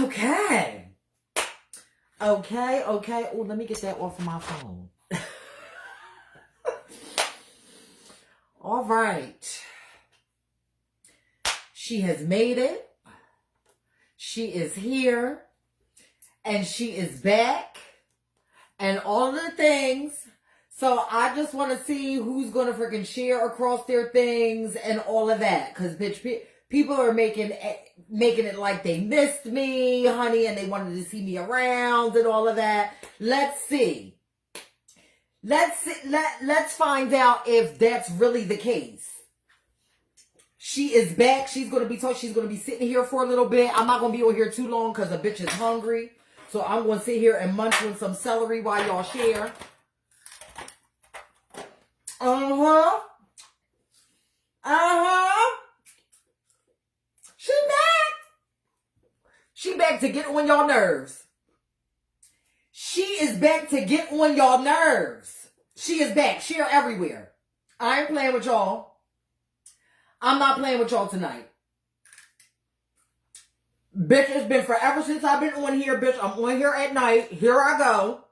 Okay. Okay. Oh, let me get that off of my phone. All right. She has made it. She is here. And she is back. And all of the things. So I just want to see who's going to freaking share across their things and all of that. Because, bitch, people are making it like they missed me, honey, and they wanted to see me around and all of that. Let's see. Let's find out if that's really the case. She is back. She's going to be sitting here for a little bit. I'm not going to be over here too long because the bitch is hungry. So I'm going to sit here and munch on some celery while y'all share. She back to get on y'all nerves. She is back to get on y'all nerves. She is back. Share everywhere. I ain't playing with y'all. I'm not playing with y'all tonight. Bitch, it's been forever since I've been on here, bitch. I'm on here at night. Here I go.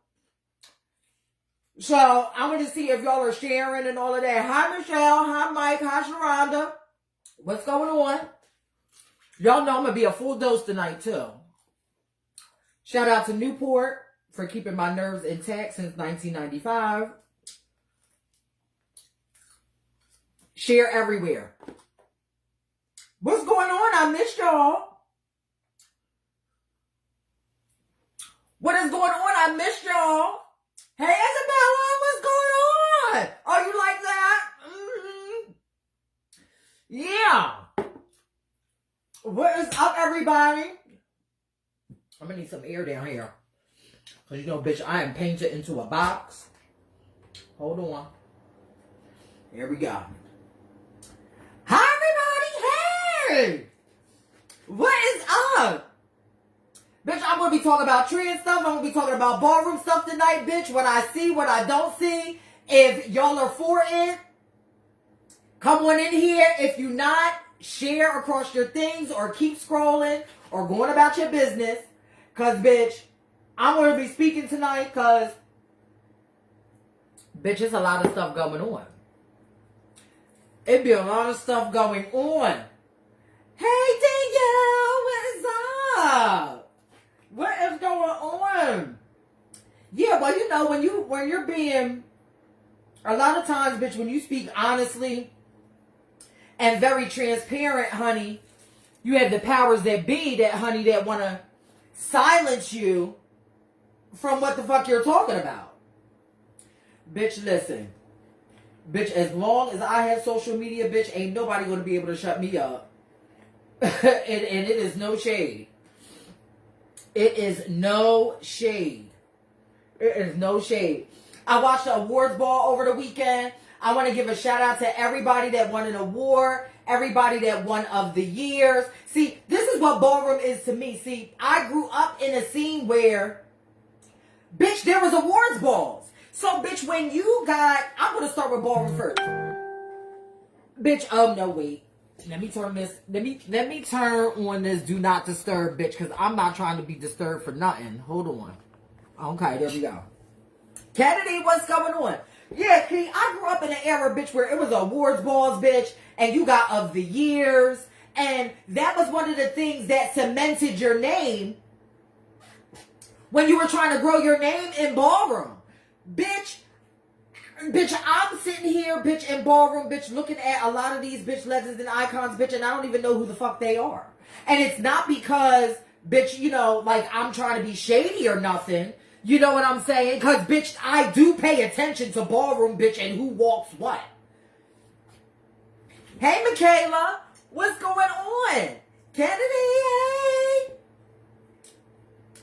So, I'm going to see if y'all are sharing and all of that. Hi, Michelle. Hi, Mike. Hi, Sharonda. What's going on? Y'all know I'm going to be a full dose tonight, too. Shout out to Newport for keeping my nerves intact since 1995. Share everywhere. What's going on? I missed y'all. What is going on? I missed y'all. Hey, Isabella, what's going on? Oh, you like that? Yeah. What is up, everybody? I'm going to need some air down here. Because, you know, bitch, I am painted into a box. Hold on. Here we go. Hi, everybody. Hey. What is up? Bitch, I'm going to be talking about trend stuff. I'm going to be talking about ballroom stuff tonight, bitch. What I see, what I don't see. If y'all are for it, come on in here. If you're not, share across your things or keep scrolling or going about your business. Because, bitch, I'm going to be speaking tonight because, bitch, there's a lot of stuff going on. It be a lot of stuff going on. Hey, Danielle, what is up? What is going on? Yeah, well, you know, when you're being, a lot of times, bitch, when you speak honestly and very transparent, honey, you have the powers that be that, honey, that want to silence you from what the fuck you're talking about. Bitch, listen. Bitch, as long as I have social media, bitch, ain't nobody going to be able to shut me up. and it is no shade. It is no shade. It is no shade. I watched the awards ball over the weekend. I want to give a shout out to everybody that won an award. Everybody that won of the years. See, this is what ballroom is to me. See, I grew up in a scene where, bitch, there was awards balls. So, bitch, when you got, I'm going to start with ballroom first. Bitch, no, wait. Let me turn this, let me turn on this do not disturb, bitch, because I'm not trying to be disturbed for nothing. Hold on. Okay, there we go. Kennedy, what's going on? Yeah, Key, I grew up in an era, bitch, where it was awards balls, bitch, and you got of the years, and that was one of the things that cemented your name when you were trying to grow your name in ballroom. Bitch, I'm sitting here, bitch, in ballroom, bitch, looking at a lot of these, bitch, legends and icons, bitch, and I don't even know who the fuck they are. And it's not because, bitch, you know, like, I'm trying to be shady or nothing. You know what I'm saying? Because, bitch, I do pay attention to ballroom, bitch, and who walks what. Hey, Michaela, what's going on? Kennedy, hey.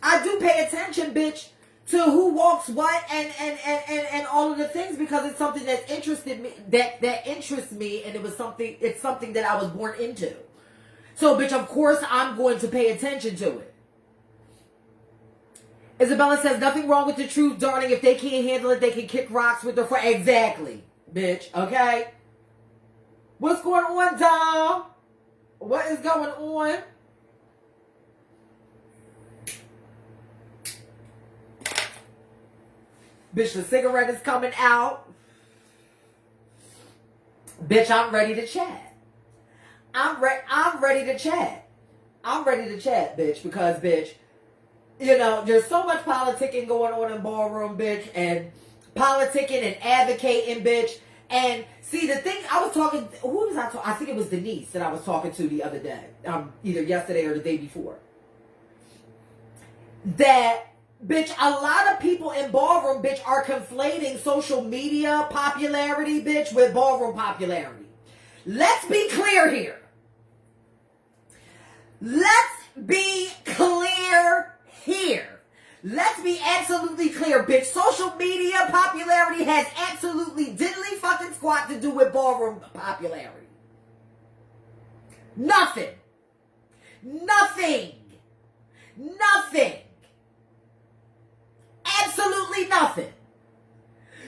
I do pay attention, bitch, to who walks what and all of the things because it's something that interested me, that interests me, and it's something that I was born into. So, bitch, of course I'm going to pay attention to it. Isabella says, nothing wrong with the truth, darling. If they can't handle it, they can kick rocks with their friend. Exactly, bitch, okay? What's going on, Dom? What is going on? Bitch, the cigarette is coming out. Bitch, I'm ready to chat. I'm ready to chat. I'm ready to chat, bitch, because, bitch, you know, there's so much politicking going on in Ballroom, bitch, and politicking and advocating, bitch. And see, the thing, I was talking, who was I talking? I think it was Denise that I was talking to the other day, either yesterday or the day before. That, bitch, a lot of people in Ballroom, bitch, are conflating social media popularity, bitch, with Ballroom popularity. Let's be clear here. Let's be clear here. Let's be absolutely clear, bitch. Social media popularity has absolutely diddly fucking squat to do with Ballroom popularity. Nothing. Nothing. Nothing. Absolutely nothing.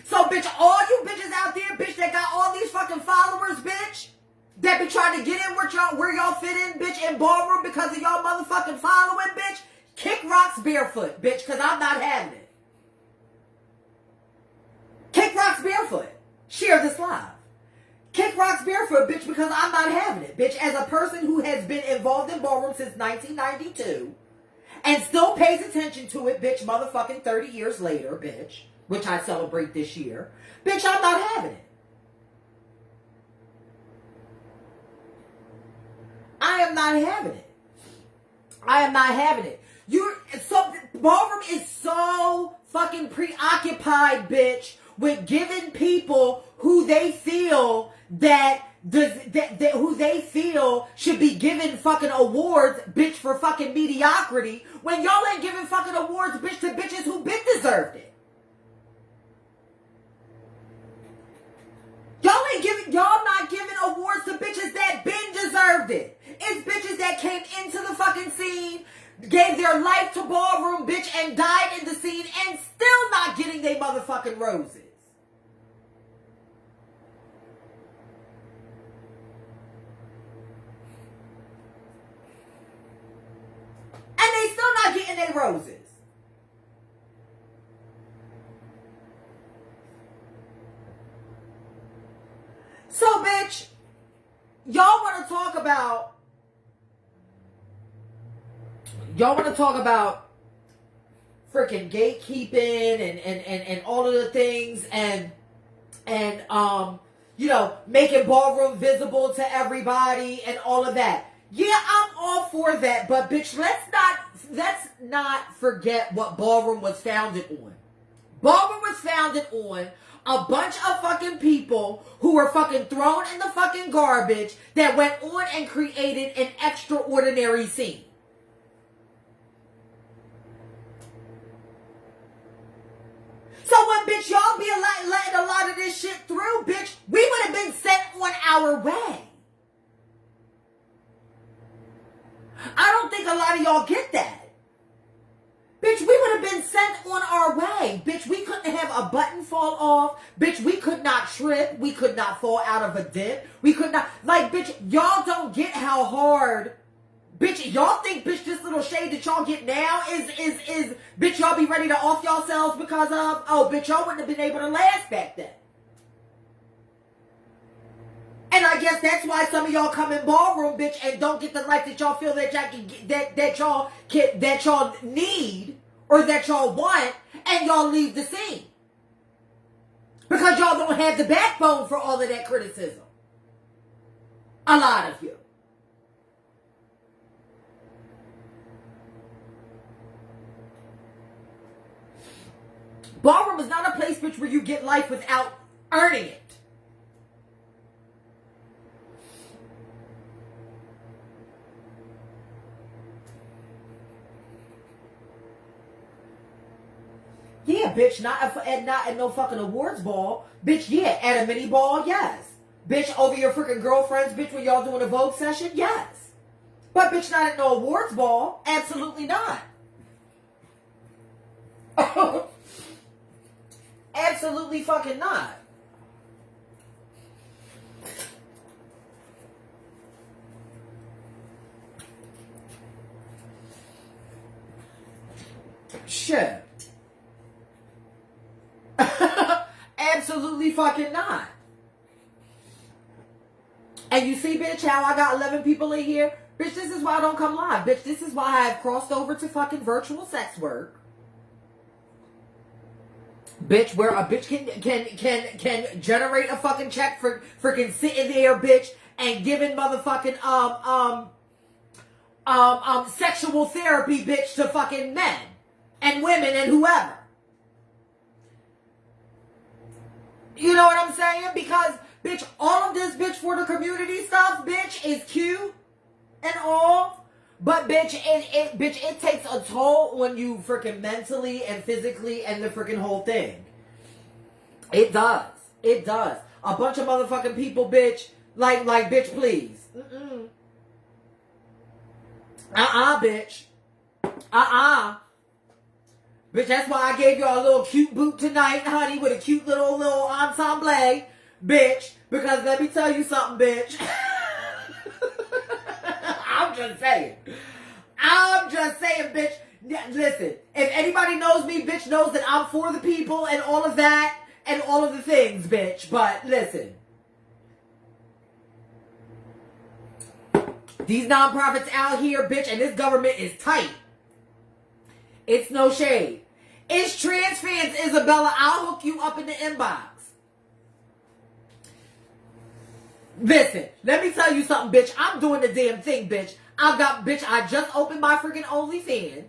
So, bitch, all you bitches out there, bitch, that got all these fucking followers, bitch, that be trying to get in where y'all fit in, bitch, in Ballroom because of y'all motherfucking following, bitch, kick rocks barefoot, bitch, because I'm not having it. Kick rocks barefoot. Share this live. Kick rocks barefoot, bitch, because I'm not having it, bitch. As a person who has been involved in Ballroom since 1992 and still pays attention to it, bitch, motherfucking 30 years later, bitch, which I celebrate this year, bitch, I'm not having it. I am not having it. I am not having it. Ballroom is so fucking preoccupied, bitch, with giving people who they feel who they feel should be given fucking awards, bitch, for fucking mediocrity, when y'all ain't giving fucking awards, bitch, to bitches who been deserved it. Y'all not giving awards to bitches that been deserved it. It's bitches that came into the fucking scene, gave their life to Ballroom, bitch, and died in the scene, and still not getting their motherfucking roses. And they still not getting their roses. So, bitch, y'all want to talk about freaking gatekeeping and all of the things and you know, making Ballroom visible to everybody and all of that. Yeah, I'm all for that, but bitch, let's not forget what Ballroom was founded on. Ballroom was founded on a bunch of fucking people who were fucking thrown in the fucking garbage that went on and created an extraordinary scene. So when, bitch, y'all be letting a lot of this shit through, bitch, we would have been sent on our way. I don't think a lot of y'all get that. Bitch, we would have been sent on our way. Bitch, we couldn't have a button fall off. Bitch, we could not trip. We could not fall out of a dip. We could not, like, bitch, y'all don't get how hard, bitch, y'all think, bitch, this little shade that y'all get now is, bitch, y'all be ready to off yourselves because of, oh, bitch, y'all wouldn't have been able to last back then. And I guess that's why some of y'all come in Ballroom, bitch, and don't get the life that y'all feel that y'all can get, that y'all need or that y'all want, and y'all leave the scene because y'all don't have the backbone for all of that criticism. A lot of you. Ballroom is not a place, bitch, where you get life without earning it. Yeah, bitch, not at no fucking awards ball. Bitch, yeah, at a mini ball, yes. Bitch, over your freaking girlfriends, bitch, when y'all doing a Vogue session, yes. But bitch, not at no awards ball, absolutely not. Absolutely fucking not. Shit. absolutely fucking not. And you see, bitch, how I got 11 people in here? Bitch, this is why I don't come live. Bitch, this is why I have crossed over to fucking virtual sex work. Bitch, where a bitch can generate a fucking check for freaking sitting there, bitch, and giving motherfucking sexual therapy, bitch, to fucking men and women and whoever. You know what I'm saying? Because, bitch, all of this, bitch, for the community stuff, bitch, is cute and all. But, bitch, it takes a toll on you freaking mentally and physically and the freaking whole thing. It does. It does. A bunch of motherfucking people, bitch, like, bitch, please. Bitch. Bitch, that's why I gave y'all a little cute boot tonight, honey, with a cute little ensemble, bitch. Because let me tell you something, bitch. I'm just saying, bitch. Listen, if anybody knows me, bitch, knows that I'm for the people and all of that and all of the things, bitch. But listen, these nonprofits out here, bitch, and this government is tight. It's no shade. It's trans fans, Isabella. I'll hook you up in the inbox. Listen, let me tell you something, bitch. I'm doing the damn thing, bitch. I just opened my freaking OnlyFans.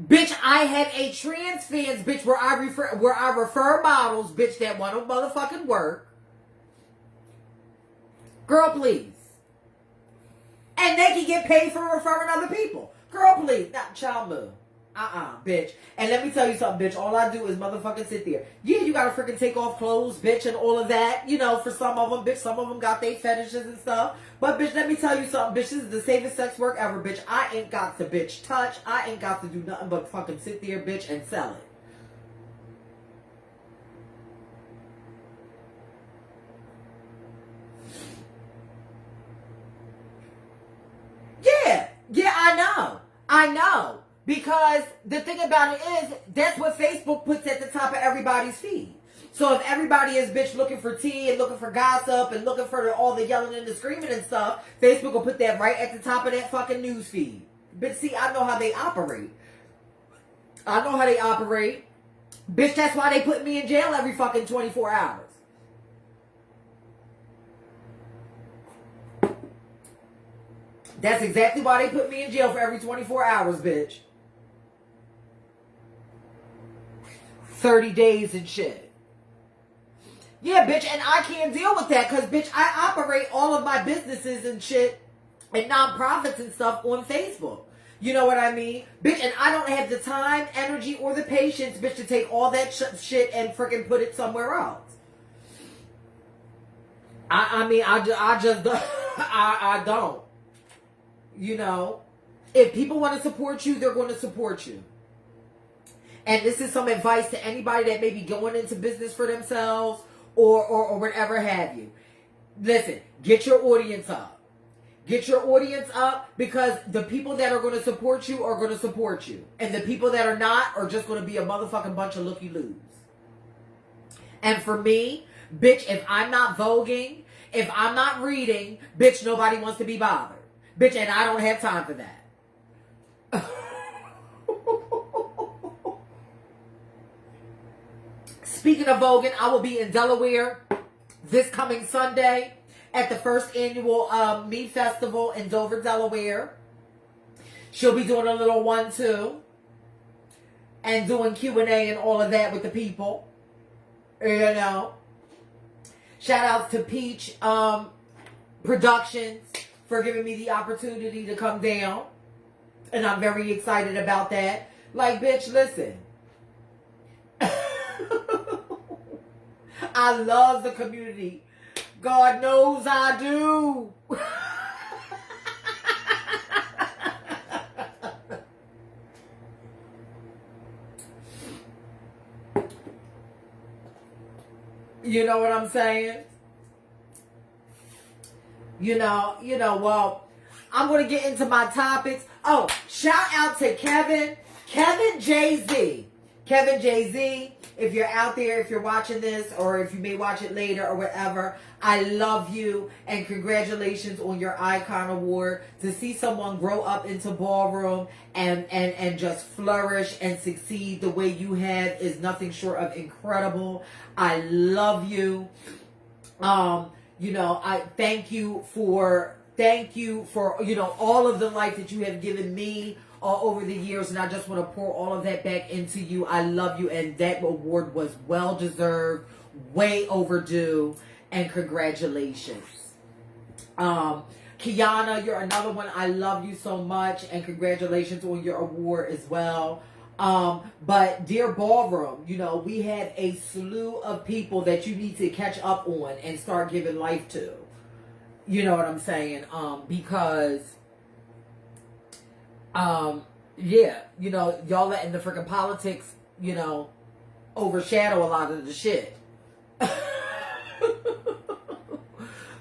Bitch, I have a trans fans, bitch, where I refer models, bitch, that want to motherfucking work. Girl, please. And they can get paid for referring other people. Girl, please. Not child move. Bitch. And let me tell you something, bitch. All I do is motherfucking sit there. Yeah, you gotta freaking take off clothes, bitch, and all of that. You know, for some of them, bitch. Some of them got their fetishes and stuff. But, bitch, let me tell you something, bitch. This is the safest sex work ever, bitch. I ain't got to, bitch, touch. I ain't got to do nothing but fucking sit there, bitch, and sell it. Yeah, I know. Because the thing about it is, that's what Facebook puts at the top of everybody's feed. So if everybody is, bitch, looking for tea and looking for gossip and looking for all the yelling and the screaming and stuff, Facebook will put that right at the top of that fucking news feed. But see, I know how they operate. Bitch, that's why they put me in jail every fucking 24 hours. That's exactly why they put me in jail for every 24 hours, bitch. 30 days and shit. Yeah, bitch, and I can't deal with that because, bitch, I operate all of my businesses and shit and nonprofits and stuff on Facebook. You know what I mean? Bitch, and I don't have the time, energy, or the patience, bitch, to take all that shit and freaking put it somewhere else. I don't. You know, if people want to support you, they're going to support you. And this is some advice to anybody that may be going into business for themselves or whatever have you. Listen, get your audience up. Get your audience up because the people that are going to support you are going to support you. And the people that are not are just going to be a motherfucking bunch of looky-loos. And for me, bitch, if I'm not voguing, if I'm not reading, bitch, nobody wants to be bothered. Bitch, and I don't have time for that. Speaking of voguing, I will be in Delaware this coming Sunday at the first annual Meat Festival in Dover, Delaware. She'll be doing a little 1-2 and doing Q&A and all of that with the people. You know. Shout out to Peach Productions for giving me the opportunity to come down. And I'm very excited about that. Like, bitch, listen. I love the community. God knows I do. You know what I'm saying? You know, well, I'm going to get into my topics. Oh, shout out to Kevin Jay-Z. Kevin Jay-Z, if you're out there, if you're watching this, or if you may watch it later or whatever, I love you and congratulations on your Icon Award. To see someone grow up into Ballroom and just flourish and succeed the way you have is nothing short of incredible. I love you. You know, I thank you for, you know, all of the life that you have given me all over the years, and I just want to pour all of that back into you. I love you, and that award was well deserved, way overdue, and congratulations. Kiana, you're another one. I love you so much, and congratulations on your award as well. But dear Ballroom, you know, we have a slew of people that you need to catch up on and start giving life to. You know what I'm saying? Because yeah, you know, y'all letting the freaking politics, you know, overshadow a lot of the shit.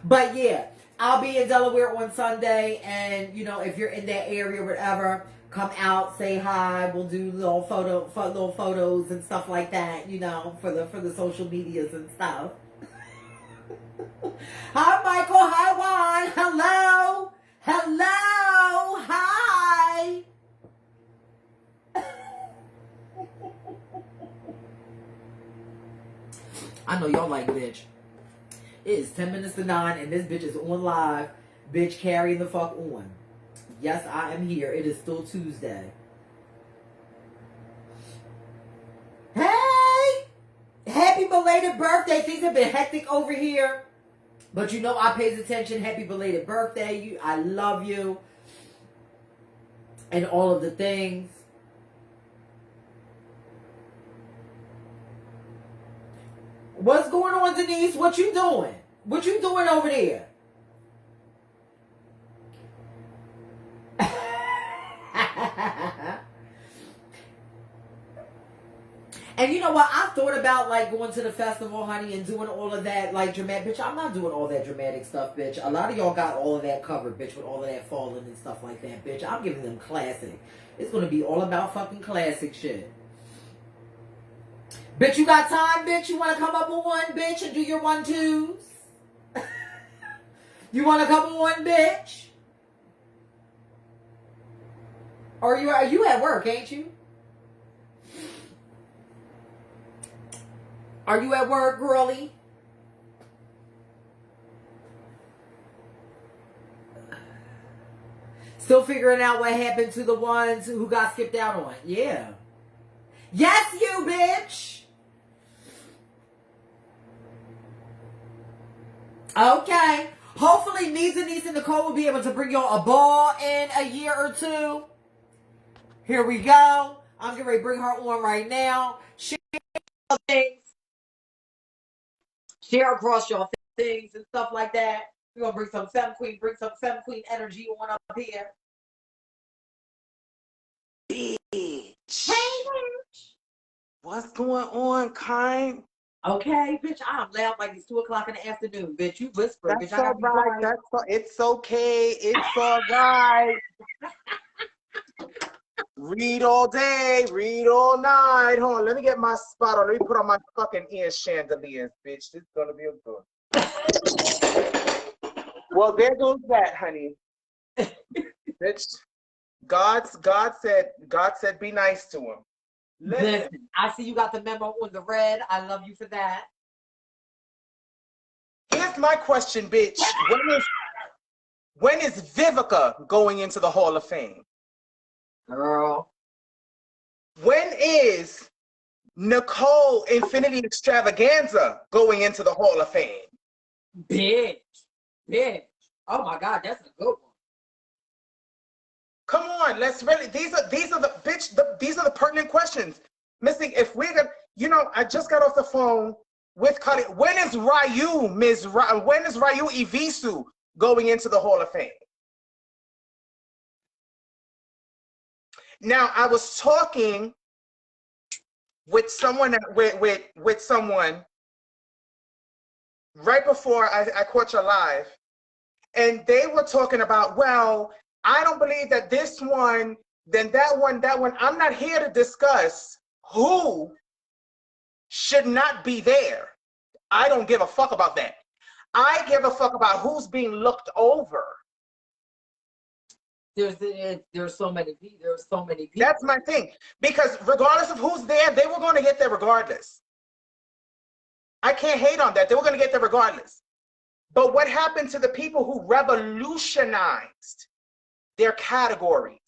But yeah, I'll be in Delaware on Sunday, and you know, if you're in that area or whatever, come out, say hi. We'll do little photos and stuff like that, you know, for the social medias and stuff. Hi, Michael. Hi, Juan. Hello. Hello. Hi. I know y'all like bitch. It is 10 minutes to 9 and this bitch is on live. Bitch, carry the fuck on. Yes, I am here. It is still Tuesday. Hey! Happy belated birthday. Things have been hectic over here. But you know I pays attention. Happy belated birthday. I love you. And all of the things. What's going on, Denise? What you doing? What you doing over there? And you know what? I thought about like going to the festival, honey, and doing all of that like dramatic. Bitch, I'm not doing all that dramatic stuff, bitch. A lot of y'all got all of that covered, bitch, with all of that falling and stuff like that, bitch. I'm giving them classic. It's gonna be all about fucking classic shit. Bitch, you got time, bitch? You wanna come up with one, bitch, and do your 1-2s? You wanna come with one, bitch? Or are you at work, ain't you? Are you at work, girlie? Still figuring out what happened to the ones who got skipped out on. Yeah. Yes, you bitch. Okay. Hopefully me, Denise, and Nicole will be able to bring y'all a ball in a year or two. Here we go. I'm getting ready to bring her on right now. Share things. Share across your things and stuff like that. We're going to bring some Femme Queen energy on up here. Bitch. Hey, bitch. What's going on, kind? Okay, bitch, I'm loud like it's 2 o'clock in the afternoon, bitch. You whisper, That's bitch. I all gotta right. It's okay. It's all right. Read all day, read all night. Hold on, let me get my spot on. Let me put on my fucking ear chandeliers, bitch. This is gonna be a good. Well, there goes that, honey. Bitch. God said be nice to him. Listen, I see you got the memo on the red. I love you for that. Here's my question, bitch. When is Vivica going into the Hall of Fame? Girl. When is Nicole Infiniti Extravaganza going into the Hall of Fame? Bitch. Oh my God, that's a good one. Come on, let's really. These are the pertinent questions. Missing, if we're gonna, you know, I just got off the phone with Cuddy. When is Ryu Evisu going into the Hall of Fame? Now, I was talking with someone with someone right before I caught you live, and they were talking about, well, I don't believe that this one, then that one. I'm not here to discuss who should not be there. I don't give a fuck about that. I give a fuck about who's being looked over. There's so many people. There's so many people. That's my thing. Because regardless of who's there, they were going to get there regardless. I can't hate on that. They were going to get there regardless. But what happened to the people who revolutionized their categories?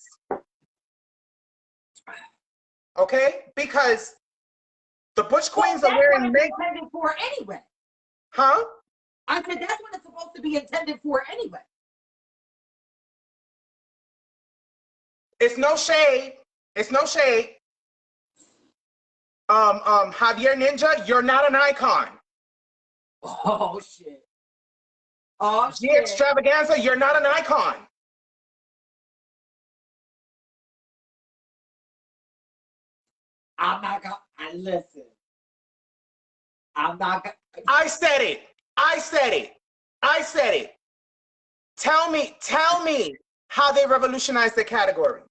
Okay? Because the Butch Queens are wearing makeup. Intended for anyway. Huh? I said that's what it's supposed to be intended for anyway. It's no shade. It's no shade. Javier Ninja, you're not an icon. Oh shit. Oh G shit. Extravaganza, you're not an icon. I'm not gonna listen. I'm not gonna. I said it. I said it. I said it. Tell me how they revolutionized the category.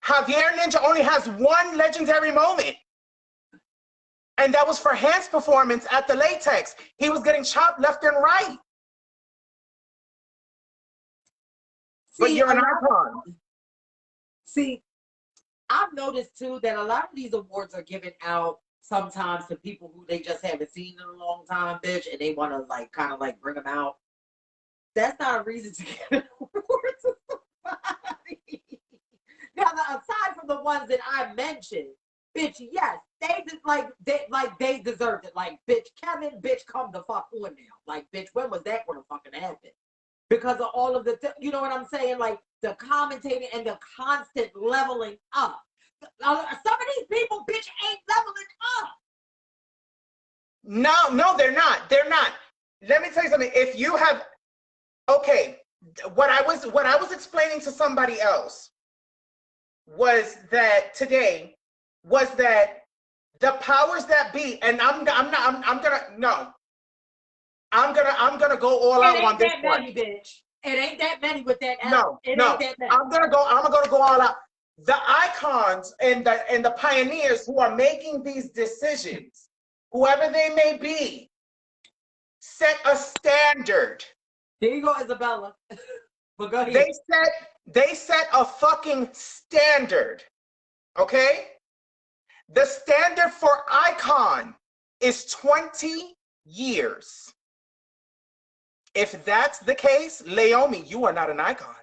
Javier Ninja only has one legendary moment. And that was for Hans' performance at the Latex. He was getting chopped left and right. But you're an icon. See, I've noticed too that a lot of these awards are given out sometimes to people who they just haven't seen in a long time, bitch, and they want to like kind of like bring them out. That's not a reason to give an award to somebody. Now, aside from the ones that I mentioned, bitch, yes, they deserved it. Like, bitch, Kevin, bitch, come the fuck on now. Like, bitch, when was that gonna fucking happen? Because of all of the, you know what I'm saying? Like the commentating and the constant leveling up. Some of these people, bitch, ain't leveling up. No, they're not. They're not. Let me tell you something. If you have, okay, what I was explaining to somebody else was that today was that the powers that be, and I'm gonna go all out on this one. It ain't that many, bitch. It ain't that many with that. No. Ain't that many. I'm gonna go all out. The icons and the pioneers who are making these decisions, whoever they may be, set a standard. There you go, Isabella. But go ahead. They set a fucking standard. Okay? The standard for icon is 20 years. If that's the case, Leomi, you are not an icon.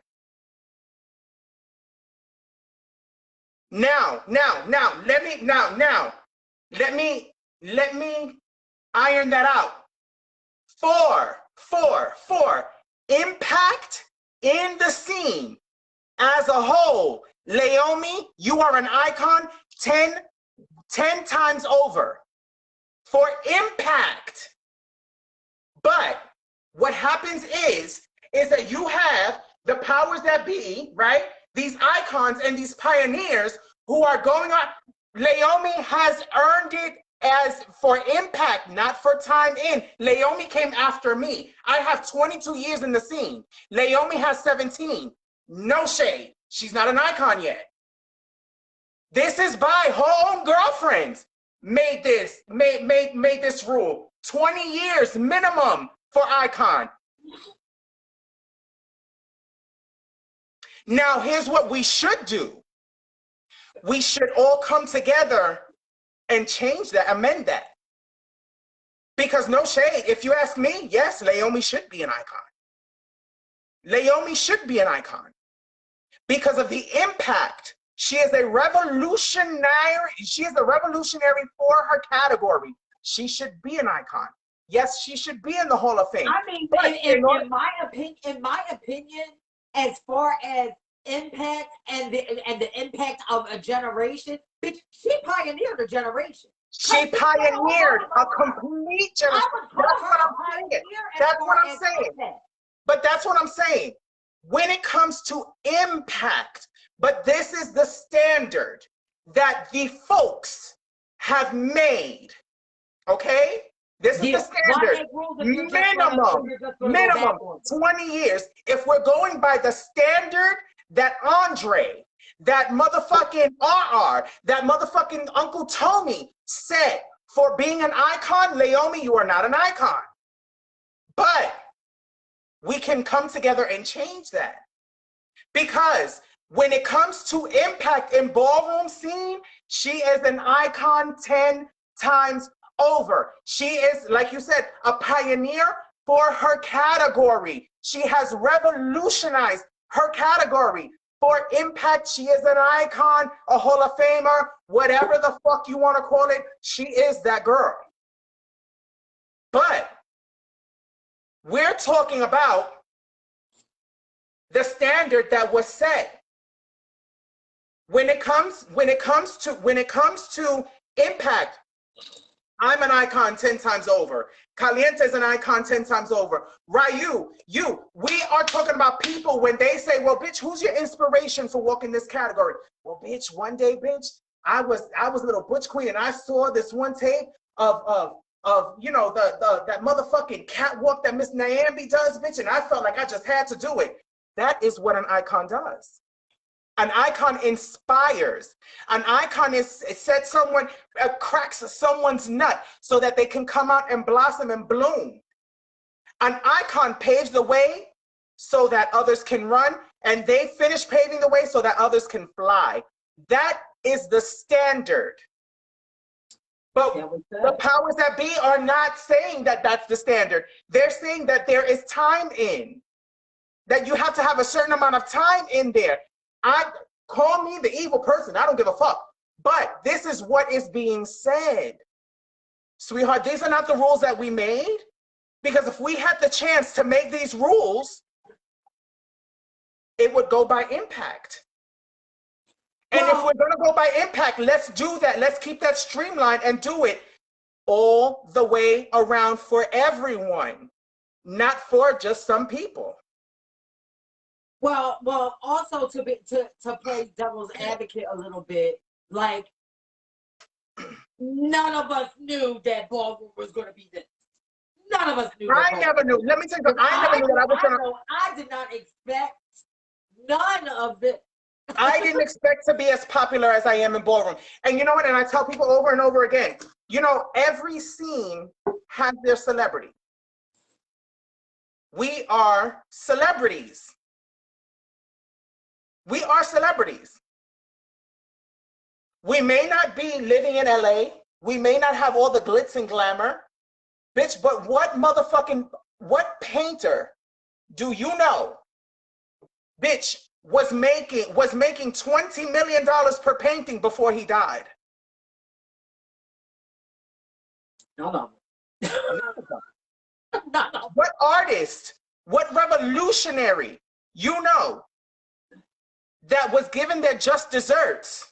Now, let me iron that out. For impact in the scene as a whole, Leomi, you are an icon 10 times over for impact. But what happens is that you have the powers that be, right? These icons and these pioneers who are going on. Leomi has earned it as for impact, not for time in. Leomi came after me. I have 22 years in the scene. Leomi has 17. No shade. She's not an icon yet. This is by her own girlfriends made this rule. 20 years minimum for icon. Now, here's what we should do. We should all come together and change that, amend that. Because no shade, if you ask me, yes, Leomi should be an icon. Leomi should be an icon because of the impact. She is a revolutionary. She is a revolutionary for her category. She should be an icon. Yes, she should be in the Hall of Fame. I mean, in my opinion, as far as impact and the impact of a generation, bitch, she pioneered a generation. She pioneered a complete generation. That's what I'm saying. But that's what I'm saying. When it comes to impact, but this is the standard that the folks have made. Okay? This is the standard. Minimum 20 years. If we're going by the standard that Andre, that motherfucking RR, that motherfucking Uncle Tony said, for being an icon, Leomi, you are not an icon. But we can come together and change that. Because when it comes to impact in ballroom scene, she is an icon 10 times over. She is, like you said, a pioneer for her category. She has revolutionized her category. For impact, she is an icon, a Hall of Famer, whatever the fuck you want to call it, she is that girl. But we're talking about the standard that was set. When it comes to impact, I'm an icon 10 times over. Caliente is an icon 10 times over. Ryu, we are talking about people when they say, well, bitch, who's your inspiration for walking this category? Well, bitch, one day, bitch, I was a little butch queen and I saw this one tape of you know, that motherfucking catwalk that Miss Niambi does, bitch, and I felt like I just had to do it. That is what an icon does. An icon inspires. An icon said someone cracks someone's nut so that they can come out and blossom and bloom. An icon paves the way so that others can run, and they finish paving the way so that others can fly. That is the standard. But the powers that be are not saying that that's the standard. They're saying that there is time in, that you have to have a certain amount of time in there. Call me the evil person, I don't give a fuck. But this is what is being said. Sweetheart, these are not the rules that we made. Because if we had the chance to make these rules, it would go by impact. And if we're gonna go by impact, let's do that. Let's keep that streamlined and do it all the way around for everyone, not for just some people. Well, also to play devil's advocate a little bit, like none of us knew that Ballroom was going to be this. None of us knew. I never knew. Let me tell you, I never knew that I was gonna. I did not expect none of it. I didn't expect to be as popular as I am in Ballroom. And you know what? And I tell people over and over again, you know, every scene has their celebrity. We are celebrities. We are celebrities. We may not be living in LA. We may not have all the glitz and glamour. Bitch, but what painter do you know, bitch, was making $20 million per painting before he died? No. What artist, what revolutionary, you know, that was given their just desserts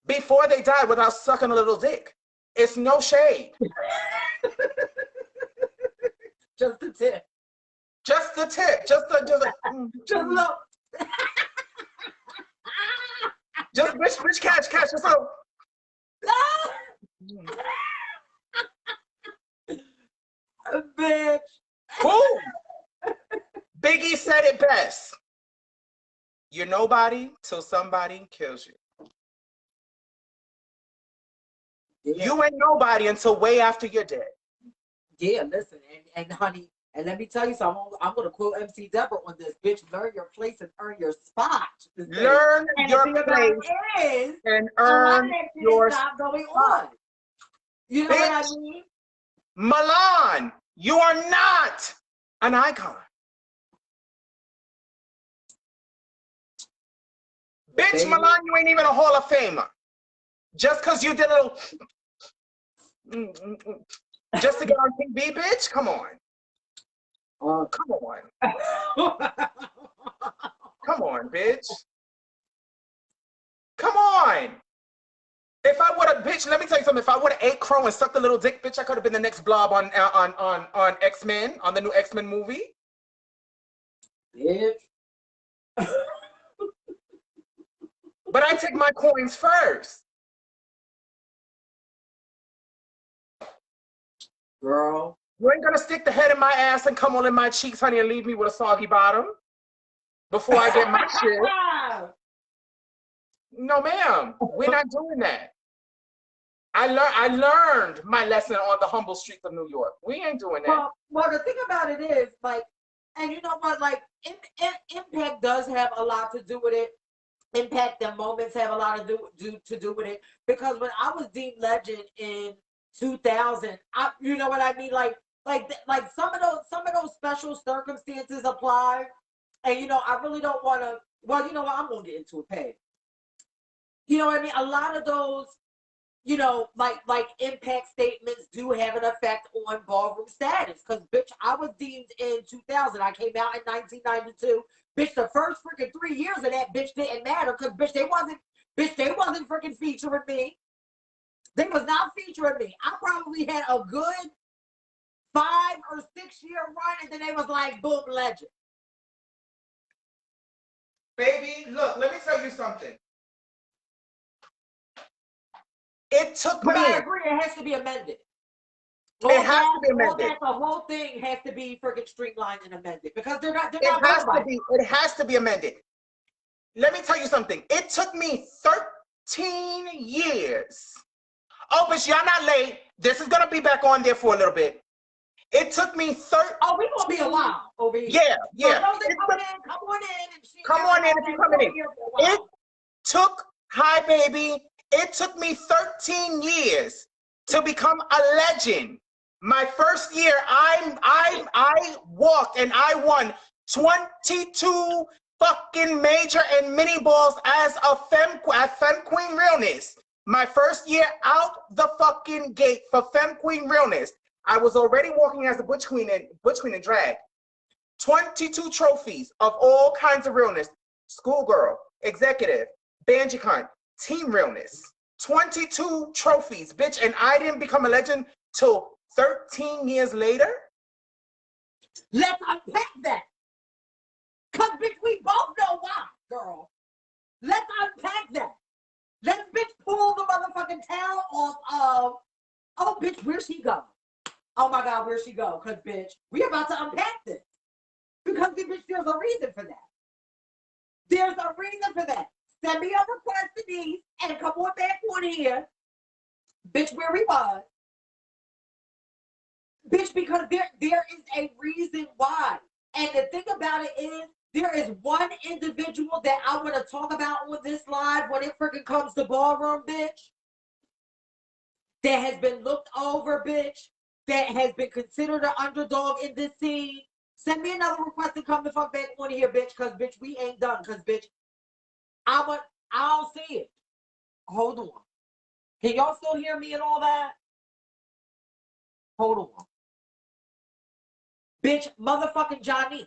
before they died without sucking a little dick? It's no shade. Just the tip. Just the tip. Just look. Just bitch, catch yourself. Bitch. Who? Biggie said it best. You're nobody till somebody kills you. Yeah. You ain't nobody until way after you're dead. Yeah, listen, and honey, and let me tell you something. I'm going to quote MC Deborah on this, bitch. Learn your place and earn your spot. Learn your place and earn your spot. Going on. You know what I mean? Milan, you are not an icon. Bitch, baby. Milan, you ain't even a Hall of Famer. Just because you did a little, just to get on TV, bitch? Come on. Come on. Come on, bitch. Come on. If I would have, bitch, let me tell you something. If I would have ate crow and sucked a little dick, bitch, I could have been the next blob on X-Men, on the new X-Men movie. Bitch. But I take my coins first. Girl. You ain't gonna stick the head in my ass and come all in my cheeks, honey, and leave me with a soggy bottom. before I get my shit. No, ma'am, we're not doing that. I learned my lesson on the humble streets of New York. We ain't doing that. Well, the thing about it is, like, and you know what, like, impact does have a lot to do with it. Impact and moments have a lot to do with it. Because when I was deemed legend in 2000, you know what I mean, like some of those special circumstances apply, and you know, I really don't want to. Well, you know what, I'm gonna get into it. Pay. You know what I mean? A lot of those, you know, like impact statements do have an effect on ballroom status. Because, bitch, I was deemed in 2000. I came out in 1992. Bitch, the first freaking 3 years of that bitch didn't matter because, bitch, they wasn't freaking featuring me. They was not featuring me. I probably had a good 5 or 6 year run, and then they was like, boom, legend. Baby, look, let me tell you something. It took me. But I agree, it has to be amended. It has to be amended. The whole thing has to be freaking streamlined and amended because they're not. It has to be amended. Let me tell you something. It took me 13 years. Oh, but y'all not late. This is gonna be back on there for a little bit. It took me 13. Oh, we gonna be a while over here. Yeah. So come on in. Come on in if you're coming in. It took, hi baby. It took me 13 years to become a legend. My first year, I walked and I won 22 fucking major and mini balls as a femme queen realness. My first year out the fucking gate for femme queen realness. I was already walking as a butch queen in drag. 22 trophies of all kinds of realness. Schoolgirl, executive, banji cunt, team realness. 22 trophies, bitch, and I didn't become a legend till 13 years later? Let's unpack that. Because, bitch, we both know why, girl. Let's unpack that. Let's, bitch, pull the motherfucking tail off of, oh, bitch, where'd she go? Oh, my God, where'd she go? Because, bitch, we about to unpack this. Because, bitch, there's a reason for that. There's a reason for that. Send me a request, Denise, and come on back on here. Bitch, where we was. Bitch, because there is a reason why. And the thing about it is, there is one individual that I want to talk about on this live when it freaking comes to ballroom, bitch, that has been looked over, bitch, that has been considered an underdog in this scene. Send me another request to come the fuck back on here, bitch, because, bitch, we ain't done. Because, bitch, I don't see it. Hold on. Can y'all still hear me and all that? Hold on. Bitch, motherfucking Janice.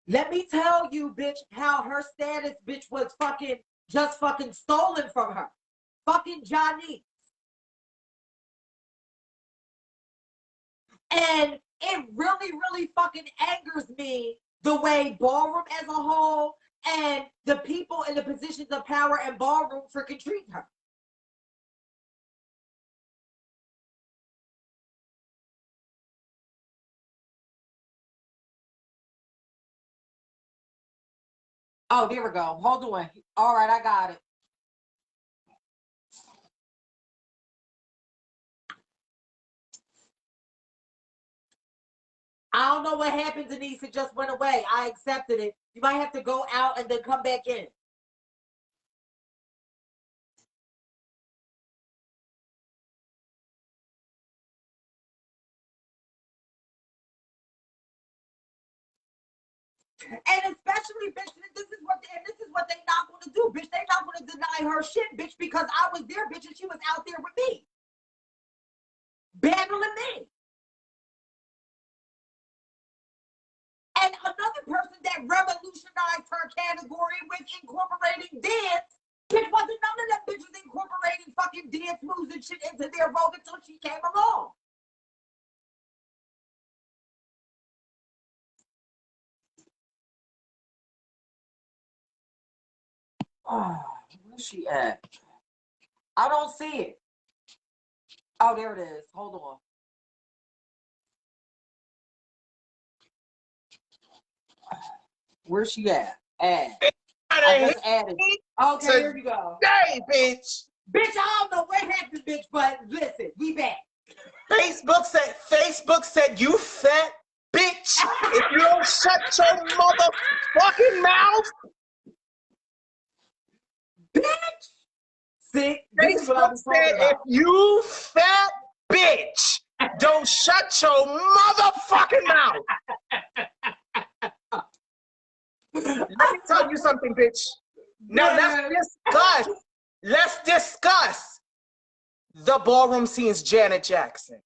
Let me tell you, bitch, how her status, bitch, was just fucking stolen from her. Fucking Janice. And it really, really fucking angers me the way ballroom as a whole and the people in the positions of power and ballroom freaking treat her. Oh, there we go. Hold on. All right, I got it. I don't know what happened, Denise. It just went away. I accepted it. You might have to go out and then come back in. And especially, bitch, this is what they not going to do, bitch. They not going to deny her shit, bitch, because I was there, bitch, and she was out there with me, battling me. And another person that revolutionized her category with incorporating dance, bitch, wasn't none of them bitches incorporating fucking dance moves and shit into their role until she came along. Oh, where's she at? I don't see it. Oh, there it is. Hold on. Where's she at? Add. I I just added. Okay, here you go. Hey, bitch. Bitch, I don't know what happened, bitch, but listen, we back. Facebook said you fat bitch. If you don't shut your motherfucking mouth. Bitch. See, Facebook said if you fat bitch don't shut your motherfucking mouth. Let me tell you something, bitch. Now let's discuss the ballroom scene's Janet Jackson.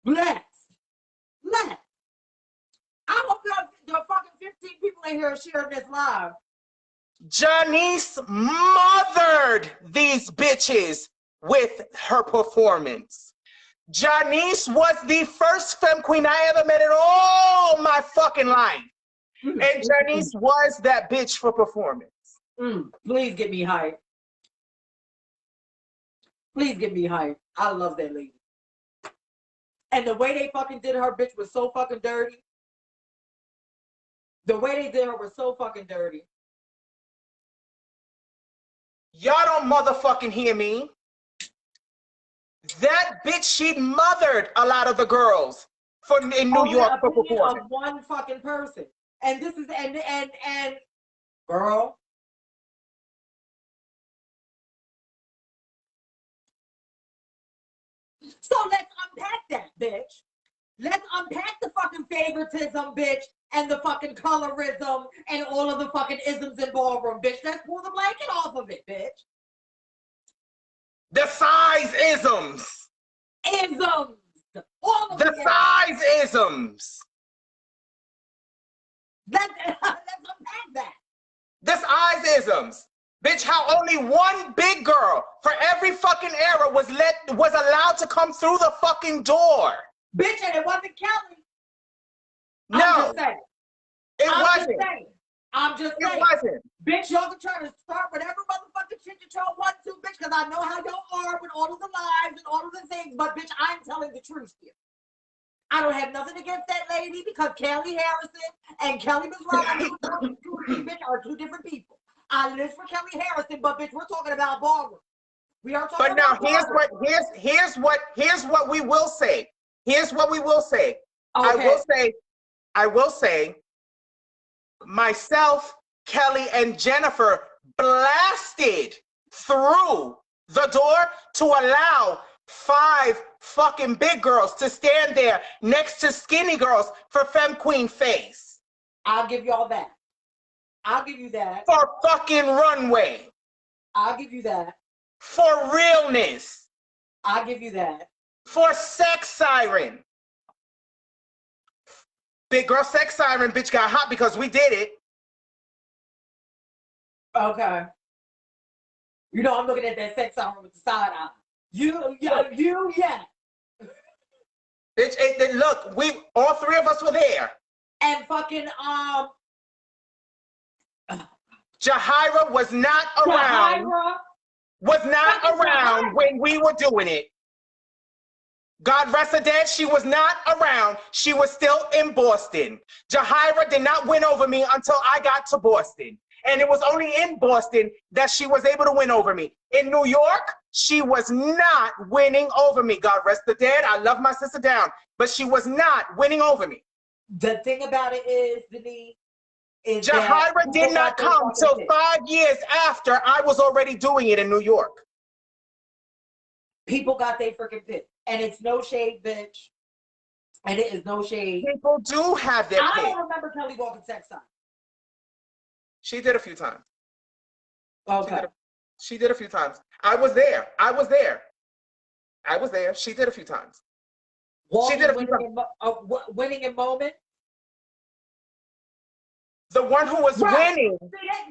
Let's. I hope the fucking 15 people in here sharing this live. Janice mothered these bitches with her performance. Janice was the first femme queen I ever met in all my fucking life. And Janice was that bitch for performance. Please get me hyped. Please get me hyped. I love that lady. And the way they fucking did her bitch was so fucking dirty. The way they did her was so fucking dirty. Y'all don't motherfucking hear me. That bitch, she mothered a lot of the girls in New York for performance. Of one fucking person. And this is and girl. So let's unpack that, bitch. Let's unpack the fucking favoritism, bitch, and the fucking colorism and all of the fucking isms in ballroom, bitch. Let's pull the blanket off of it, bitch. The size isms. Isms. All of the size isms. Let's unpack that. The size isms. Bitch, how only one big girl for every fucking era was allowed to come through the fucking door. Bitch, and it wasn't Kelly. No. I'm just saying. I'm just saying. It wasn't. Bitch, y'all can try to start whatever motherfucking shit that y'all want to, bitch, because I know how y'all are with all of the lies and all of the things, but bitch, I'm telling the truth here. I don't have nothing against that lady because Kelly Harrison and Kelly Miss bitch, are two different people. I live for Kelly Harrison, but bitch, we're talking about ballroom. We are talking about ballroom. Here's what we will say. Here's what we will say. Okay. I will say myself, Kelly, and Jennifer blasted through the door to allow 5 fucking big girls to stand there next to skinny girls for Femme Queen face. I'll give y'all that. I'll give you that. For fucking runway. I'll give you that. For realness. I'll give you that. For sex siren. Big girl sex siren bitch got hot because we did it. Okay. You know I'm looking at that sex siren with the side eye. You, yeah. Bitch, look, all 3 of us were there. And fucking, Jahira was not around. When we were doing it. God rest her dead, she was not around. She was still in Boston. Jahira did not win over me until I got to Boston. And it was only in Boston that she was able to win over me. In New York, she was not winning over me. God rest the dead. I love my sister down. But she was not winning over me. The thing about it is, Denise, Jahira did not come till 5 years after I was already doing it in New York. People got their freaking pick. And it's no shade, bitch. And it is no shade. People do have their pick. I don't remember Kelly walking sex time. She did a few times. Okay. She did a few times. I was there. She did a few times. She did a few times. Winning in moment. The one who was winning.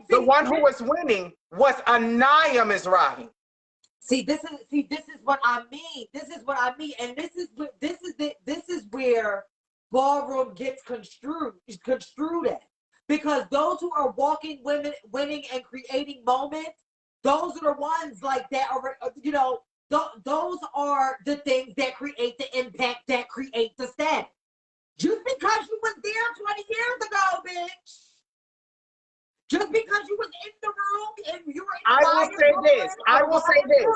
The one who was winning was Anaya Mizrahi. See, this is what I mean. This is what I mean, and this is where ballroom gets construed at. Because those who are walking, winning, and creating moments, those are the ones like that are, those are the things that create the impact, that create the status. Just because you was there 20 years ago, bitch, Just because you was in the room and you were I will say this. I will say this.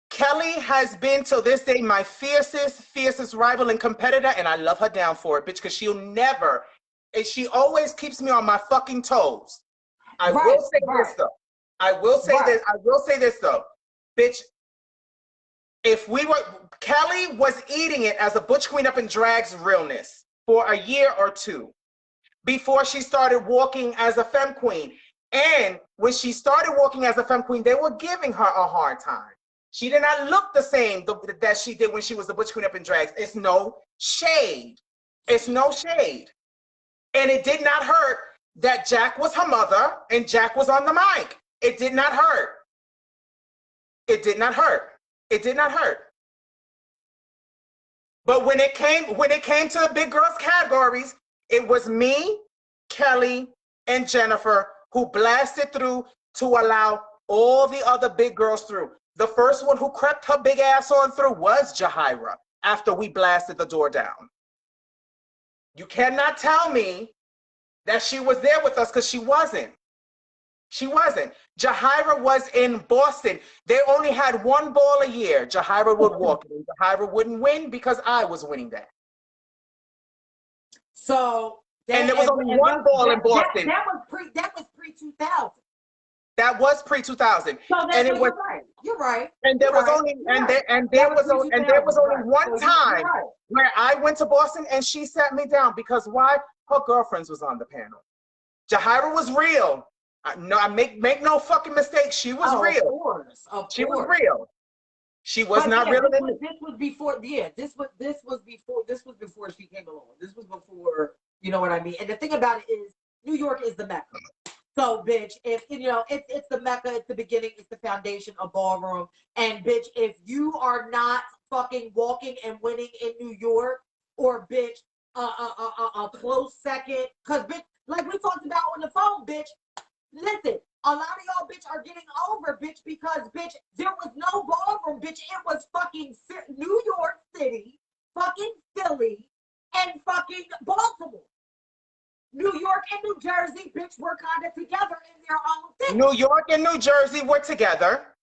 Kelly has been to this day my fiercest rival and competitor, and I love her down for it, bitch, because she'll never, and she always keeps me on my fucking toes. I will say this though. I will say this though. Bitch, if we were, Kelly was eating it as a butch queen up in drag's realness for a year or two before she started walking as a femme queen. And when she started walking as a femme queen, they were giving her a hard time. She did not look the same that she did when she was the butch queen up in drags. It's no shade. It's no shade. And it did not hurt that Jack was her mother and Jack was on the mic. It did not hurt. It did not hurt. It did not hurt. But when it came to the big girls categories, it was me, Kelly, and Jennifer who blasted through to allow all the other big girls through. The first one who crept her big ass on through was Jahira after we blasted the door down. You cannot tell me that she was there with us because she wasn't. She wasn't. Jahira was in Boston. They only had one ball a year. Jahira would walk it, and Jahira wouldn't win because I was winning that. So and there was only one ball in Boston. That was pre 2000. That was pre 2000. So and it was right. You're right. And there was only there was only one time where I went to Boston and she sat me down because why? Her girlfriends was on the panel. Jahira was real. No, I make no fucking mistake. She was real. She was real. She was not real. This was before. Yeah, this was before she came along. This was before. You know what I mean? And the thing about it is, New York is the Mecca. So, bitch, if it's the Mecca, it's the beginning, it's the foundation of ballroom. And bitch, if you are not fucking walking and winning in New York, or bitch, a close second, because bitch, like we talked about on the phone, bitch. Listen, a lot of y'all bitch are getting over, bitch, because bitch, there was no ballroom, bitch. It was fucking New York City, fucking Philly, and fucking Baltimore. New York and New Jersey, bitch, were kind of together in their own thing. New York and New Jersey were together.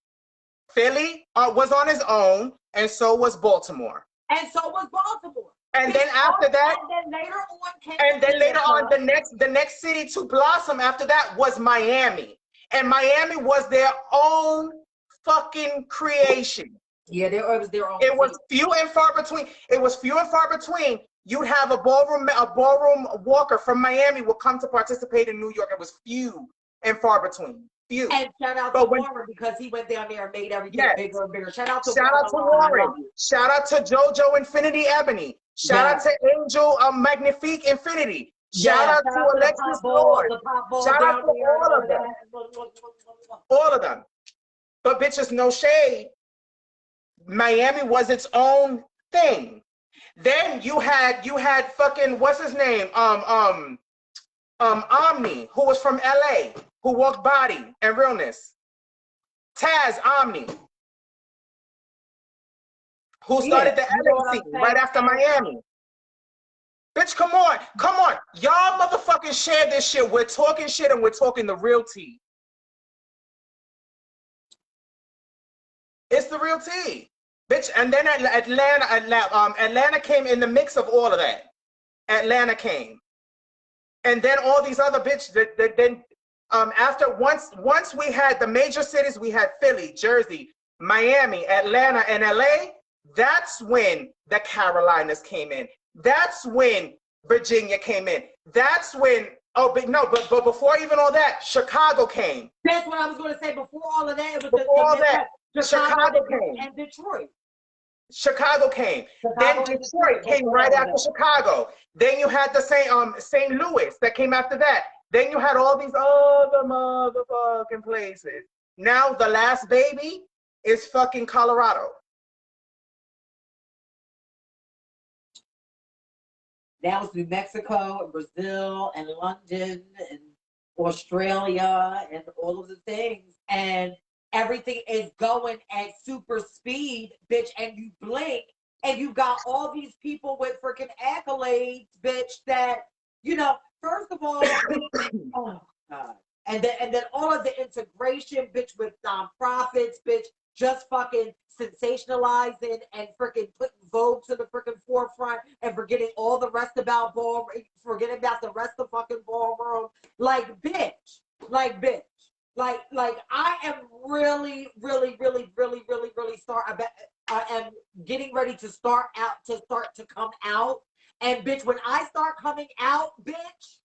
Philly was on his own, and so was Baltimore. And so was Baltimore. And then after that, and then later on, the next city to blossom after that was Miami. And Miami was their own fucking creation. Yeah, it was their own. It was few and far between. It was few and far between. You'd have a ballroom walker from Miami would come to participate in New York. It was few and far between. Few. And shout out to Warren because he went down there and made everything bigger and bigger. Shout out to Warren. Shout out to JoJo Infiniti Ebony. Shout out to Angel Magnifique Infinity. Shout out to Alexis Lord. Shout out to all of them. All of them. But bitches, no shade. Miami was its own thing. Then you had fucking what's his name? Omni, who was from LA, who walked body and realness. Taz Omni, who started the LA scene right after Miami. Bitch, come on. Y'all motherfucking share this shit. We're talking shit and we're talking the real tea. It's the real tea. Bitch, and then Atlanta came in the mix of all of that. Atlanta came. And then all these other bitches, after once we had the major cities, we had Philly, Jersey, Miami, Atlanta, and LA. That's when the Carolinas came in. That's when Virginia came in. That's when but before even all that, Chicago came. That's what I was going to say. Before all of that, it was Chicago came. And Detroit. Chicago came. Then Detroit came right after Chicago. Then you had the St. Louis that came after that. Then you had all these other motherfucking places. Now the last baby is fucking Colorado. Now it's New Mexico and Brazil and London and Australia and all of the things. And everything is going at super speed, bitch, and you blink, and you got all these people with freaking accolades, bitch, that You know, first of all, oh God. And then all of the integration, bitch, with nonprofits, bitch, just fucking sensationalizing and freaking putting Vogue to the freaking forefront and forgetting all the rest about ballroom, forgetting about the rest of fucking ballroom. Like, bitch. Like, bitch. Like I am really, really, really, really, really, really I am getting ready to start to come out. And bitch, when I start coming out, bitch,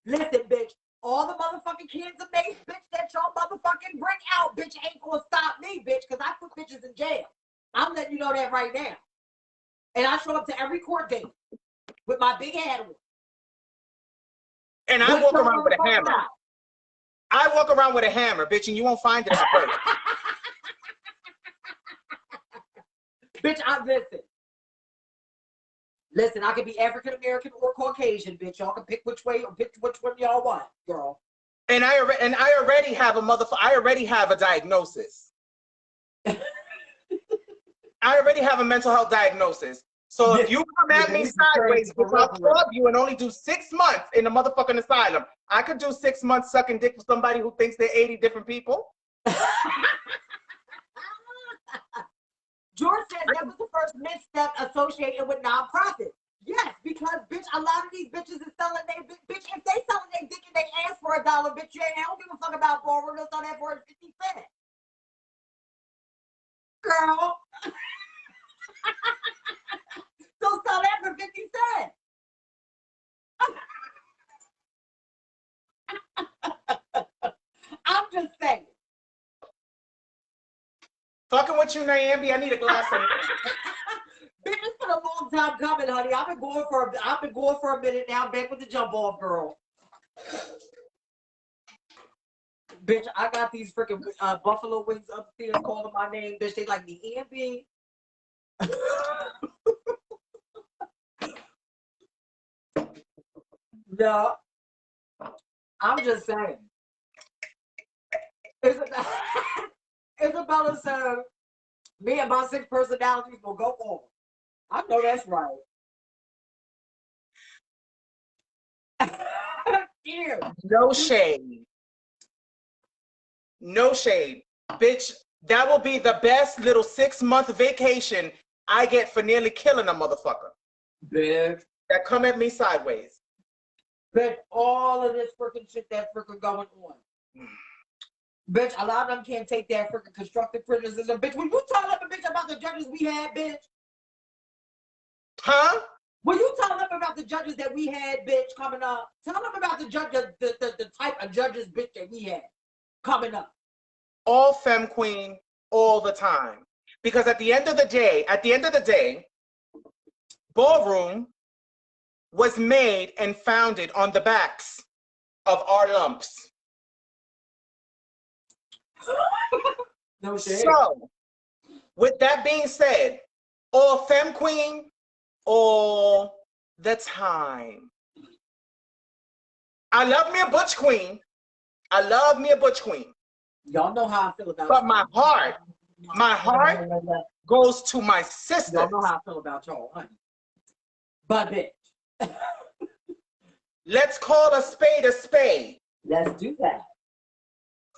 listen, bitch, all the motherfucking kids of Mace, bitch, that y'all motherfucking bring out, bitch, ain't gonna stop me, bitch, because I put bitches in jail. I'm letting you know that right now. And I show up to every court date with my big hat on. And I walk around with a hammer. I walk around with a hammer, bitch, and you won't find it at first. Bitch, listen, I can be African American or Caucasian, bitch. Y'all can pick which way or pick which one y'all want, girl. And I already have I already have a diagnosis. I already have a mental health diagnosis. So if you come at me sideways, I'll club you and only do 6 months in the motherfucking asylum. I could do 6 months sucking dick with somebody who thinks they're 80 different people. George says that was the first misstep associated with nonprofits. Yes, because bitch, a lot of these bitches is selling their bitch. If they selling their dick and they ask for $1, bitch, they don't give a fuck about Ballroom. They'll sell that for 50 cents. Girl. So sell that for 50 cents. I'm just saying. Fucking with you, Niambi, I need a glass of Bitch, it's been a long time coming, honey. I've been going for a minute now. Back with the jump off, girl. Bitch, I got these freaking buffalo wings upstairs calling my name. Bitch, they like the Niambi. No, I'm just saying. Isabella said, me and my 6 personalities will go on. I know that's right. Ew. No shade. No shade. Bitch, that will be the best little 6-month vacation I get for nearly killing a motherfucker. Bitch. That come at me sideways. Bitch, all of this freaking shit that's freaking going on. Bitch, a lot of them can't take that freaking constructive criticism. Bitch, when you tell them a bitch about the judges we had, bitch? Huh? When you tell them about the judges that we had, bitch, coming up, tell them about the judges, the type of judges, bitch, that we had coming up. All femme queen, all the time. Because at the end of the day, Ballroom was made and founded on the backs of our lumps. No shade. So, with that being said, all femme queen, all the time. I love me a butch queen. Y'all know how I feel about But my heart goes to my sister. Y'all know how I feel about y'all, honey. But bitch. Let's call a spade a spade. Let's do that.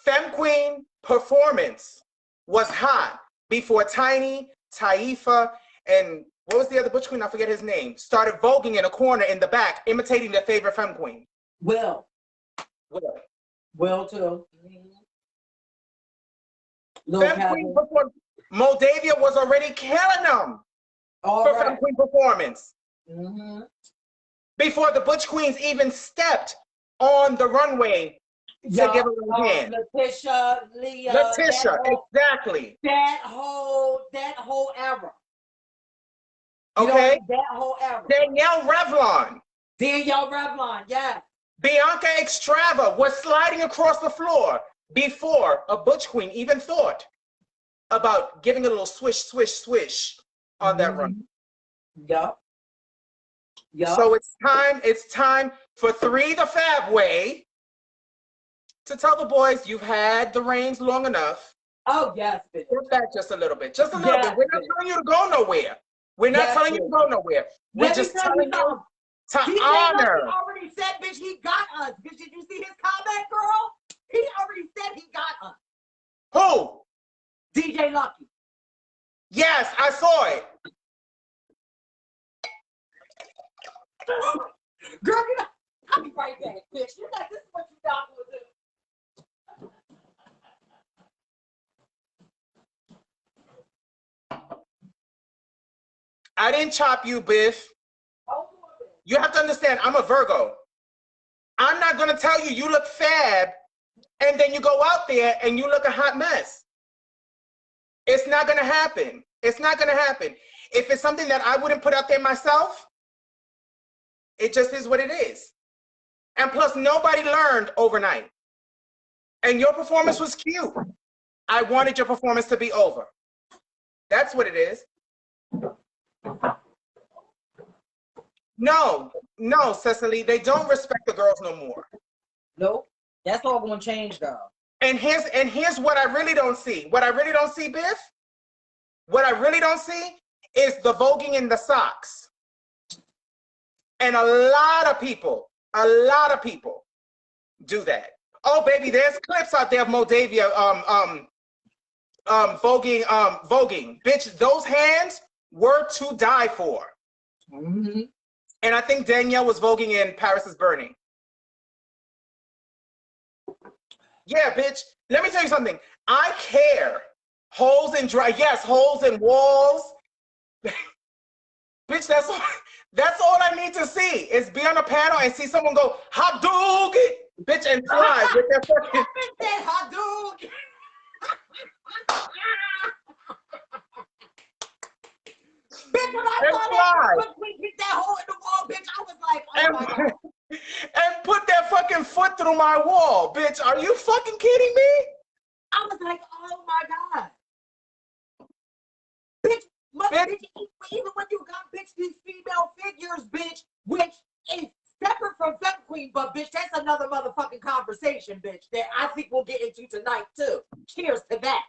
Femme Queen performance was hot before Tiny, Taifa, and what was the other butch queen? I forget his name. Started voguing in a corner in the back, imitating their favorite femme queen. Will too. Femme Queen performance. Moldavia was already killing them for Femme Queen performance. Mm-hmm. Before the butch queens even stepped on the runway to give her a hand. Letitia, Leah. Exactly. That whole era. Okay. You know, that whole era. Danielle Revlon, yes. Bianca Extrava was sliding across the floor before a butch queen even thought about giving a little swish, swish, swish on that run. Yup. So it's time for 3 the Fab Way to tell the boys you've had the reins long enough. Oh, yes, bitch. Step back just a little bit. Just a little bit. We're not telling you to go nowhere. We're just telling you To DJ honor. Lucky already said, bitch, he got us. Bitch, did you see his comment, girl? He already said he got us. Who? DJ Lucky. Yes, I saw it. Girl, you know, I'll be right back, bitch. You like, this is what you thought would do. I didn't chop you, Biff. You have to understand, I'm a Virgo. I'm not gonna tell you you look fab, and then you go out there and you look a hot mess. It's not gonna happen. It's not gonna happen. If it's something that I wouldn't put out there myself, it just is what it is. And plus, nobody learned overnight. And your performance was cute. I wanted your performance to be over. That's what it is. No, Cecily, they don't respect the girls no more. Nope. That's all gonna change, though. And here's what I really don't see. What I really don't see, Biff, what I really don't see is the voguing in the socks. And a lot of people do that. Oh, baby, there's clips out there of Moldavia voguing. Bitch, those hands were to die for. Mm-hmm. And I think Danielle was voguing in Paris is Burning. Yeah, bitch. Let me tell you something. I care. Holes in holes in walls. Bitch, that's all I need to see is be on a panel and see someone go, Hadouken, bitch, and fly with their fucking Hadouken. Bitch, when I saw that, we hit that hole in the wall, bitch, I was like, oh my God. And put their fucking foot through my wall, bitch. Are you fucking kidding me? I was like, oh my God. Bitch, even when you got, bitch, these female figures, bitch, which is separate from Femme Queen, but bitch, that's another motherfucking conversation, bitch, that I think we'll get into tonight too. Cheers to that.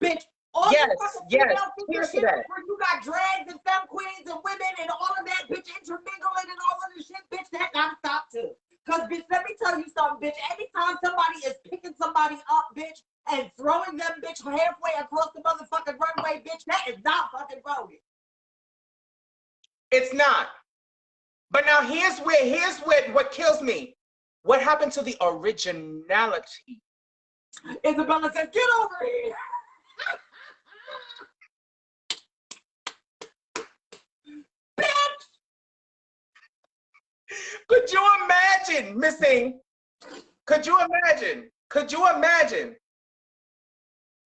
Bitch, all yes, the fucking female figures cheers to that. where you got drags and Femme Queens and women and all of that, bitch, intermingling and all of this shit, bitch, that gotta stop too. Cause bitch, let me tell you something, bitch. Anytime somebody is picking somebody up, bitch, and throwing them, bitch, halfway across the motherfucking runway, bitch, that is not fucking voguing. It's not. But now here's what kills me. What happened to the originality? Isabella says, get over here. Bitch! Could you imagine missing? Could you imagine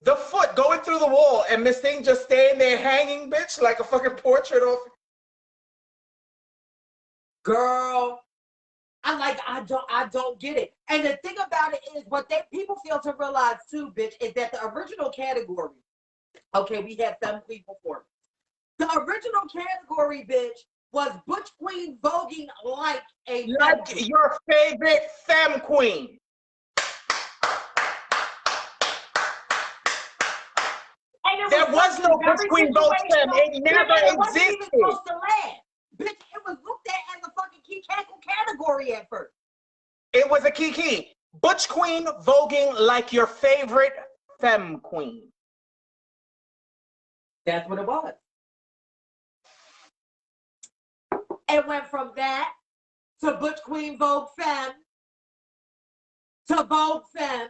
the foot going through the wall and Miss Thing just staying there hanging, bitch, like a fucking portrait of? Girl, I don't get it. And the thing about it is what people fail to realize too, bitch, is that the original category, okay, we had Femme Queen performance. The original category, bitch, was Butch Queen voguing like your favorite Femme Queen. There was no Butch Queen vogue Femme. It never existed. Even supposed to land. Bitch, it was looked at as a fucking key category at first. It was a key. Butch Queen voguing like your favorite Femme Queen. That's what it was. It went from that to Butch Queen Vogue Femme to Vogue Femme.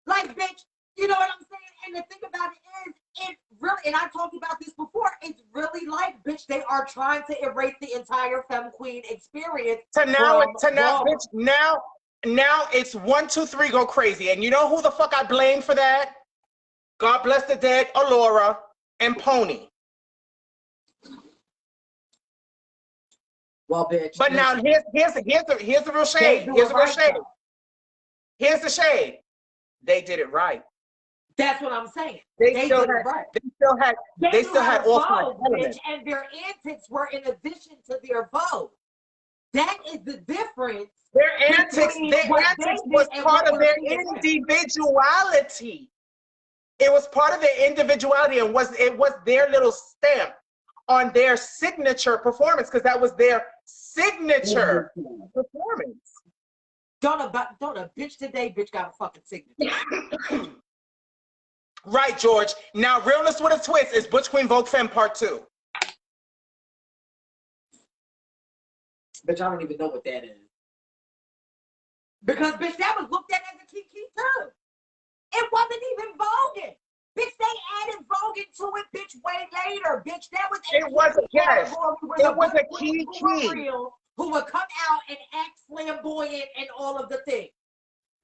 Like, bitch, you know what I'm saying? And the thing about it is, it really, and I talked about this before, it's really like, bitch, they are trying to erase the entire Femme Queen experience. Now, bitch, now it's 1, 2, 3, go crazy. And you know who the fuck I blame for that? God bless the dead, Alora and Pony. Well, bitch. But now here's the real shade. Here's the real shade. Here's the shade. They did it right. That's what I'm saying. They still had all kinds of elements. And their antics were in addition to their vogue. That is the difference. Their antics was part of their individuality. It was part of their individuality, and it was their little stamp on their signature performance because that was their signature performance. Don't a bitch today, bitch got a fucking signature. Right, George. Now, Realness with a Twist is Butch Queen Vogue Femme Part 2. Bitch, I don't even know what that is. Because, bitch, that was looked at as a kiki too. It wasn't even voguing. Bitch, they added voguing to it, bitch, way later. Bitch, that was It was a yes. It was a kiki. Who would come out and act flamboyant and all of the things.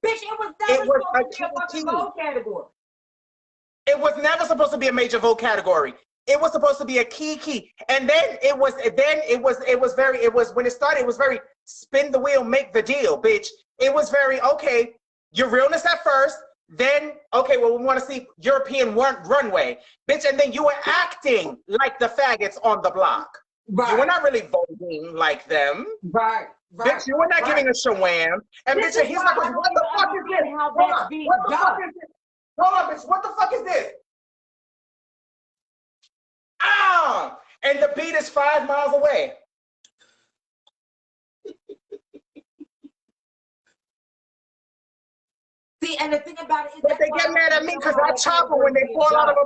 Bitch, it was never supposed to be a fucking vogue category. It was never supposed to be a major vogue category. It was supposed to be a key. And then it was when it started, it was very spin the wheel, make the deal, bitch. It was very, okay, your realness at first, then, okay, well, we want to see European runway, bitch. And then you were acting like the faggots on the block. Right. You were not really voguing like them. Right. Bitch, you were not giving a shawam. And bitch, he's like, what the fuck is this? Hold on, what the fuck is this? Hold on, bitch, what the fuck is this? Ah! And the beat is 5 miles away. See, and the thing about it is but they get mad at me because I chop them when they fall out of a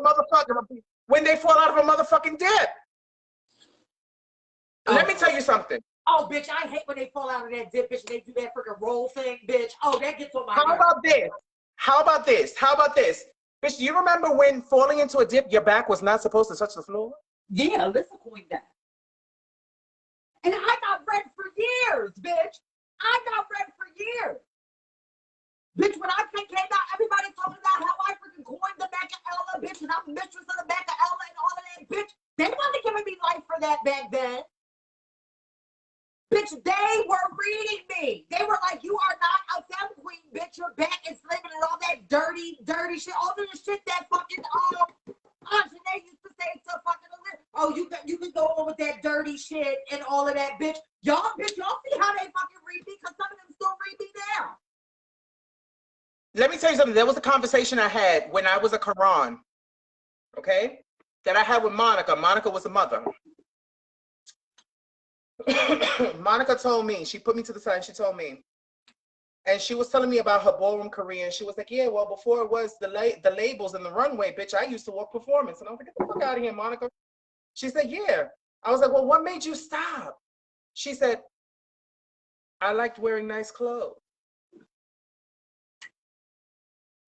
motherfucking dip. Let me tell you something. Oh, bitch, I hate when they fall out of that dip, bitch, and they do that freaking roll thing, bitch. Oh, that gets on my nerves. How about this? Bitch, do you remember when falling into a dip, your back was not supposed to touch the floor? Yeah, listen, Queen that. And I got red for years, bitch. I got red for years. Bitch, when I came out, everybody talking about how I freaking coined the back of Ella, bitch, and I'm mistress of the back of Ella and all of that, bitch. They wasn't giving me life for that back then. Bitch, they were reading me. They were like, you are not a femme queen, bitch. Your back is slimming and all that dirty shit. All of the shit that fucking, Janae used to say to fucking Olivia. Oh, you can go on with that dirty shit and all of that, bitch. Y'all see how they fucking read me? Because some of them still read me now. Let me tell you something. There was a conversation I had when I was a Quran, okay, that I had with Monica. Monica was a mother. Monica told me, she put me to the side and she told me, and she was telling me about her ballroom career, and she was like, yeah, well, before it was the labels and the runway, bitch, I used to work performance. And I was like, get the fuck out of here, Monica. She said, yeah. I was like, well, what made you stop? She said, I liked wearing nice clothes.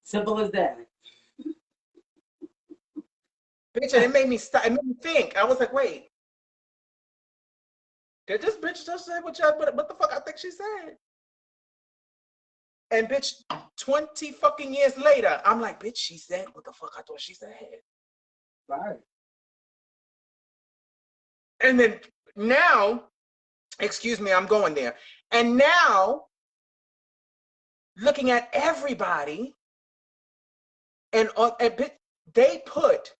Simple as that. Bitch, and it made me stop. It made me think. I was like, wait. Did this bitch just say what the fuck I think she said? And bitch, 20 fucking years later, I'm like, bitch, she said what the fuck I thought she said. Right. And then now, excuse me, I'm going there. And now, looking at everybody, and bitch, they put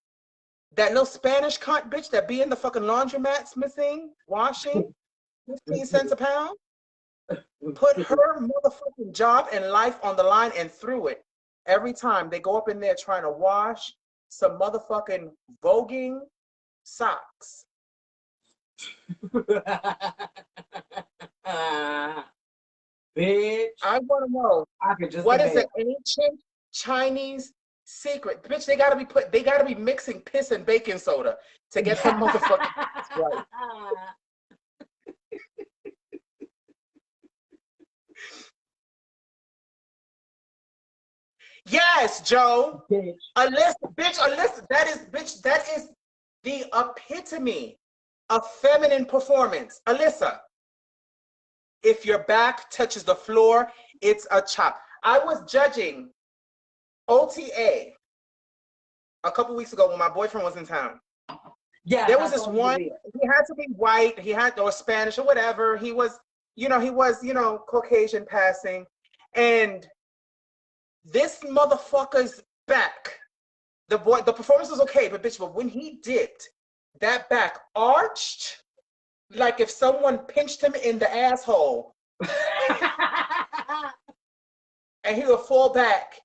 that little Spanish cunt bitch that be in the fucking laundromats missing, washing, 15 cents a pound, put her motherfucking job and life on the line and threw it every time they go up in there trying to wash some motherfucking voguing socks. Bitch. I want to know what is an ancient Chinese secret? Bitch, they gotta be mixing piss and baking soda to get some motherfucking right. Yes, Joe. Alyssa, that is the epitome of feminine performance. Alyssa, if your back touches the floor, it's a chop. I was judging OTA a couple weeks ago when my boyfriend was in town. Yeah, there was this one. He had to be white. Or Spanish or whatever. He was Caucasian passing, and this motherfucker's back. The performance was okay, but bitch, but when he dipped, that back arched like if someone pinched him in the asshole, and he would fall back,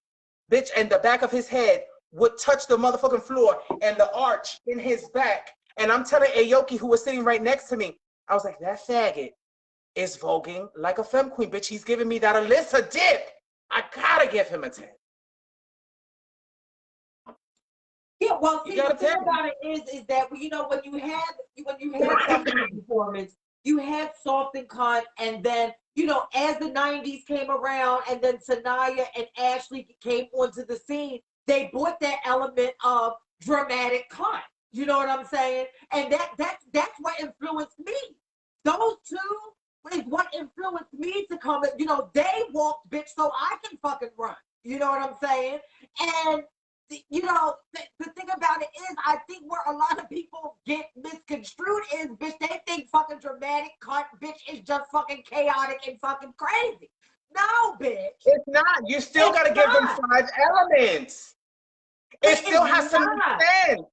bitch, and the back of his head would touch the motherfucking floor, and the arch in his back And I'm telling Aoki, who was sitting right next to me, I was like, that faggot is voguing like a femme queen, bitch. He's giving me that Alyssa dip. I gotta give him a 10. Yeah, well, see, the thing 10. about it is that when you had something performance, you had soft and cunt, and then as the '90s came around, and then Sanaya and Ashley came onto the scene, they brought that element of dramatic cunt. You know what I'm saying? And that's what influenced me. Those two is what influenced me to come. They walked, bitch, so I can fucking run. You know what I'm saying? And the thing about it is, I think where a lot of people get misconstrued is, bitch, they think fucking dramatic cunt, bitch, is just fucking chaotic and fucking crazy. No, bitch. It's not. You still got to give them 5 elements. It still has to make sense.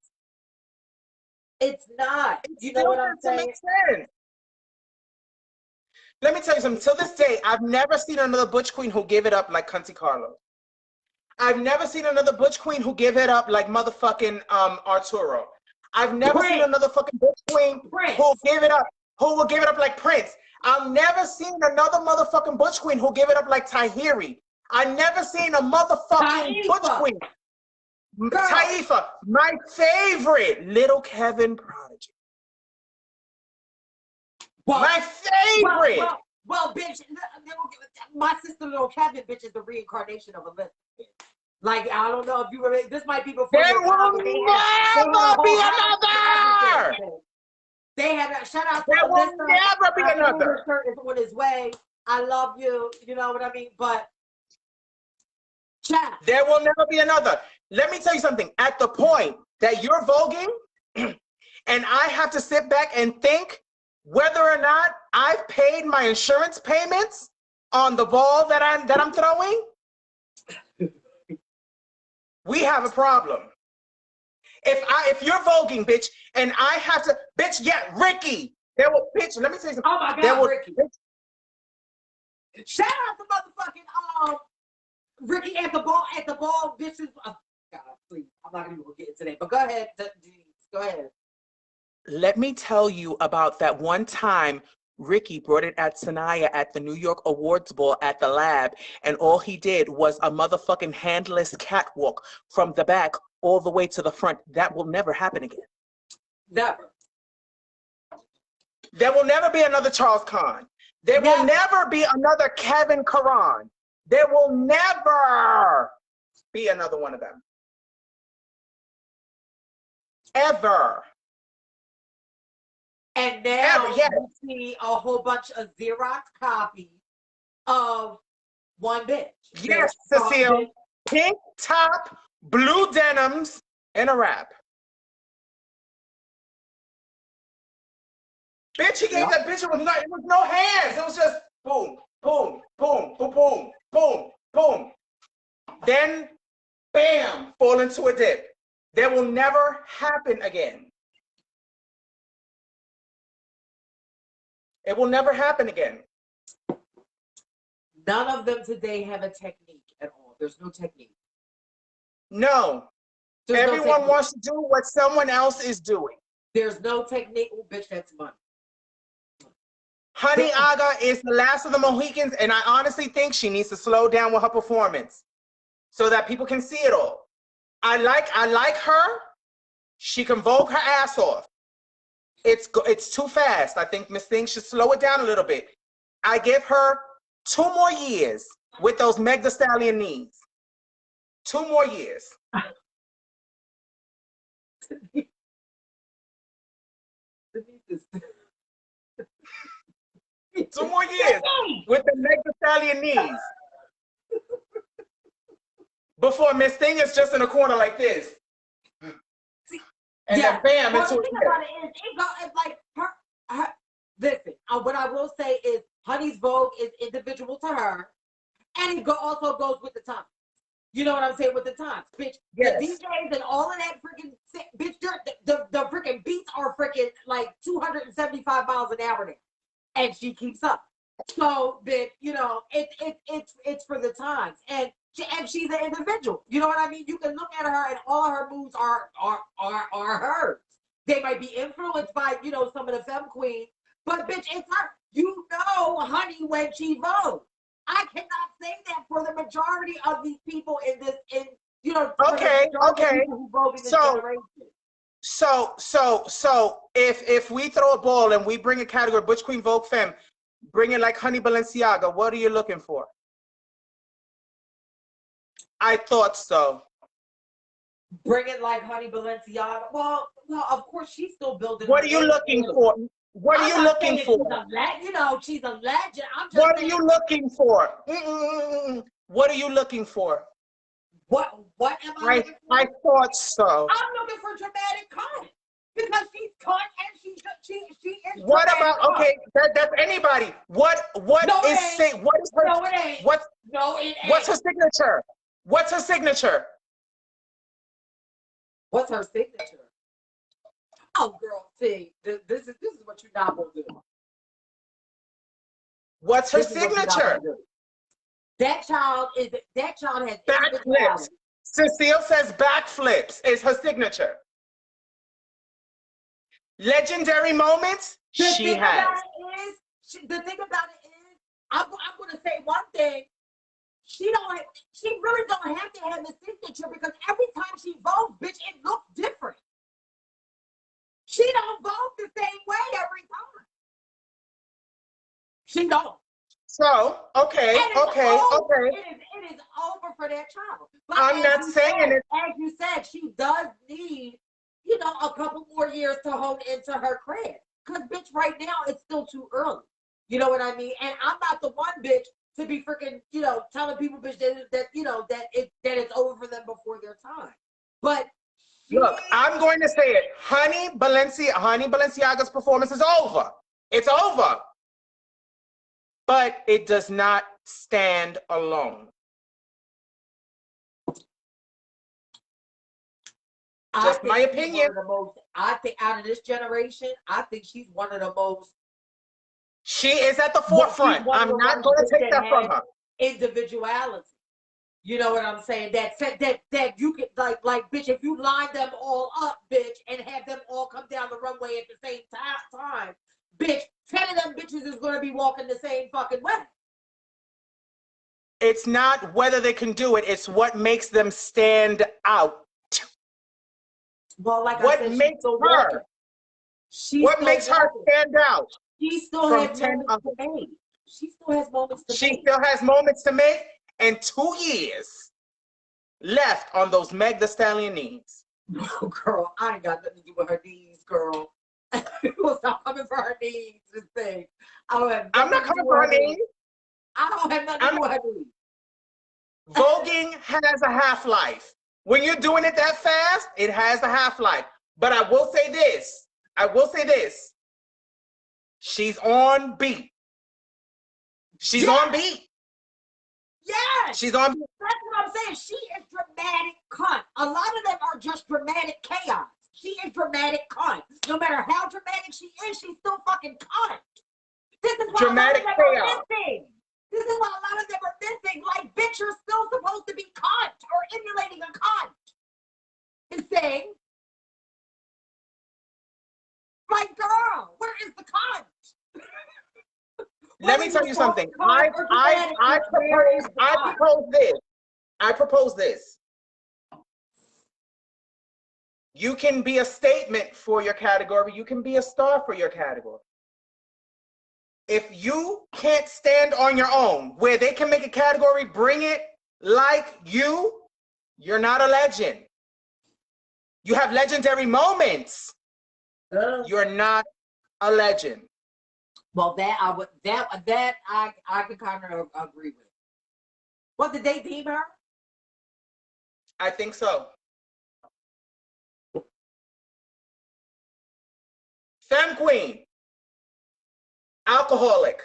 It's not. You know what I'm saying? Make sense. Let me tell you something. Till this day, I've never seen another Butch Queen who gave it up like Cunty Carlos. I've never seen another Butch Queen who give it up like motherfucking Arturo. I've never seen another fucking Butch Queen who will give it up like Prince. I've never seen another motherfucking Butch Queen who give it up like Tahiri. I've never seen a motherfucking Butch Queen. Taifa, my favorite, Little Kevin Prodigy. My favorite. Well, bitch, my sister Little Kevin, bitch, is the reincarnation of Elizabeth. Like, I don't know if you remember, this might be before. There will never be another. They have shout out to There will never be another. Shirt is on his way. I love you. You know what I mean? But chat. There will never be another. Let me tell you something. At the point that you're voguing, and I have to sit back and think whether or not I've paid my insurance payments on the ball that I'm throwing, we have a problem. If you're voguing, bitch, and I have to, bitch, yeah, Ricky, there will, bitch, let me tell you something. Oh my God, Ricky. Bitch, shout out to motherfucking Ricky at the ball, bitches. Oh, God, please, I'm not even gonna get into that. But go ahead, Denise. Go ahead. let me tell you about that one time Ricky brought it at Sanaya at the New York Awards Ball at the lab, and all he did was a motherfucking handless catwalk from the back all the way to the front. That will never happen again. Never. There will never be another Charles Khan. There will never be another Kevin Karan. There will never be another one of them. Ever. And now you see a whole bunch of Xerox copies of one bitch. Yes, Cecile. Pink top, blue denims, and a wrap. Bitch, he gave that bitch, it was no hands. It was just boom, boom, boom, boom, boom, boom, boom. Then, bam, fall into a dip. That will never happen again. It will never happen again. None of them today have a technique at all. There's no technique. No. Everyone wants to do what someone else is doing. There's no technique. Oh, bitch, that's money. Honey Aga is the last of the Mohicans, and I honestly think she needs to slow down with her performance so that people can see it all. I like her. She can vogue her ass off. It's too fast. I think Miss Thing should slow it down a little bit. I give her 2 more years with those Meg Thee Stallion knees. 2 more years. 2 more years with the Meg Thee Stallion knees. Before Miss Thing is just in a corner like this. And then bam, well, the thing about it is, it's like her listen, what I will say is Honey's Vogue is individual to her, and it also goes with the times. You know what I'm saying? With the times, bitch. Yes. The DJs and all of that freaking bitch, the freaking beats are freaking like 275 miles an hour now, and she keeps up. So, bitch, it's for the times, and she's an individual. You know what I mean? You can look at her, and all of her moves are hers. They might be influenced by, you know, some of the femme queens, but bitch, it's her. You know, honey, when she votes. I cannot say that for the majority of these people in this, you know, Okay, okay. Who vote in this So, generation. So if we throw a ball and we bring a category, Butch Queen Vogue Femme, bring it like Honey Balenciaga, what are you looking for? I thought so. Bring it like Honey Balenciaga. Well, of course she's still building. What are you looking for? What are you looking for? You know, she's a legend. I'm just what saying, are you looking for? What are you looking for? What am I looking for? I thought so. I'm looking for dramatic content because she's caught and she is. What about okay? That's anybody. What no, is say? What is her? No, it ain't. What's her signature? What's her signature? What's her signature? Oh, girl, see, this is what you're not gonna do. What's her signature? That child has backflips. Cecile says backflips is her signature. Legendary moments she has. The thing about it is, I'm gonna say one thing. She really don't have to have the signature because every time she votes, bitch, it looks different. She don't vote the same way every time. She don't. So, okay. It is over for that child. But I'm not saying it. As you said, she does need, you know, a couple more years to hone into her craft. Because, bitch, right now, it's still too early. You know what I mean? And I'm not the one, bitch, to be freaking, you know, telling people, bitch, that you know, that it's over for them before their time. But look, I'm going to say it. Honey Balenciaga's performance is over. It's over. But it does not stand alone. Just my opinion. I think out of this generation, I think she's one of the most. She is at the forefront. I'm not going to take that from her. Individuality. You know what I'm saying? That you could like bitch, if you line them all up, bitch, and have them all come down the runway at the same time, bitch, 10 of them bitches is gonna be walking the same fucking way. It's not whether they can do it, it's what makes them stand out. Well, like what I said, makes her? What makes her stand out? She still has moments to make. She still has moments to make. She still has moments to make, and 2 years left on those Meg Thee Stallion knees. Oh, girl, I ain't got nothing to do with her knees, girl. We'll stop coming for her knees. This thing. I'm not coming for her knees. I don't have nothing to do with her knees. Voguing has a half-life. When you're doing it that fast, it has a half-life. But I will say this. She's on beat. She's on beat. Yes. She's on beat. That's what I'm saying. She is dramatic cunt. A lot of them are just dramatic chaos. She is dramatic cunt. No matter how dramatic she is, she's still fucking cunt. This is why dramatic a lot of them chaos. are missing. This is why a lot of them are missing. Like, bitch, you're still supposed to be cunt or emulating a cunt. And saying, like, girl, where is the cunt? Let me tell you something. I propose this. You can be a statement for your category. You can be a star for your category. If you can't stand on your own, where they can make a category, bring it like you're not a legend. You have legendary moments. You're not a legend. Well, I can kind of agree with. What, did they deem her? I think so. Femme queen. Alcoholic.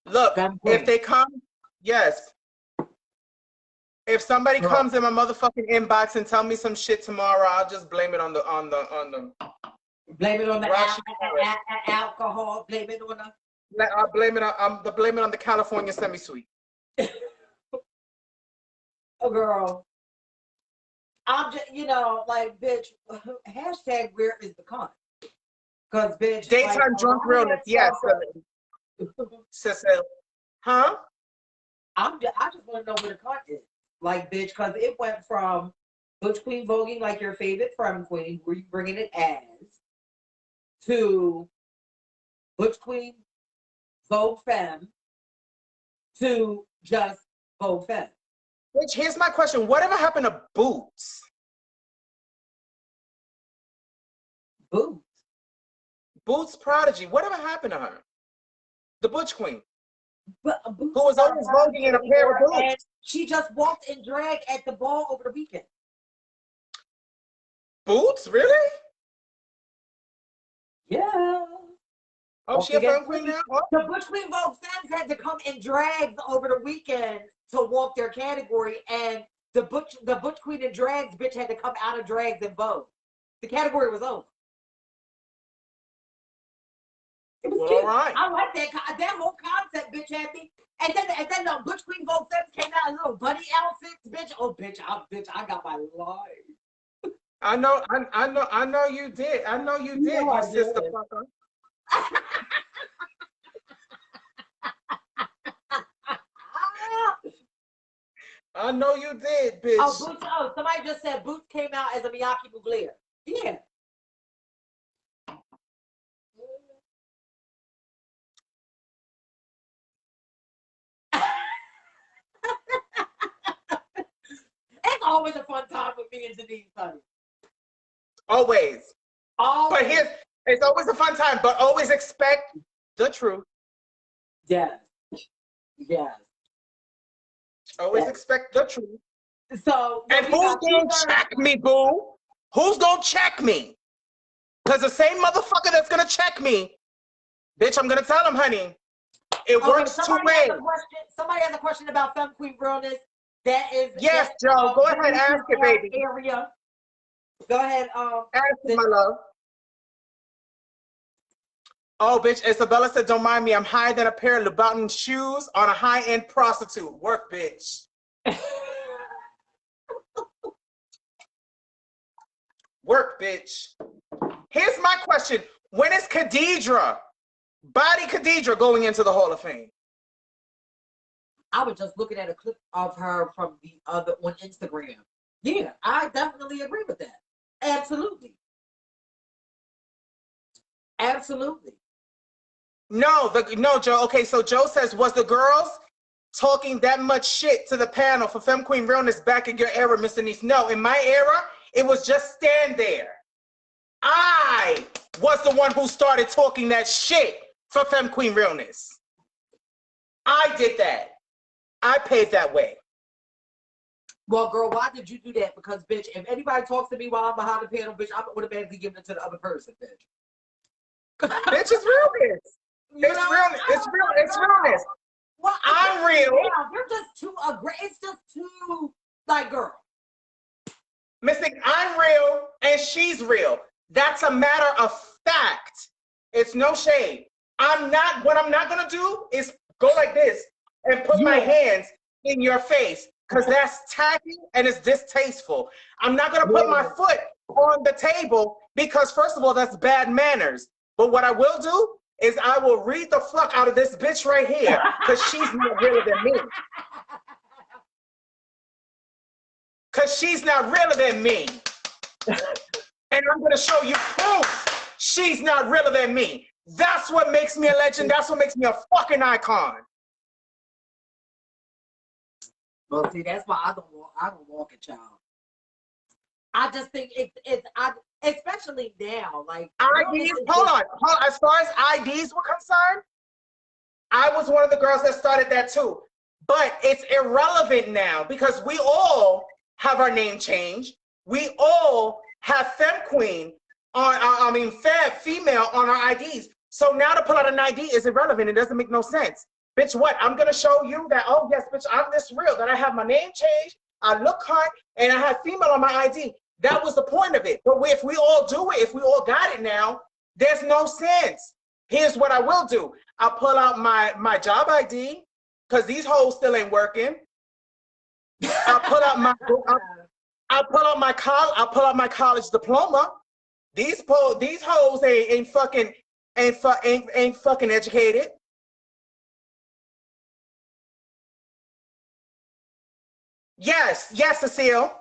Look, if they come, yes. If somebody comes in my motherfucking inbox and tell me some shit tomorrow, I'll just blame it on the blame it on the alcohol. Blame it on the. I'll blame it on the California semi-sweet. Oh, girl. I'm just, you know, like, bitch, hashtag where is the cunt? Because, bitch, Daytime like, drunk realness, yes. Cecil. Huh? I just want to know where the cunt is. Like, bitch, because it went from Butch Queen voguing like your favorite femme queen, where you bringing it as, to Butch Queen Vogue Femme, to just Vogue Femme. Which, here's my question. Whatever happened to Boots? Boots. Boots Prodigy. Whatever happened to her? The Butch Queen. But, who was always voguing in a pair of boots. She just walked in drag at the ball over the weekend. Boots? Really? Yeah. Oh, she a femme queen now? Oh. The Butch Queen Vogue Femmes had to come in drags over the weekend to walk their category, and the Butch Queen in drags bitch had to come out of drags and Vogue. The category was over. It was cute. All right. I like that whole concept, bitch, had me. And then the Butch Queen Vogue Femmes came out in little bunny outfits, bitch. Oh, bitch, I got my life. I know you did. I know you did, you sister fucker. I know you did, bitch. Oh, Boots, somebody just said Boots came out as a Miyake Mugler. Yeah. It's always a fun time with me and Denise, honey. Always. Always. But it's always a fun time, but always expect the truth. Yes. Yes. Always expect the truth. So, and who's gonna check me, boo? Who's gonna check me? Because the same motherfucker that's gonna check me, bitch, I'm gonna tell him, honey, it works two ways. Somebody has a question about Femme Queen realness. That is yes, Joe. Go ahead, ask it, baby. Area. Go ahead. Ask it, my love. Oh, bitch, Isabella said, don't mind me. I'm higher than a pair of Louboutin shoes on a high-end prostitute. Work, bitch. Work, bitch. Here's my question. When is Khadidra, Body Khadidra, going into the Hall of Fame? I was just looking at a clip of her from the other on Instagram. Yeah, I definitely agree with that. Absolutely. Absolutely. No, Joe. Okay, so Joe says, was the girls talking that much shit to the panel for Femme Queen Realness back in your era, Mr. Denise? No, in my era, it was just stand there. I was the one who started talking that shit for Femme Queen Realness. I did that. I paid that way. Well, girl, why did you do that? Because, bitch, if anybody talks to me while I'm behind the panel, bitch, I'm automatically giving it to the other person, bitch. Bitch, it's realness. It's realness. It's realness. Well, I'm real. Yeah, you're just too aggressive. It's just too, like, girl. Mystic, I'm real and she's real. That's a matter of fact. It's no shade. What I'm not gonna do is go like this and put my hands in your face, because that's tacky and it's distasteful. I'm not gonna put my foot on the table because, first of all, that's bad manners. But what I will do is I will read the fuck out of this bitch right here, because she's not realer than me. Because she's not realer than me. And I'm gonna show you proof she's not realer than me. That's what makes me a legend. That's what makes me a fucking icon. Well, see, that's why I don't walk at y'all. I just think especially now, like IDs. Hold on. As far as IDs were concerned, I was one of the girls that started that too. But it's irrelevant now because we all have our name changed. We all have Femme Queen on, female on our IDs. So now to pull out an ID is irrelevant. It doesn't make no sense. Bitch, what? I'm gonna show you that, oh yes, bitch, I'm this real, that I have my name changed, I look hot, and I have female on my ID. That was the point of it. But if we all do it, if we all got it now, there's no sense. Here's what I will do. I'll pull out my job ID, because these hoes still ain't working. I'll pull out I pull out my college diploma. These hoes ain't fucking educated. Yes, Cecile.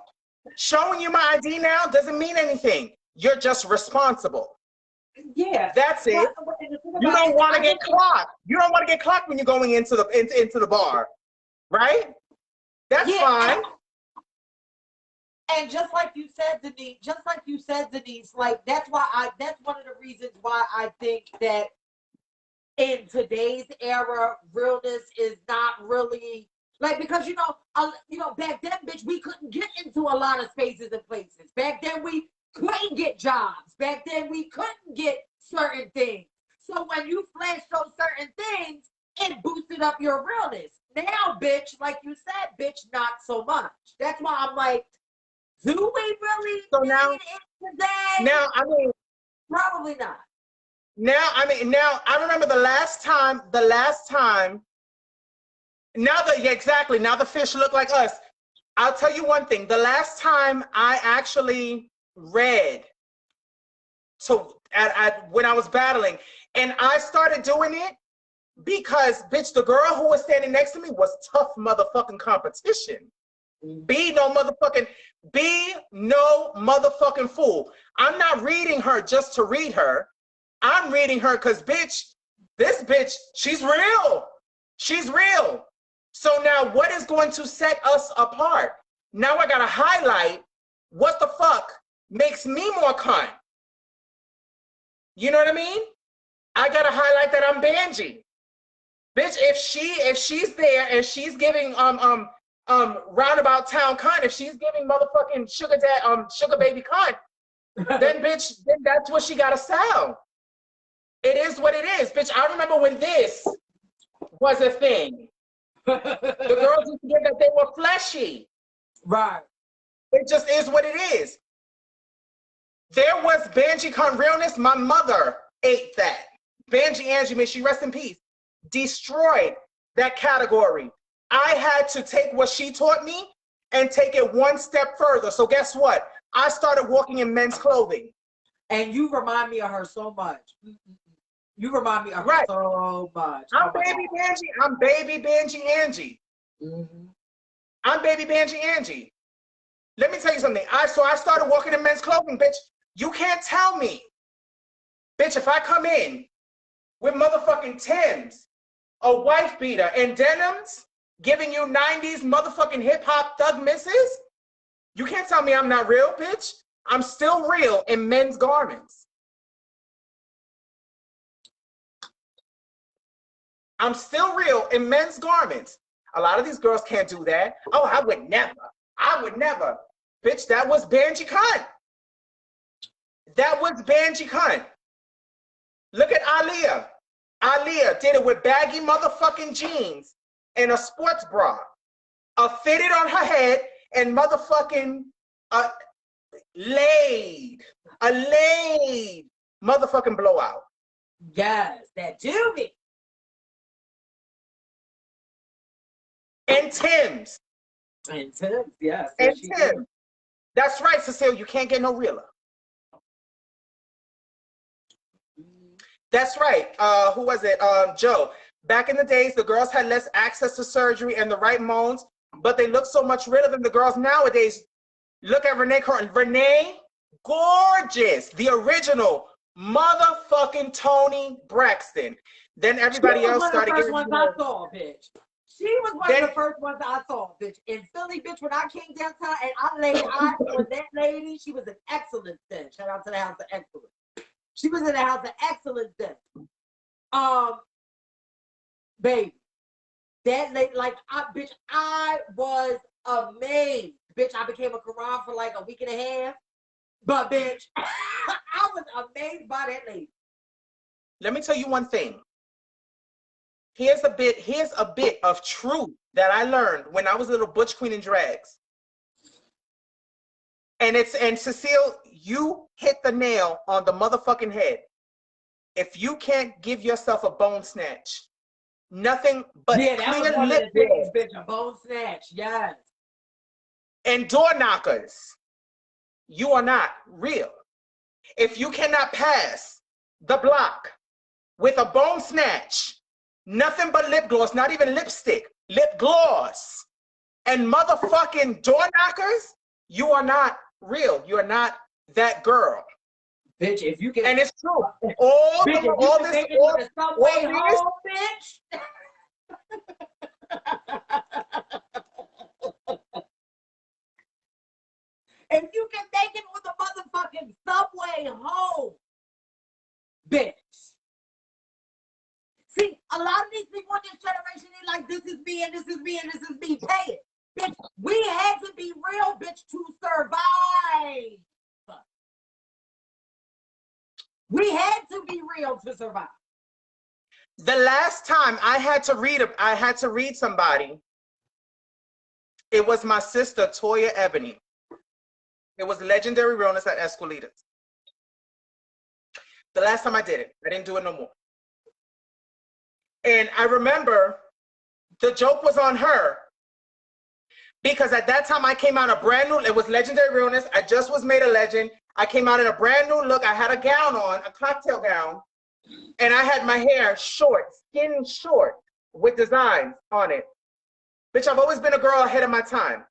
Showing you my ID now doesn't mean anything. You're just responsible. Yeah. That's it. You don't want to get clocked. You don't want to get clocked when you're going into the bar, right? That's fine. And just like you said, Denise, like that's one of the reasons why I think that in today's era, realness is not really like, because back then, bitch, we couldn't get into a lot of spaces and places. Back then, we couldn't get jobs. Back then, we couldn't get certain things. So when you flashed those certain things, it boosted up your realness. Now, bitch, like you said, bitch, not so much. That's why I'm like, do we really need it today? Now, I mean, probably not. Now, I remember the last time, now the fish look like us. I'll tell you one thing. The last time I actually read when I was battling, and I started doing it because, bitch, the girl who was standing next to me was tough motherfucking competition. Be no motherfucking fool. I'm not reading her just to read her. I'm reading her because, bitch, this bitch, she's real. She's real. So now what is going to set us apart? Now I got to highlight what the fuck makes me more cunt. You know what I mean? I got to highlight that I'm Banji. Bitch, if she's there and she's giving roundabout town cunt, if she's giving motherfucking sugar baby cunt, then bitch, then that's what she got to sell. It is what it is, bitch. I remember when this was a thing. The girls used to get that they were fleshy. Right. It just is what it is. There was Banji Con realness. My mother ate that. Banji Angie, may she rest in peace, destroyed that category. I had to take what she taught me and take it one step further. So guess what? I started walking in men's clothing. And you remind me of her so much. You remind me of her so much. I'm baby Banji Angie. Mm-hmm. I'm baby Banji Angie. Let me tell you something. I started walking in men's clothing, bitch. You can't tell me. Bitch, if I come in with motherfucking Timbs, a wife beater, and denims, giving you 90s motherfucking hip hop thug misses, you can't tell me I'm not real, bitch. I'm still real in men's garments. I'm still real in men's garments. A lot of these girls can't do that. Oh, I would never. Bitch, that was Banji cunt. That was Banji cunt. Look at Aaliyah. Aaliyah did it with baggy motherfucking jeans and a sports bra. A fitted on her head and motherfucking laid motherfucking blowout. Yes, that Judy. And Timbs. And Timbs, yes. And Timbs. That's right, Cecile. You can't get no realer. That's right. Who was it? Joe. Back in the days, the girls had less access to surgery and the right moans, but they look so much realer than the girls nowadays. Look at Renee Curtin. Renee, gorgeous. The original motherfucking Toni Braxton. Then everybody else started getting. She was one of the first ones I saw, bitch. She was one of the first ones I saw, bitch. In Philly, bitch, when I came downtown and I laid eyes on that lady, she was an excellence then. Shout out to the House of Excellence. She was in the House of Excellence then. Baby, that lady, like, I was amazed. Bitch, I became a Quran for like a week and a half. But, bitch, I was amazed by that lady. Let me tell you one thing. Here's a bit of truth that I learned when I was a little butch queen in drags. And Cecile, you hit the nail on the motherfucking head. If you can't give yourself a bone snatch, nothing but clear lip, bitch, a bone snatch, yes. And door knockers. you are not real. If you cannot pass the block with a bone snatch, nothing but lip gloss, not even lipstick, lip gloss, and motherfucking door knockers, you are not real. You are not that girl. Bitch, if you can, and it's true. If you can make it with a motherfucking subway home, bitch. See, a lot of these people in this generation, they like, this is me and this is me and this is me. Pay it. Bitch, we had to be real, bitch, to survive. We had to be real to survive. The last time I had to read somebody, it was my sister, Toya Ebony. It was Legendary Realness at Esquilitas. The last time I did it, I didn't do it no more. And I remember the joke was on her because at that time I came out a brand new, it was Legendary Realness. I just was made a legend. I came out in a brand new look. I had a gown on, a cocktail gown, and I had my hair short, skin short, with designs on it. Bitch, I've always been a girl ahead of my time.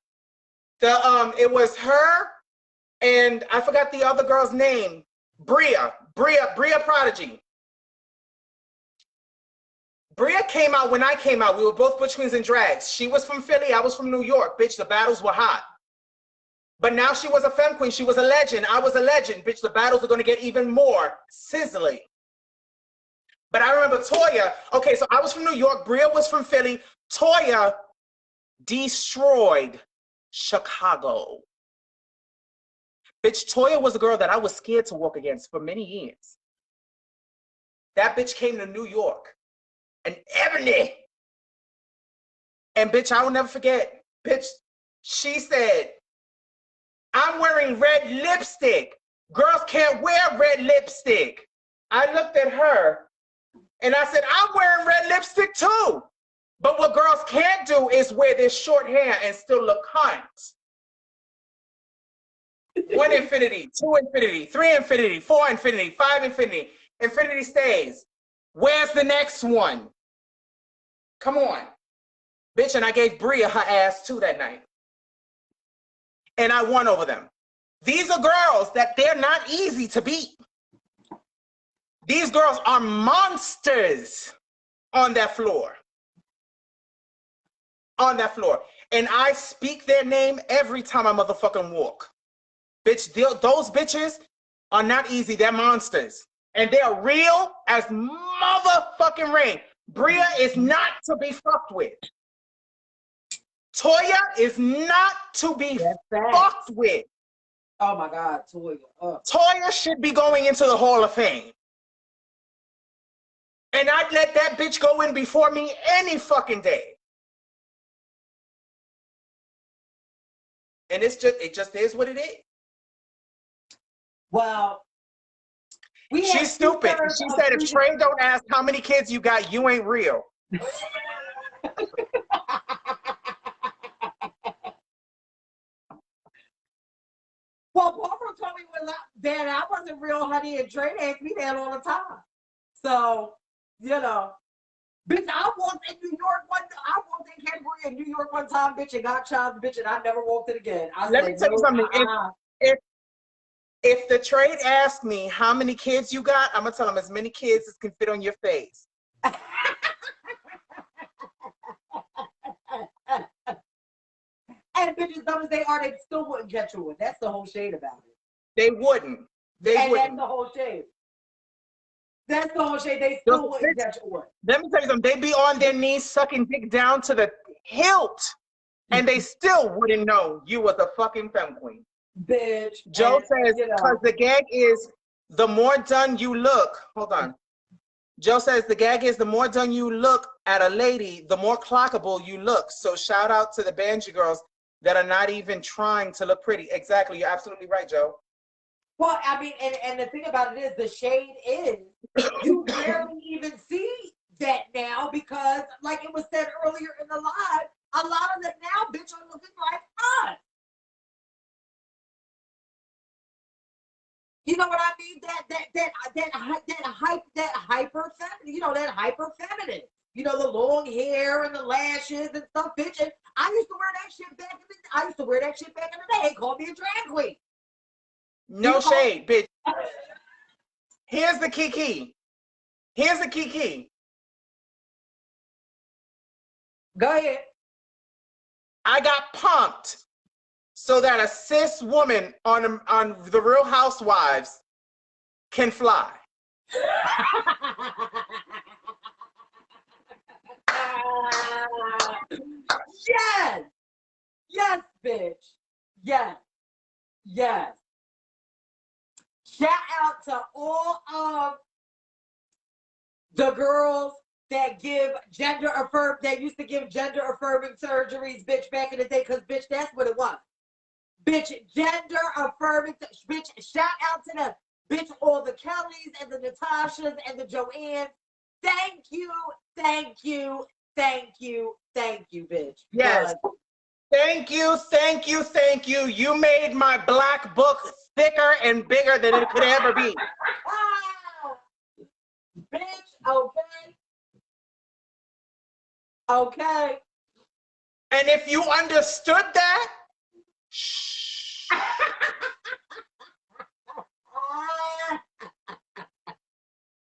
It was her, and I forgot the other girl's name, Bria Prodigy. Bria came out when I came out. We were both butch queens and drags. She was from Philly, I was from New York. Bitch, the battles were hot. But now she was a femme queen. She was a legend. I was a legend. Bitch, the battles are going to get even more sizzling. But I remember Toya. Okay, so I was from New York. Bria was from Philly. Toya destroyed Chicago. Bitch, Toya was a girl that I was scared to walk against for many years. That bitch came to New York. And Ebony. And bitch, I will never forget. Bitch, she said, I'm wearing red lipstick. Girls can't wear red lipstick. I looked at her and I said, I'm wearing red lipstick too. But what girls can't do is wear this short hair and still look cunt. 1 infinity, 2 infinity, 3 infinity, 4 infinity, 5 infinity. Infinity stays. Where's the next one? Come on. Bitch, and I gave Bria her ass too that night. And I won over them. These are girls that they're not easy to beat. These girls are monsters on that floor. On that floor. And I speak their name every time I motherfucking walk. Bitch, those bitches are not easy. They're monsters. And they're real as motherfucking rain. Bria is not to be fucked with. Toya is not to be fucked with. Oh my God, Toya. Toya should be going into the Hall of Fame. And I'd let that bitch go in before me any fucking day. And it just is what it is. Well, she's stupid. She said, if Trey don't ask how many kids you got, you ain't real. Well, Barbara told me that I wasn't real, honey, and Trey asked me that all the time. So, you know, bitch, I walked in New York I walked in Canterbury in New York one time, bitch, and got child, bitch, and I never walked it again. Let me tell you something. If the trade asks me how many kids you got, I'm gonna tell them as many kids as can fit on your face. And bitches, dumb as they are, they still wouldn't get you one. That's the whole shade about it. They wouldn't. That's the whole shade. That's the whole shade. They still wouldn't get you one. Let me tell you something. They'd be on their knees sucking dick down to the hilt, and they still wouldn't know you was a fucking femme queen. Bitch. Joe says, because the gag is the more done you look. Hold on. Joe says the gag is the more done you look at a lady, the more clockable you look. So shout out to the Banshee girls that are not even trying to look pretty. Exactly. You're absolutely right, Joe. Well, I mean, and the thing about it is, the shade is, you rarely even see that now because, like it was said earlier in the live, a lot of them now, bitch, are looking like us. You know what I mean? That hyper feminine. You know, that hyper feminine. You know, the long hair and the lashes and stuff, bitch. And I used to wear that shit back in the. I used to wear that shit back in the day. They called me a drag queen. No shade, bitch. Here's the key. Here's the key. Go ahead. I got pumped so that a cis woman on The Real Housewives can fly. Yes. Yes, bitch. Yes. Yes. Shout out to all of the girls that give that used to give gender affirming surgeries, bitch, back in the day, because, bitch, that's what it was. Bitch, gender affirming, bitch, shout out to them. Bitch, all the Kellys and the Natashas and the Joannes. Thank you, bitch. Yes. But, Thank you. You made my black book thicker and bigger than it could ever be. bitch, okay. Okay. And if you understood that, shh.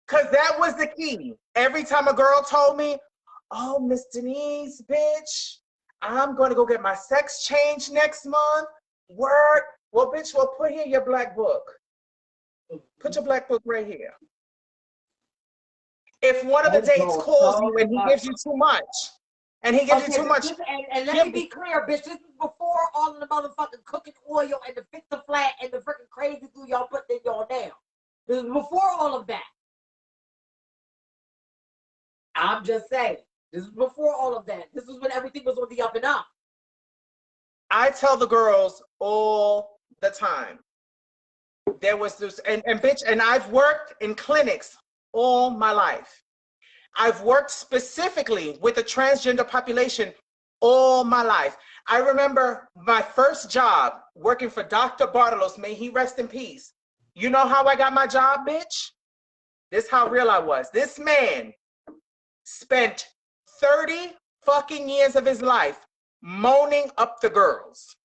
Because that was the key. Every time a girl told me, oh, Miss Denise, bitch, I'm going to go get my sex change next month. Word. Well, bitch, well, put here your black book. Put your black book right here. If one of the dates calls you and he gives you too much, and let me be clear, bitch, this is before all of the motherfucking cooking oil and the fix the flat and the freaking crazy glue y'all put in y'all nail. This is before all of that. I'm just saying. This is before all of that. This is when everything was on the up and up. I tell the girls all the time. There was this, and bitch, and I've worked in clinics all my life. I've worked specifically with the transgender population all my life. I remember my first job working for Dr. Bartolos, may he rest in peace. You know how I got my job, bitch? This is how real I was. This man spent 30 fucking years of his life moaning up the girls.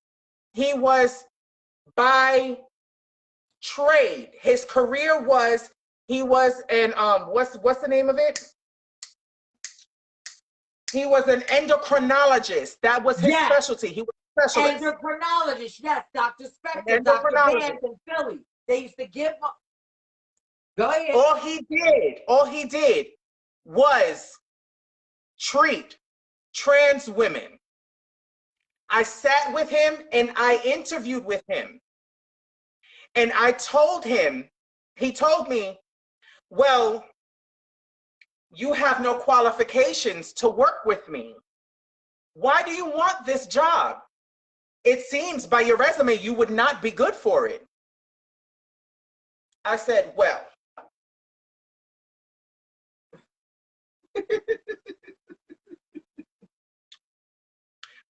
He was by trade. His career was, he was an, what's the name of it? He was an endocrinologist. That was his specialty. He was a specialist. Endocrinologist, yes. Dr. Spector, Dr. Vance in Philly. They used to give up. Go ahead. All he did was treat trans women. I sat with him and I interviewed with him. And I told him, he told me, well, you have no qualifications to work with me. Why do you want this job? It seems by your resume you would not be good for it. I said, well,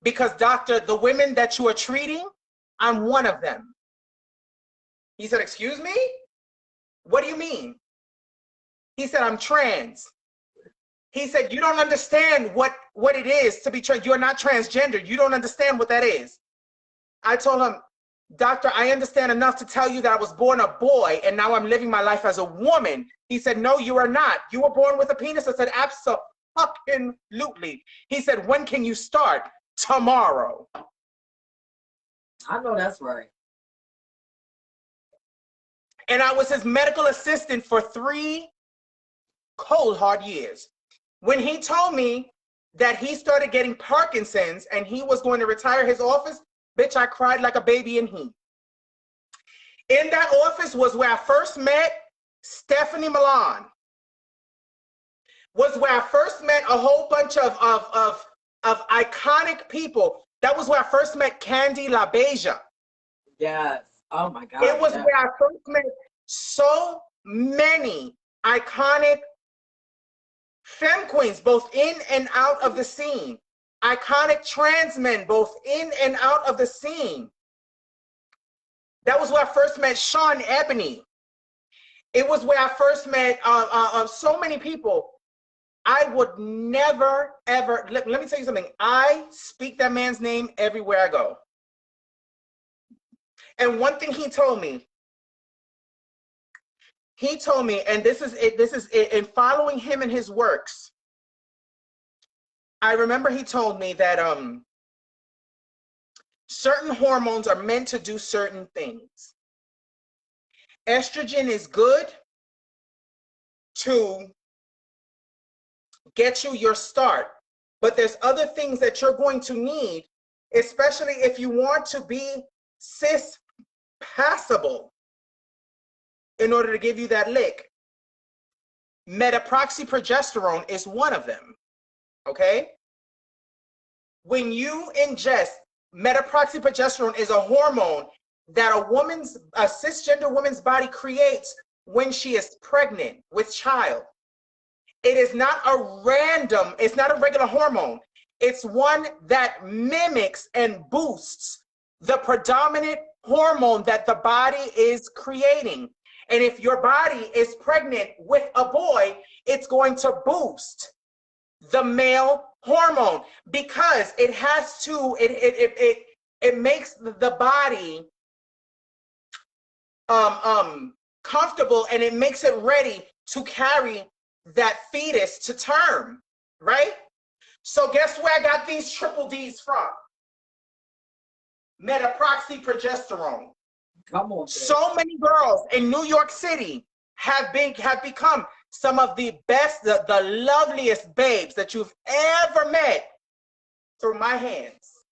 because doctor, the women that you are treating, I'm one of them. He said, excuse me? What do you mean? He said, I'm trans. He said, you don't understand what it is to be trans. You're not transgender. You don't understand what that is. I told him, doctor, I understand enough to tell you that I was born a boy and now I'm living my life as a woman. He said, no, you are not. You were born with a penis. I said, absolutely. He said, when can you start? Tomorrow. I know that's right. And I was his medical assistant for 3 cold, hard years. When he told me that he started getting Parkinson's and he was going to retire his office, bitch, I cried like a baby in heat. In that office was where I first met Stephanie Milan. Was where I first met a whole bunch of iconic people. That was where I first met Candy LaBeija. Yes. Oh my God. It was where I first met so many iconic femme queens, both in and out of the scene. Iconic trans men, both in and out of the scene. That was where I first met Sean Ebony. It was where I first met so many people. I would never, ever, let me tell you something. I speak that man's name everywhere I go. And one thing he told me, and this is it, in following him and his works, I remember he told me that certain hormones are meant to do certain things. Estrogen is good to get you your start, but there's other things that you're going to need, especially if you want to be cis passable, in order to give you that lick. Metaproxyprogesterone is one of them, okay? When you ingest, metaproxyprogesterone is a hormone that a cisgender woman's body creates when she is pregnant with child. It is not it's not a regular hormone. It's one that mimics and boosts the predominant hormone that the body is creating. And if your body is pregnant with a boy, it's going to boost the male hormone, because it has to, it makes the body comfortable, and it makes it ready to carry that fetus to term, right? So guess where I got these triple D's from? Metaproxyprogesterone. Come on. So many girls in New York City have become some of the best, the loveliest babes that you've ever met through my hands.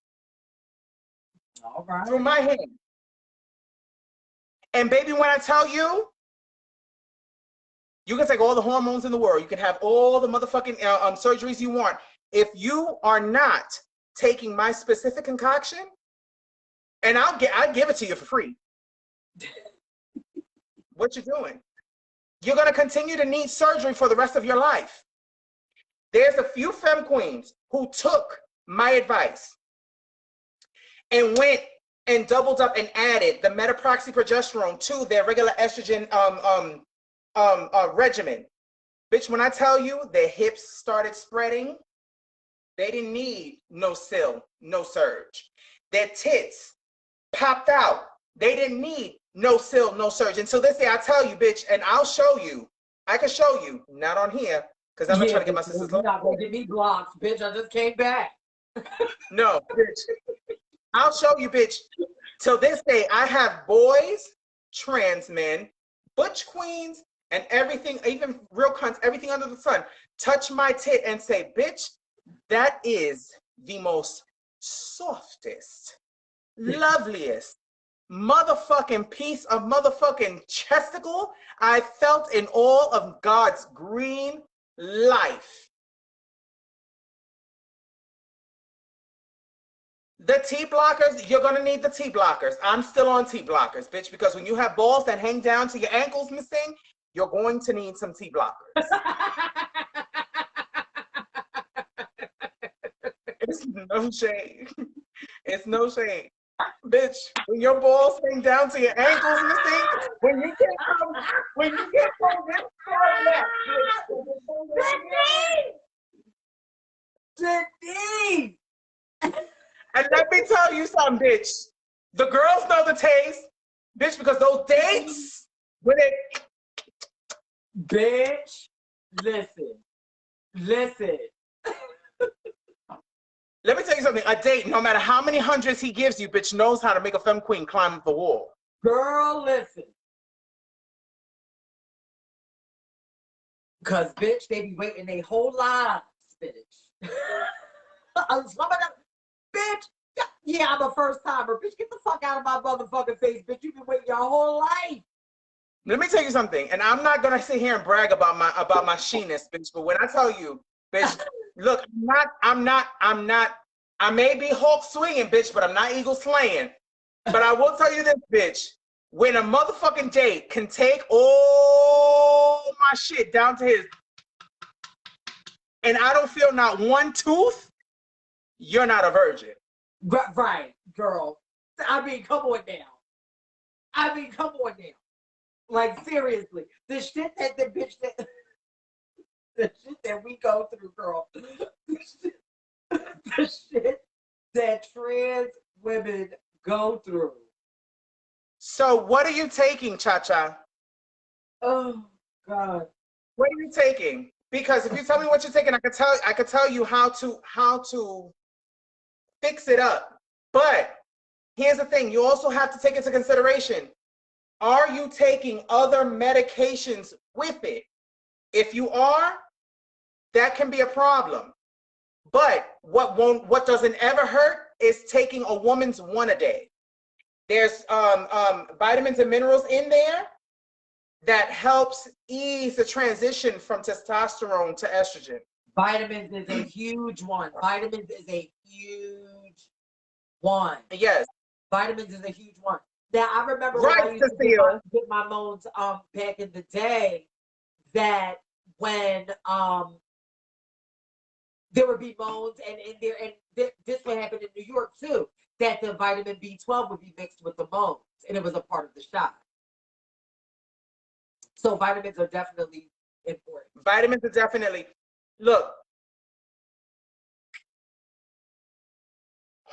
All right. Through my hands. And baby, when I tell you, you can take all the hormones in the world. You can have all the motherfucking surgeries you want. If you are not taking my specific concoction, and I'll give it to you for free. What you doing? You're going to continue to need surgery for the rest of your life. There's a few femme queens who took my advice and went and doubled up and added the metaproxyprogesterone to their regular estrogen regimen. Bitch, when I tell you their hips started spreading, they didn't need no sil, no surge. Their tits popped out. They didn't need no sil, no surge. Until this day, I tell you, bitch, and I'll show you. I can show you, not on here, because I'm not trying to get my sisters. You're not gonna get me blocked, bitch. I just came back. No, bitch. I'll show you, bitch. Till this day, I have boys, trans men, butch queens, and everything, even real cunts, everything under the sun, touch my tit and say, bitch, that is the most softest, loveliest motherfucking piece of motherfucking chesticle I felt in all of God's green life. The T blockers, you're gonna need the T blockers. I'm still on T blockers, bitch, because when you have balls that hang down to your ankles, Miss Thing, you're going to need some T blockers. It's no shade. It's no shade. Bitch, when your balls hang down to your ankles, Miss Thing, when you get from this far left, Denise! and let me tell you something, bitch. The girls know the taste, bitch, because those dates, when they... Bitch, listen. Let me tell you something. A date, no matter how many hundreds he gives you, bitch, knows how to make a femme queen climb up the wall. Girl, listen. Because, bitch, they be waiting their whole lives, bitch. Some of them, bitch, yeah, I'm a first timer. Bitch, get the fuck out of my motherfucking face, bitch. You've been waiting your whole life. Let me tell you something, and I'm not gonna sit here and brag about my she-ness, bitch, but when I tell you, bitch, look, I may be Hulk swinging, bitch, but I'm not eagle slaying. But I will tell you this, bitch, when a motherfucking date can take all my shit down to his, and I don't feel not one tooth, you're not a virgin. Right, girl. I mean, come on now. Like seriously, the shit that the bitch that the shit that we go through, girl. The shit that trans women go through. So what are you taking, Cha-Cha? Oh God. What are you taking? Because if you tell me what you're taking, I could tell you how to fix it up. But here's the thing, you also have to take into consideration, are you taking other medications with it? If you are, that can be a problem. But what doesn't ever hurt is taking a woman's one a day. There's vitamins and minerals in there that helps ease the transition from testosterone to estrogen. Vitamins is a huge one. Vitamins is a huge one. Yes. Vitamins is a huge one. Now I remember right, when I used to get my moans back in the day, that when there would be moans and this would happen in New York too, that the vitamin B12 would be mixed with the moans and it was a part of the shot. So vitamins are definitely important. Vitamins are definitely, look,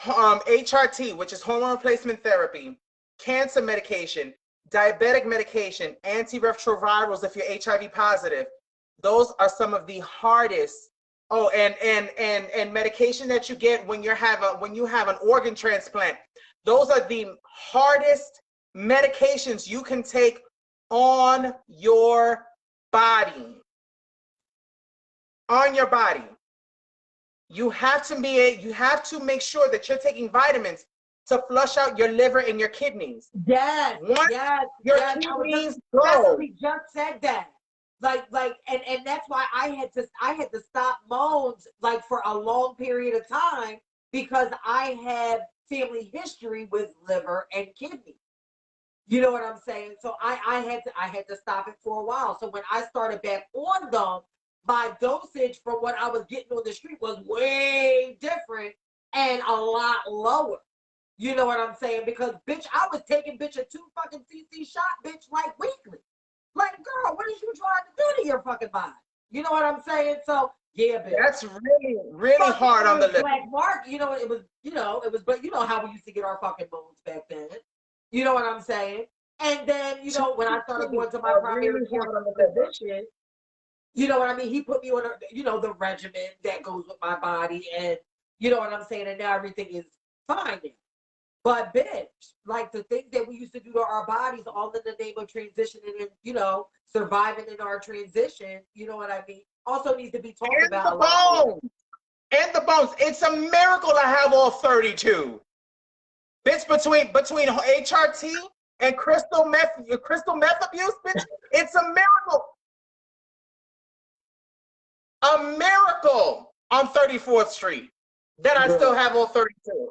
HRT, which is hormone replacement therapy, cancer medication, diabetic medication, antiretrovirals if you're HIV positive, those are some of the hardest. Oh, and medication that you get when you have an organ transplant. Those are the hardest medications you can take on your body. On your body. You have to make sure that you're taking vitamins to flush out your liver and your kidneys. Yes. Once your kidneys go. We just said that. And that's why I had to stop moans like for a long period of time, because I have family history with liver and kidney. You know what I'm saying? So I had to stop it for a while. So when I started back on them, my dosage from what I was getting on the street was way different and a lot lower. You know what I'm saying? Because bitch, I was taking bitch a 2 fucking cc shot, bitch, like weekly. Like, girl, what is you trying to do to your fucking body? You know what I'm saying? So yeah, bitch. That's really, really hard on the liver. Black mark, it was, but you know how we used to get our fucking bones back then. You know what I'm saying? And then, when I started going to my primary care physician, you know what I mean? He put me on, the regimen that goes with my body, and you know what I'm saying? And now everything is fine now. But bitch, like the things that we used to do to our bodies, all in the name of transitioning and, surviving in our transition, you know what I mean? Also needs to be talked about. And the bones. It's a miracle I have all 32. Bitch, between HRT and crystal meth abuse, bitch, it's a miracle. A miracle on 34th Street that I still have all 32.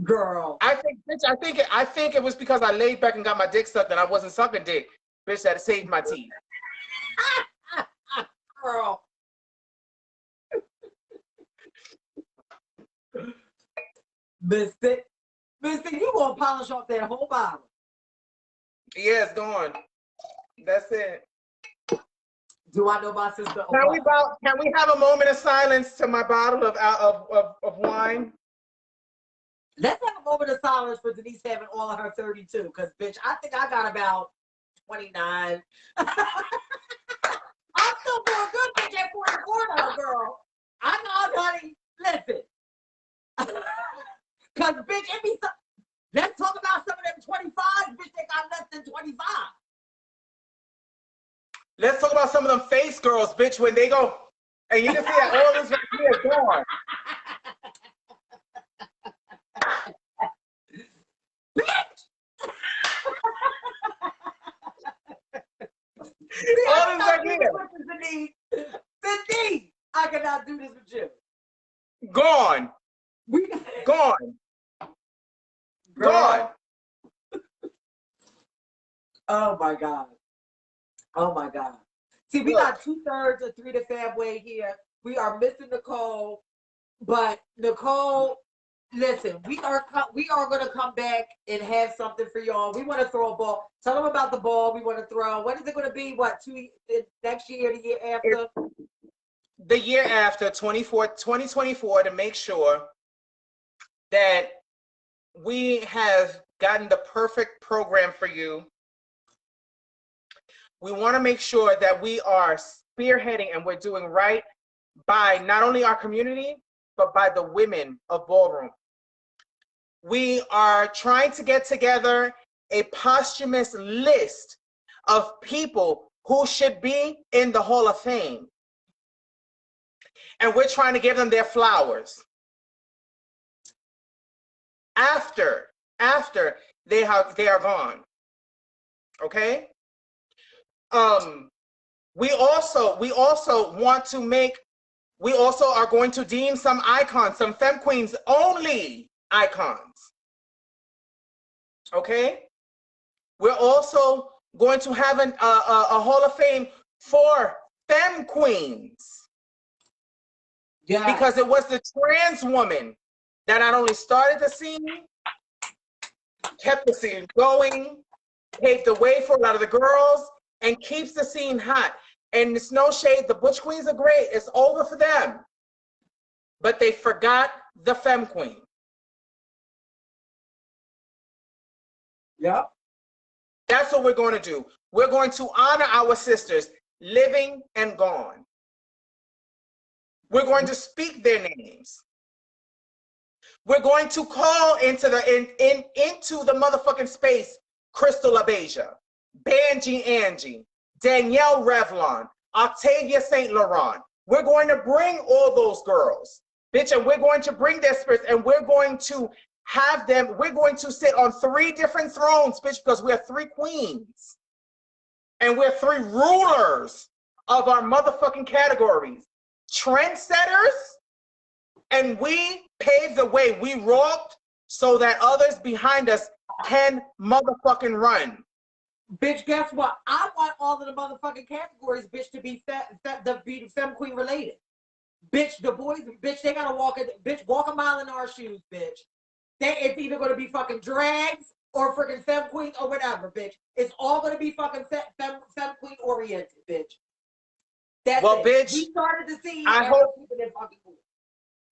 Girl. I think it was because I laid back and got my dick sucked and I wasn't sucking dick. Bitch, that saved my teeth. Girl. Mister, you gonna polish off that whole bottle. Yeah, it's gone. That's it. Do I know my sister? Can we have a moment of silence to my bottle of wine? Let's have a moment of silence for Denise having all of her 32, because bitch, I think I got about 29. I'm still doing good, bitch, at 44 though, girl. I know, honey. Listen. Because, bitch, let's talk about some of them 25, bitch, that got less than 25. Let's talk about some of them face girls, bitch, when they go, and you can see that all this right here is gone. All this right here. Denise, I cannot do this with you. Gone. Gone. Gone. Oh my God. Oh my God. See, we got 2/3 of 3 to Fab Way here. We are missing Nicole, but Nicole Listen, we are gonna come back and have something for y'all. We want to throw a ball. Tell them about the ball we want to throw. When is it gonna be? What, next year, the year after? The year after, 2024, to make sure that we have gotten the perfect program for you. We want to make sure that we are spearheading and we're doing right by not only our community, but by the women of Ballroom. We are trying to get together a posthumous list of people who should be in the Hall of Fame. And we're trying to give them their flowers after they are gone. Okay? We also are going to deem some icons, some femme queens only icons. Okay? We're also going to have a Hall of Fame for femme queens. Yeah. Because it was the trans woman that not only started the scene, kept the scene going, paved the way for a lot of the girls, and keeps the scene hot. And it's no shade, the Butch Queens are great. It's over for them. But they forgot the femme queen. Yep. That's what we're going to do. We're going to honor our sisters, living and gone. We're going to speak their names. We're going to call into the into the motherfucking space Crystal Abeja, Banji Angie, Danielle Revlon, Octavia St. Laurent. We're going to bring all those girls, bitch, and we're going to bring their spirits, and we're going to have them, we're going to sit on 3 different thrones, bitch, because we're 3 queens. And we're 3 rulers of our motherfucking categories. Trendsetters, and we paved the way. We walked so that others behind us can motherfucking run. Bitch, guess what? I want all of the motherfucking categories, bitch, to be femme queen related. Bitch, the boys, bitch, they gotta walk a mile in our shoes, bitch. It's either gonna be fucking drags or freaking femme queens or whatever, bitch. It's all gonna be fucking femme queen oriented, bitch. That's well, it. bitch, We started to see. I hope.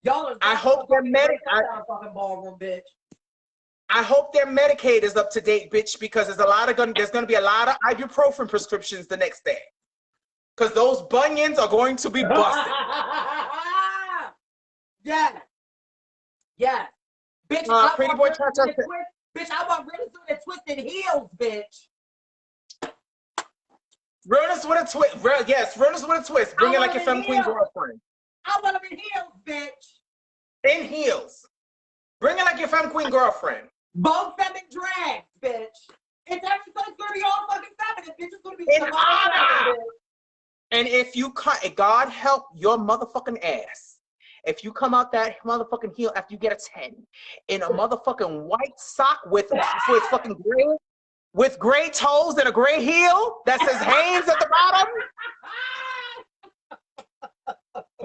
Y'all are. I hope their fucking ballroom, bitch. I hope their Medicaid is up to date, bitch, because there's gonna be a lot of ibuprofen prescriptions the next day, because those bunions are going to be busted. Yeah. Yeah. Bitch, Pretty boy Cha-Cha said, bitch, I want realness with a twisted heels, bitch. Realness with a twist. Yes, realness with a twist. Bring it like your femme queen girlfriend. I want them in heels, bitch. In heels. Bring it like your femme queen girlfriend. Both feminine drags, bitch. It's everything's gonna be all fucking feminine, bitch. It's gonna be In honor. And if you God help your motherfucking ass. If you come out that motherfucking heel after you get a 10 in a motherfucking white sock with fucking gray toes and a gray heel that says Hanes at the bottom,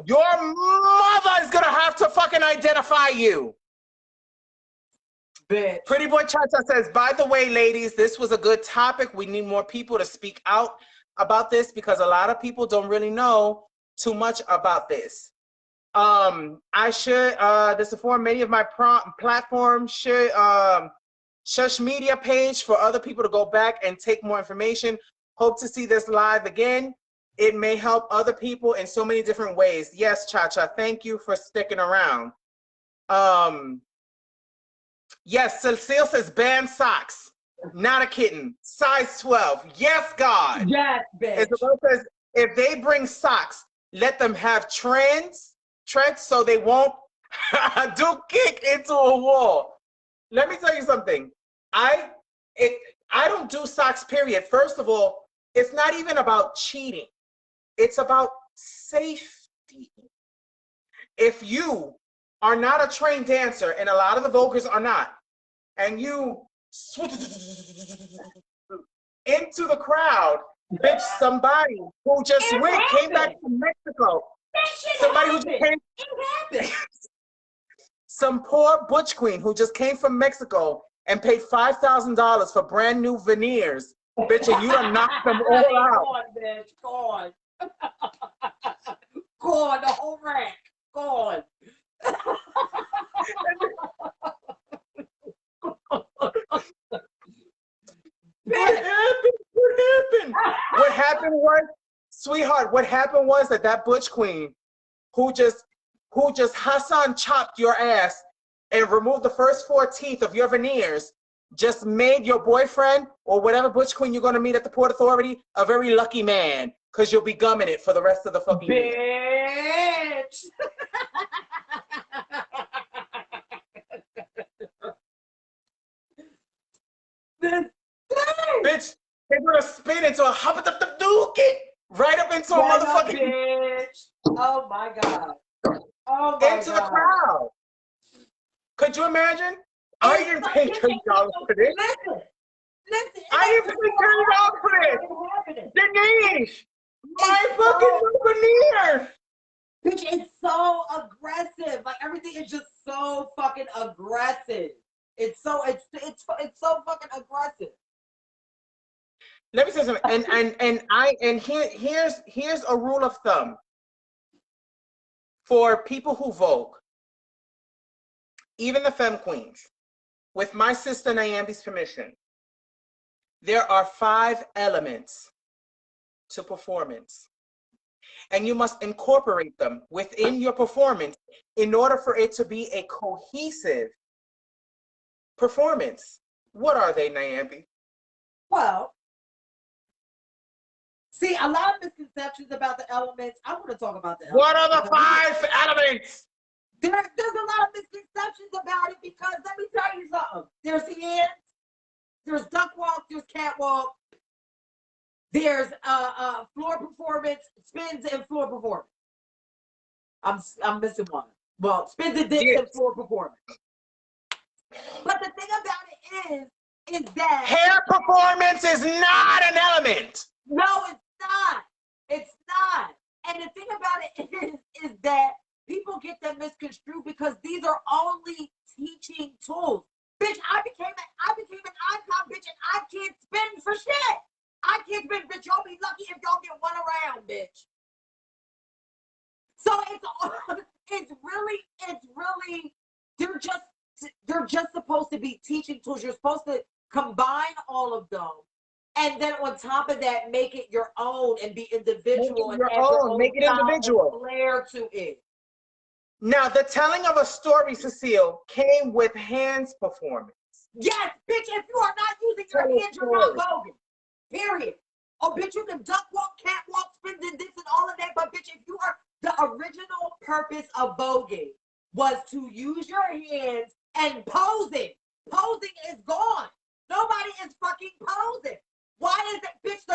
your mother is gonna have to fucking identify you. Bitch. Pretty boy Cha-Cha says, by the way, ladies, this was a good topic. We need more people to speak out about this because a lot of people don't really know too much about this. I should, this is for many of my platforms should, Shush Media page for other people to go back and take more information. Hope to see this live again. It may help other people in so many different ways. Yes, Cha-Cha, thank you for sticking around. Yes, Cecile says band socks, not a kitten, size 12. Yes, God. Yes, bitch. Isabel says, if they bring socks, let them have trends so they won't do kick into a wall. Let me tell you something. I don't do socks, period. First of all, it's not even about cheating. It's about safety. If you are not a trained dancer, and a lot of the Vogers are not, and you into the crowd, bitch, somebody who just came back from Mexico. Somebody who just came. some poor butch queen who just came from Mexico and paid $5,000 for brand new veneers, bitch, and you done knocked them all out. Go on, bitch. Go on. Go on, the whole rack. Go on. What happened? What happened? What happened was, sweetheart, what happened was that butch queen who just Hassan chopped your ass and removed the first 4 teeth of your veneers just made your boyfriend or whatever butch queen you're going to meet at the Port Authority a very lucky man, because you'll be gumming it for the rest of the fucking year. Bitch. Bitch, they're going to spin into a dookie right up into a motherfucking... Bitch. Oh my God. Oh my into God. the crowd. Could you imagine? I didn't pay $30 for this. Listen. I didn't pay $30 for this. Denise, my fucking veneer. Bitch, it's so aggressive. Like everything is just so fucking aggressive. It's so fucking aggressive. Let me say something. Here's a rule of thumb for people who Vogue, even the femme queens. With my sister Niambi's permission, there are 5 elements to performance, and you must incorporate them within your performance in order for it to be a cohesive performance. What are they, Niambi? Well, see, a lot of misconceptions about the elements. I want to talk about the elements. What are the 5 elements? There's a lot of misconceptions about it because let me tell you something. There's hands, there's duck walk, there's catwalk, there's floor performance, spins and floor performance. I'm missing one. Well, spins and dips and floor performance. But the thing about it is that hair performance is not an element. No, it's not. It's not. And the thing about it is that people get that misconstrued because these are only teaching tools. Bitch, I became an icon, bitch, and I can't spin for shit. I can't spin, bitch. Y'all be lucky if y'all get one around, bitch. So it's really, they're just supposed to be teaching tools. You're supposed to combine all of them. And then on top of that, make it your own and be individual. Make it your own. Make it individual. Flair to it. Now, the telling of a story, Cecile, came with hands performance. Yes, bitch, if you are not using your hands, you're not voguing. Period. Oh, bitch, you can duck walk, catwalk, spins and dips and all of that. But, bitch, if you are, the original purpose of voguing was to use your hands and posing. Posing is gone. Nobody is fucking posing. Why is it, bitch,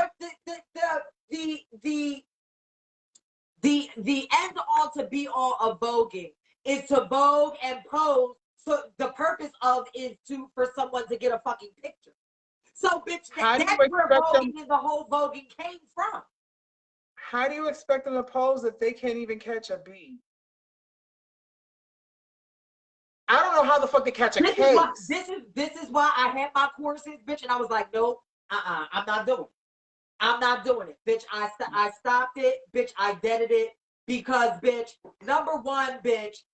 the end all to be all of voguing is to vogue and pose. So the purpose of is for someone to get a fucking picture. So bitch, that's where voguing and the whole voguing came from. How do you expect them to pose if they can't even catch a beat? I don't know how the fuck they catch a case. This is why I had my courses, bitch, and I was like, nope, I'm not doing it. I'm not doing it, bitch. I stopped it, bitch. I deaded it because, bitch, number one, bitch,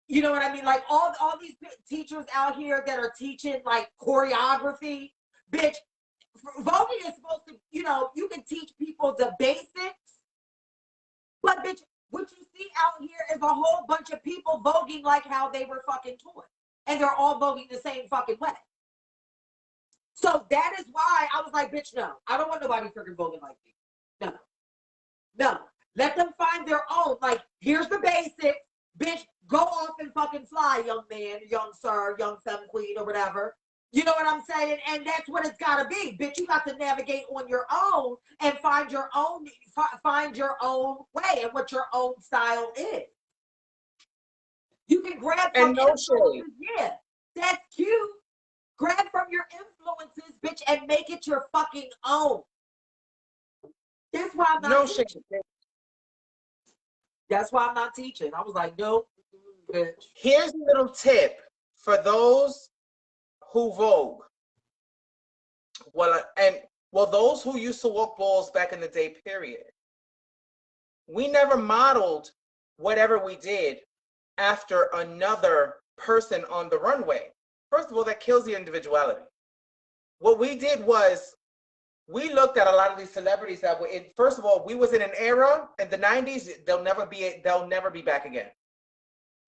you know what I mean? Like all these teachers out here that are teaching like choreography, bitch, voguing is supposed to, you know, you can teach people the basics, but bitch, what you see out here is a whole bunch of people voguing like how they were fucking taught, and they're all voguing the same fucking way. So that is why I was like, bitch, no, I don't want nobody freaking voguing like me. No. Let them find their own. Like, here's the basics. Bitch, go off and fucking fly, young man, young sir, young femme queen, or whatever. You know what I'm saying? And that's what it's got to be. Bitch, you got to navigate on your own and find your own way and what your own style is. You can grab from influences. Yeah, that's cute. Grab from your influences, bitch, and make it your fucking own. That's why I'm not teaching. That's why I'm not teaching. I was like, nope. bitch. Here's a little tip for those who Vogue. Those who used to walk balls back in the day, period. We never modeled whatever we did after another person on the runway. First of all, that kills the individuality. What we did was we looked at a lot of these celebrities that were in, first of all, we was in an era in the 90s, they'll never be back again.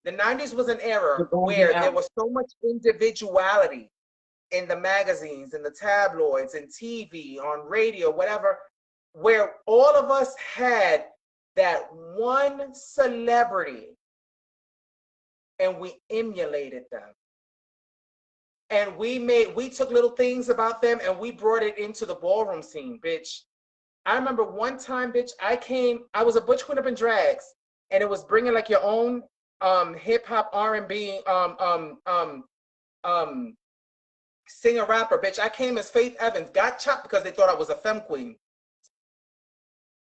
The 90s was an era where there was so much individuality in the magazines, in the tabloids, in TV, on radio, whatever, where all of us had that one celebrity and we emulated them. And we took little things about them and we brought it into the ballroom scene, bitch. I remember one time, bitch, I was a butch queen up in drags, and it was bringing like your own hip hop, R&B, singer rapper, bitch. I came as Faith Evans, got chopped because they thought I was a femme queen.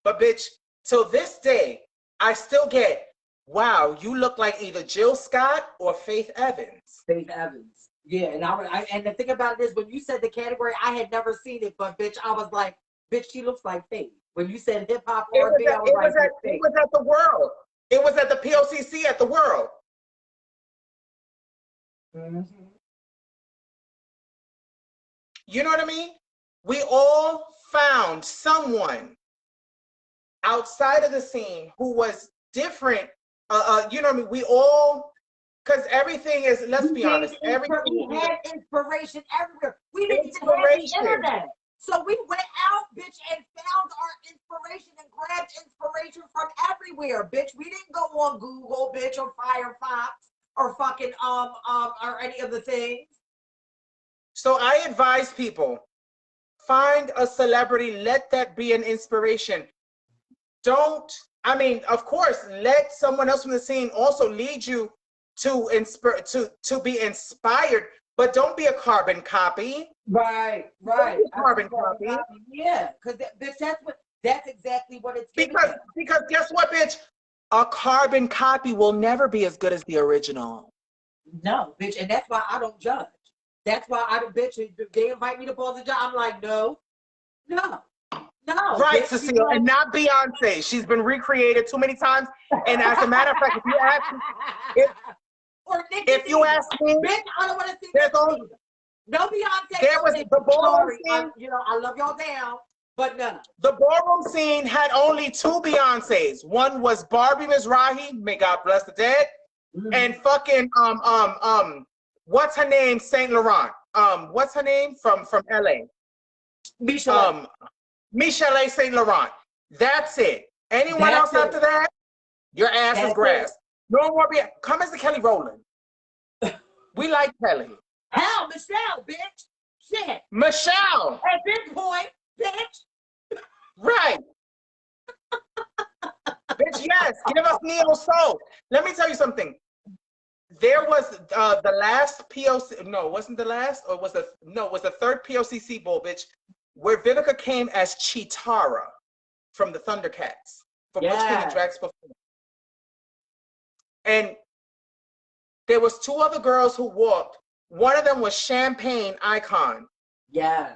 But bitch, till this day, I still get, wow, you look like either Jill Scott or Faith Evans. Faith Evans. Yeah, and the thing about it is, when you said the category, I had never seen it, but bitch, I was like, bitch, she looks like Faith. When you said hip hop R&B, I was like, it was at the World. It was at the POCC at the World. Mm-hmm. You know what I mean? We all found someone outside of the scene who was different. You know what I mean? We all. Because everything is, let's be honest, everything. We had inspiration everywhere. We didn't even have the internet. So we went out, bitch, and found our inspiration and grabbed inspiration from everywhere, bitch. We didn't go on Google, bitch, or Firefox, or fucking, or any of the things. So I advise people, find a celebrity, let that be an inspiration. Of course, let someone else from the scene also lead you to be inspired, but don't be a carbon copy. Right. Carbon copy. Yeah, because that's exactly what it's because guess what, bitch? A carbon copy will never be as good as the original. No, bitch, and that's why I don't judge. That's why I don't, bitch. They invite me to balls and judge. I'm like, no. Right, bitch, Cecile, and not Beyonce. She's been recreated too many times. And as a matter of fact, if you ask me, bitch, I don't want to see that. No Beyonce. There was the ballroom scene. I love y'all down, but no. The ballroom scene had only two Beyoncés. One was Barbie Mizrahi, may God bless the dead, and fucking what's her name? Saint Laurent. What's her name from LA? Michelle. Michelle Saint Laurent. That's it. Anyone else after that? Your ass is grass. No more. Come as the Kelly Rowland. We like Kelly. Hell, Michelle, bitch. Shit. Michelle. At this point, bitch. Right. Bitch, yes. Give us Neo Soul. Let me tell you something. There was the last POC. No, wasn't the last, or was it the third POCC Bowl, bitch, where Vivica came as Chitara from the Thundercats for Butch Queen and Drags performance. And there was two other girls who walked. One of them was Champagne Icon. Yeah.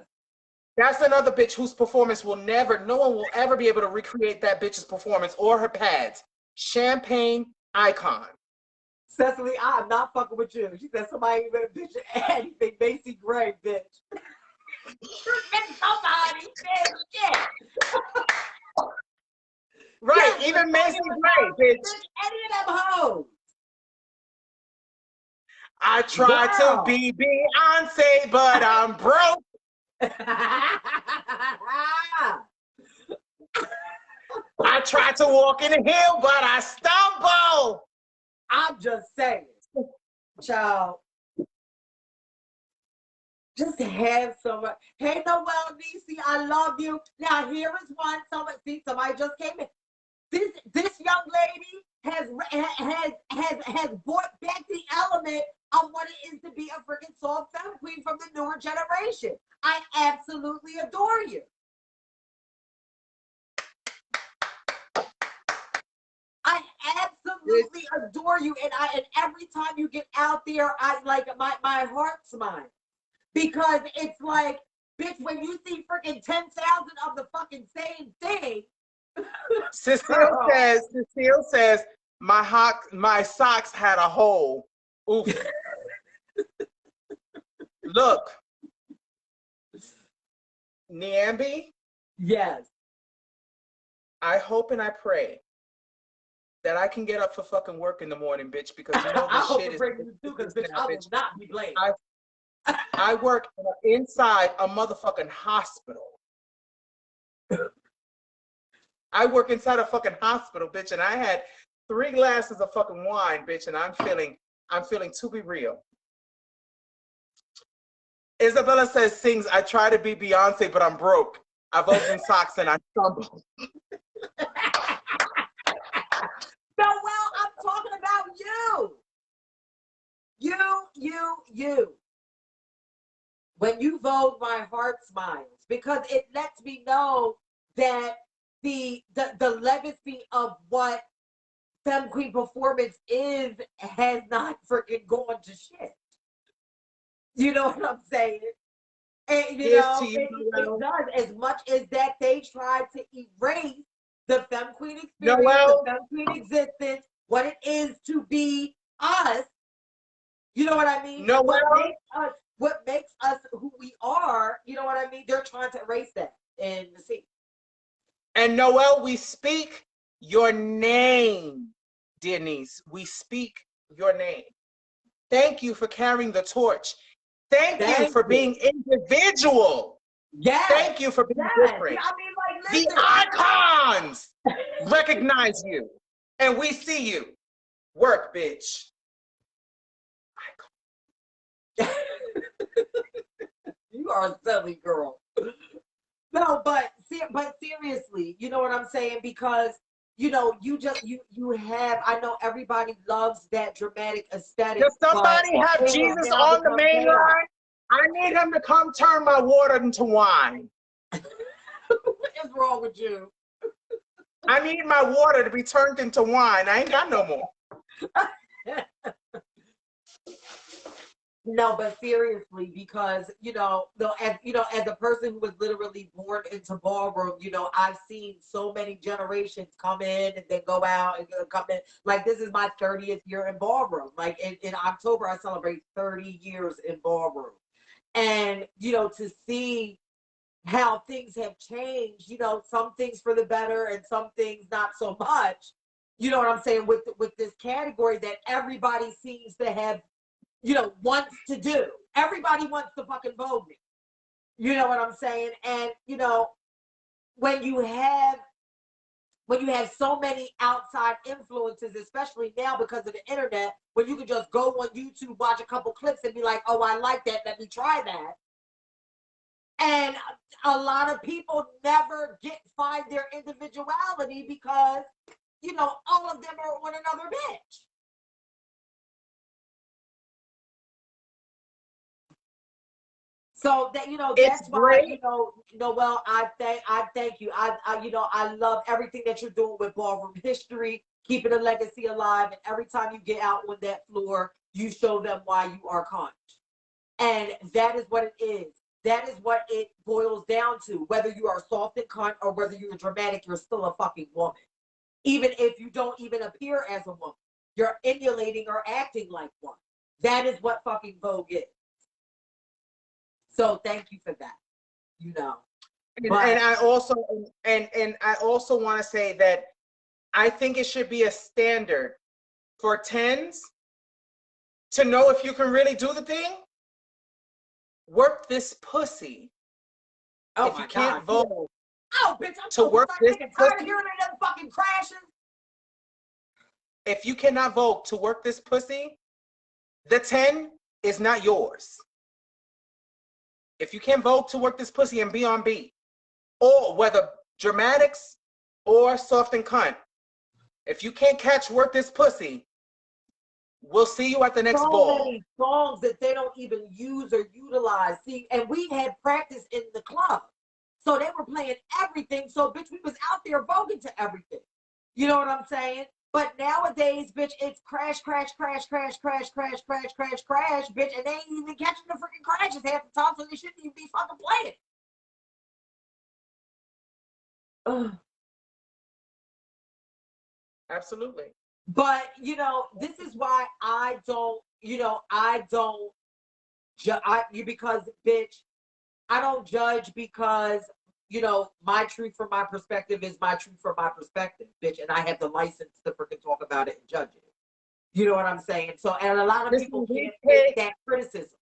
That's another bitch whose performance no one will ever be able to recreate that bitch's performance or her pads. Champagne Icon. Cecily, I'm not fucking with you. She said somebody even bitch anything. Macy Gray, bitch. Somebody, bitch, yeah. Right, yeah, even Macy Gray, bitch. Any of them hoes. I try to be Beyonce, but I'm broke. I try to walk in the hill, but I stumble. I'm just saying, child. Just have someone. Hey, Noel, Nisi, I love you. Now here is one. Somebody just came in. This young lady has brought back the element of what it is to be a freaking soft femme queen from the newer generation. I absolutely adore you. I absolutely absolutely adore you, and every time you get out there, I like my heart smiles because it's like, bitch, when you see freaking 10,000 of the fucking same thing. Cecile says, my socks had a hole. Oof. Look, Niambi. Yes. I hope and I pray that I can get up for fucking work in the morning, bitch, because you know I this hope shit to is. bring you too, because bitch, I will not be blamed. I work inside a motherfucking hospital. I work inside a fucking hospital, bitch, and I had 3 glasses of fucking wine, bitch, and I'm feeling to be real. Isabella sings, I try to be Beyonce, but I'm broke. I've opened socks and I stumble. No, well, I'm talking about you. You. When you vote, my heart smiles because it lets me know that the legacy of what Femme Queen performance is has not freaking gone to shit. You know what I'm saying? And you know, it does, as much as that they tried to erase the Femme Queen experience, the Femme Queen existence, what it is to be us. You know what I mean? What makes us who we are, you know what I mean? They're trying to erase that in the scene. And Noelle, we speak your name, Denise. We speak your name. Thank you for carrying the torch. Thank you for being individual. Yes. Thank you for being different. I mean, like, listen. The icons recognize you. And we see you. Work, bitch. You are a silly girl. No, but seriously, you know what I'm saying? Because you know, you have. I know everybody loves that dramatic aesthetic. Does somebody have Jesus on the main line? I need him to come turn my water into wine. What is wrong with you? I need my water to be turned into wine. I ain't got no more. No, but seriously, because as a person who was literally born into ballroom, you know, I've seen so many generations come in and then go out and come in. Like, this is my 30th year in ballroom. Like in October, I celebrate 30 years in ballroom, and you know, to see how things have changed, you know, some things for the better and some things not so much. You know what I'm saying with this category that everybody seems to have. You know, wants to do. Everybody wants to fucking vote me. You know what I'm saying? And you know, when you have so many outside influences, especially now because of the internet, when you can just go on YouTube, watch a couple clips, and be like, "Oh, I like that. Let me try that." And a lot of people never find their individuality because, you know, all of them are on another bitch. So that, you know, that's why, you know, Noelle, I thank you. You know, I love everything that you're doing with ballroom history, keeping the legacy alive. And every time you get out on that floor, you show them why you are conch. And that is what it is. That is what it boils down to. Whether you are soft and cunt or whether you're dramatic, you're still a fucking woman. Even if you don't even appear as a woman, you're emulating or acting like one. That is what fucking Vogue is. So thank you for that. You know. And I also want to say that I think it should be a standard for tens to know if you can really do the thing. Work this pussy. Oh, if you can't vote. Oh, bitch, I'm to work this tired of hearing them fucking crashing. If you cannot vote to work this pussy, the 10 is not yours. If you can't vote to work this pussy and be on beat, or whether dramatics or soft and cunt, if you can't catch work this pussy, we'll see you at the next ball. So many songs that they don't even use or utilize. See, and we had practice in the club. So they were playing everything. So, bitch, we was out there voguing to everything. You know what I'm saying? But nowadays, bitch, it's crash, crash, crash, crash, crash, crash, crash, crash, crash, bitch, and they ain't even catching the freaking crashes half the time, so they shouldn't even be fucking playing. Ugh. Absolutely. But this is why I don't, because bitch, I don't judge because my truth from my perspective is my truth from my perspective, bitch, and I have the license to freaking talk about it and judge it. You know what I'm saying? So, and a lot of people can't take that criticism.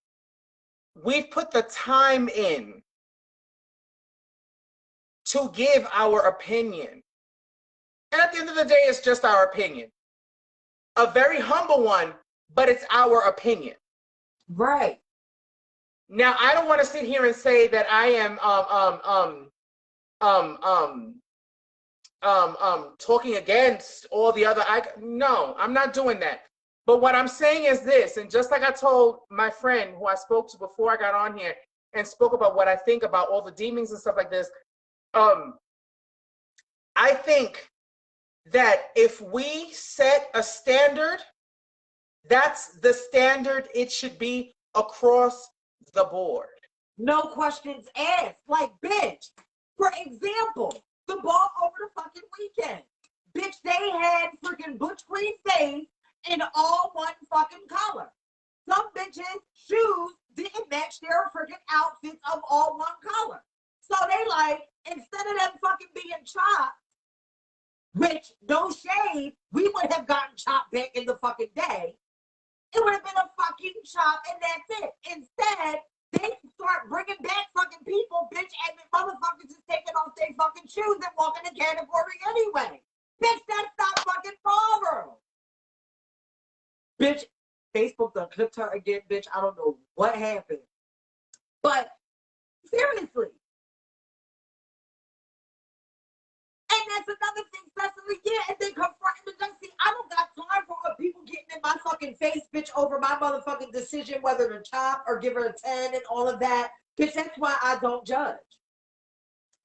We've put the time in to give our opinion. And at the end of the day, it's just our opinion. A very humble one, but it's our opinion. Right. Now, I don't want to sit here and say that I am talking against all the other. No, I'm not doing that. But what I'm saying is this, and just like I told my friend who I spoke to before I got on here and spoke about what I think about all the demons and stuff like this, I think that if we set a standard, that's the standard it should be across the board. No questions asked. Like, bitch, for example, the ball over the fucking weekend. Bitch, they had freaking Butch Queen face in all one fucking color. Some bitches' shoes didn't match their freaking outfits of all one color. So they like, instead of them fucking being chopped, which, no shade, we would have gotten chopped back in the fucking day. It would have been a fucking chop and that's it. Instead, they start bringing back fucking people, bitch, and the motherfuckers is taking off their fucking shoes and walking the category anyway. Bitch, that's not fucking ballroom. Bitch, Facebook done clipped her again, bitch. I don't know what happened. But seriously. And that's another thing, Cecily. Yeah, and then confronting the judge. See, I don't got time for people getting in my fucking face, bitch, over my motherfucking decision whether to chop or give her a 10 and all of that. Bitch, that's why I don't judge.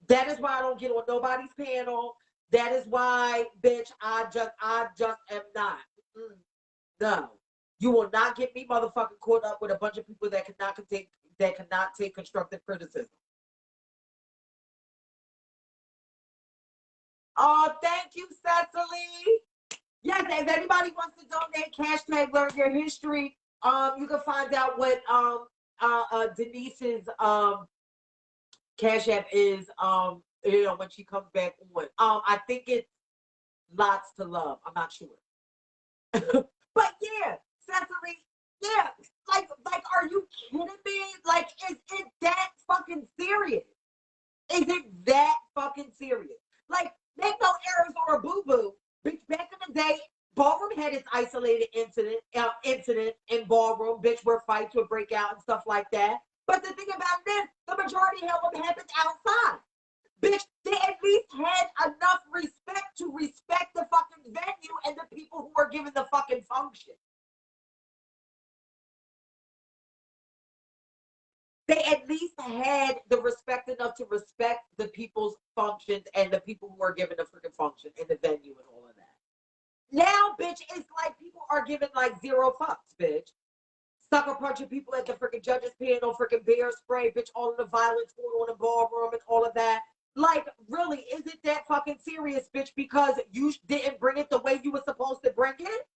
That is why I don't get on nobody's panel. That is why, bitch, I just am not. No. You will not get me motherfucking caught up with a bunch of people that cannot take constructive criticism. Oh, thank you, Cecily. Yes, if anybody wants to donate, hashtag learn your history. You can find out what Denise's cash app is when she comes back on. I think it's lots to love. I'm not sure. But yeah, Cecily, yeah, like, are you kidding me? Like, is it that fucking serious? Is it that fucking serious? Like, make no errors or a boo-boo. Bitch, back in the day, Ballroom had its isolated incident in Ballroom, bitch, where fights would break out and stuff like that. But the thing about this, the majority of them happened outside. Bitch, they at least had enough respect to respect the fucking venue and the people who are giving the fucking function. They at least had the respect enough to respect the people's functions and the people who are giving the freaking function and the venue and all of that. Now, bitch, it's like people are giving like zero fucks, bitch. Sucker punching people at the freaking judges panel, freaking bear spray, bitch, all of the violence going on in Ballroom and all of that. Like, really, is it that fucking serious, bitch, because you didn't bring it the way you were supposed to bring it?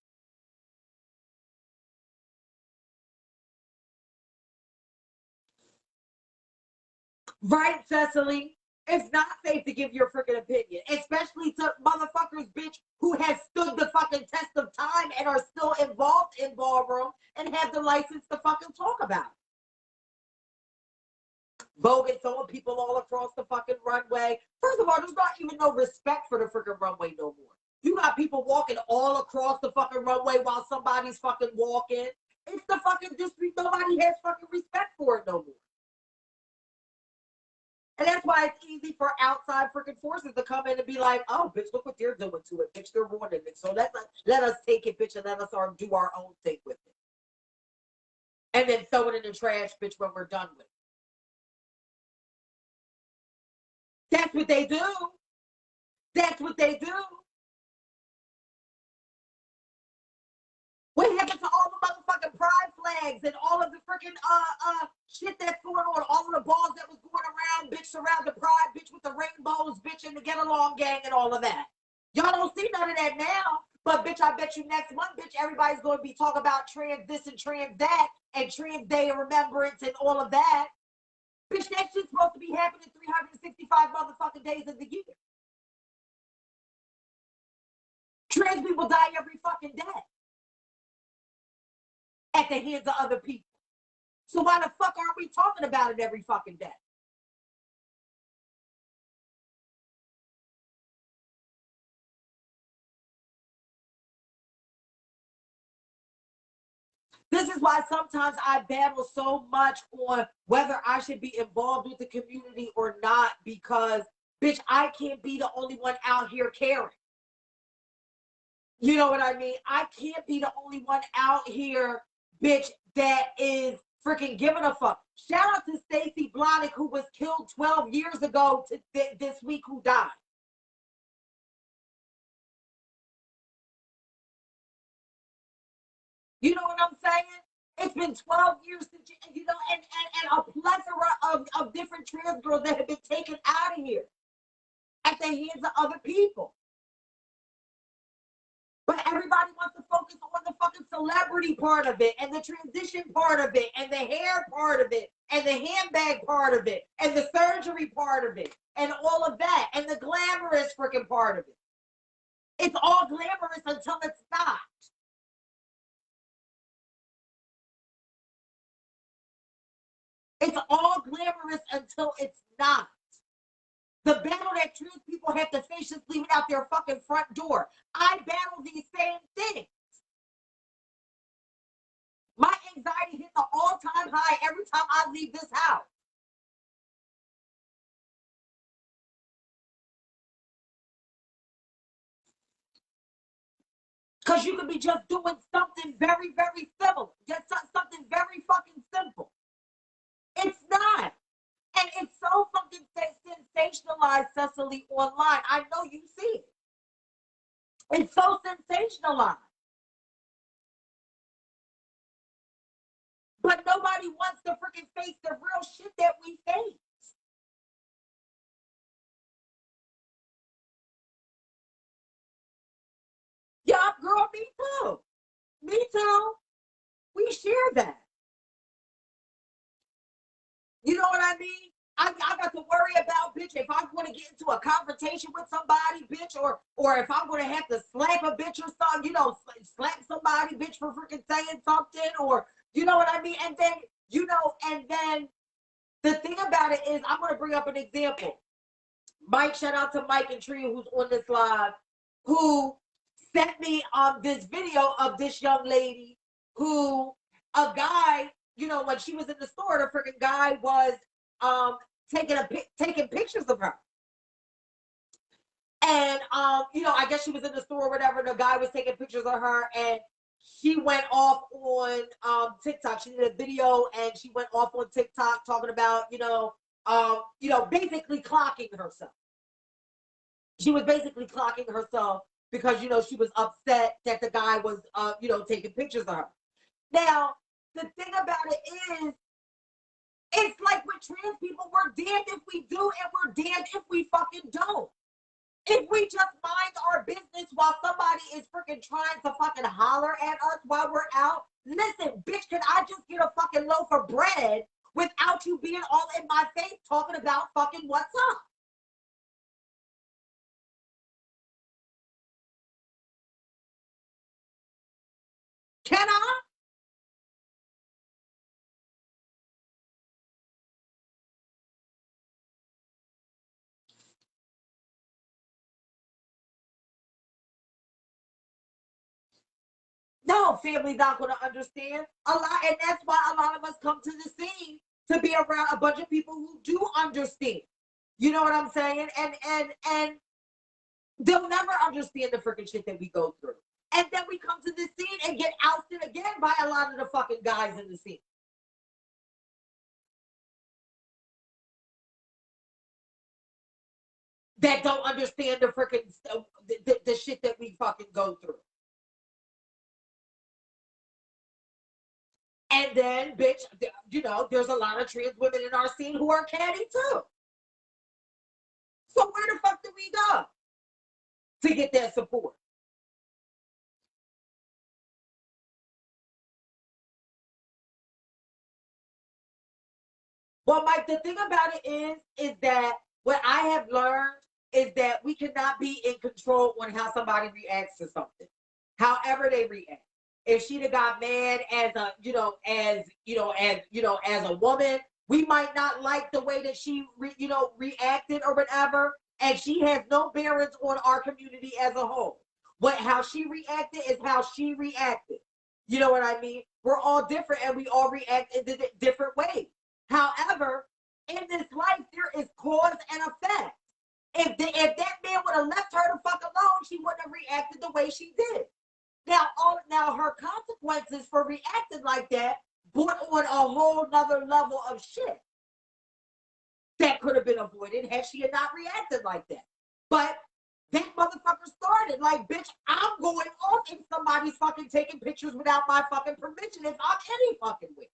Right, Cecily? It's not safe to give your freaking opinion, especially to motherfuckers, bitch, who has stood the fucking test of time and are still involved in Ballroom and have the license to fucking talk about it. Vogue and throwing people all across the fucking runway. First of all, there's not even no respect for the freaking runway no more. You got people walking all across the fucking runway while somebody's fucking walking. It's the fucking district. Nobody has fucking respect for it no more. And that's why it's easy for outside freaking forces to come in and be like, oh, bitch, look what they're doing to it. Bitch, they're ruining it. So let us take it, bitch, and let us do our own thing with it. And then throw it in the trash, bitch, when we're done with it. That's what they do. That's what they do. flags and all of the freaking shit that's going on, all of the balls that was going around, bitch, surround the pride, bitch, with the rainbows, bitch, and the get along gang and all of that. Y'all don't see none of that now, but bitch, I bet you next month, bitch, everybody's going to be talking about trans this and trans that and Trans Day of Remembrance and all of that. Bitch, that shit's supposed to be happening 365 motherfucking days of the year. Trans people die every fucking day at the hands of other people. So why the fuck aren't we talking about it every fucking day? This is why sometimes I battle so much on whether I should be involved with the community or not, because, bitch, I can't be the only one out here caring. You know what I mean? I can't be the only one out here, bitch, that is freaking giving a fuck. Shout out to Stacey Blahnik, who was killed 12 years ago to this week, who died. You know what I'm saying? It's been 12 years since, you know, and a plethora of different trans girls that have been taken out of here at the hands of other people. But everybody wants to focus on the fucking celebrity part of it, and the transition part of it, and the hair part of it, and the handbag part of it, and the surgery part of it, and all of that, and the glamorous freaking part of it. It's all glamorous until it's not. It's all glamorous until it's not. The battle that trans people have to face just leaving out their fucking front door. I battle these same things. My anxiety hits an all-time high every time I leave this house. Because you could be just doing something very, very similar. Just something very fucking simple. It's not. And it's so fucking sensationalized, Cecily, online. I know you see it. It's so sensationalized. But nobody wants to freaking face the real shit that we face. Yeah, girl, me too. Me too. We share that. You know what I mean? I got to worry about, bitch, if I'm going to get into a confrontation with somebody, bitch, or if I'm going to have to slap a bitch or something, you know, slap somebody, bitch, for freaking saying something, or, you know what I mean? And then, you know, and then the thing about it is, I'm going to bring up an example. Mike, shout out to Mike and Tria, who's on this live, who sent me this video of this young lady who, a guy, you know, when she was in the store, the freaking guy was taking pictures of her. And, you know, I guess she was in the store or whatever. The guy was taking pictures of her, and she went off on TikTok. She did a video, and she went off on TikTok talking about, you know, basically clocking herself. She was basically clocking herself because, you know, she was upset that the guy was, you know, taking pictures of her. Now, the thing about it is, it's like with trans people, we're damned if we do and we're damned if we fucking don't. If we just mind our business while somebody is freaking trying to fucking holler at us while we're out, listen, bitch, can I just get a fucking loaf of bread without you being all in my face talking about fucking what's up? Can I? No, family's not going to understand a lot, and that's why a lot of us come to the scene to be around a bunch of people who do understand. You know what I'm saying? And they'll never understand the freaking shit that we go through. And then we come to the scene and get ousted again by a lot of the fucking guys in the scene. That don't understand the freaking the shit that we fucking go through. And then, bitch, you know, there's a lot of trans women in our scene who are catty too. So where the fuck do we go to get that support? Well, Mike, the thing about it is that what I have learned is that we cannot be in control on how somebody reacts to something, however they react. If she'd have got mad as a, as a woman, we might not like the way that she, reacted or whatever. And she has no bearings on our community as a whole. How she reacted is how she reacted. You know what I mean? We're all different and we all react in different ways. However, in this life, there is cause and effect. If that man would have left her the fuck alone, she wouldn't have reacted the way she did. Now her consequences for reacting like that brought on a whole nother level of shit that could have been avoided had she had not reacted like that. But that motherfucker started like, bitch, I'm going off if somebody's fucking taking pictures without my fucking permission if I'm any fucking way.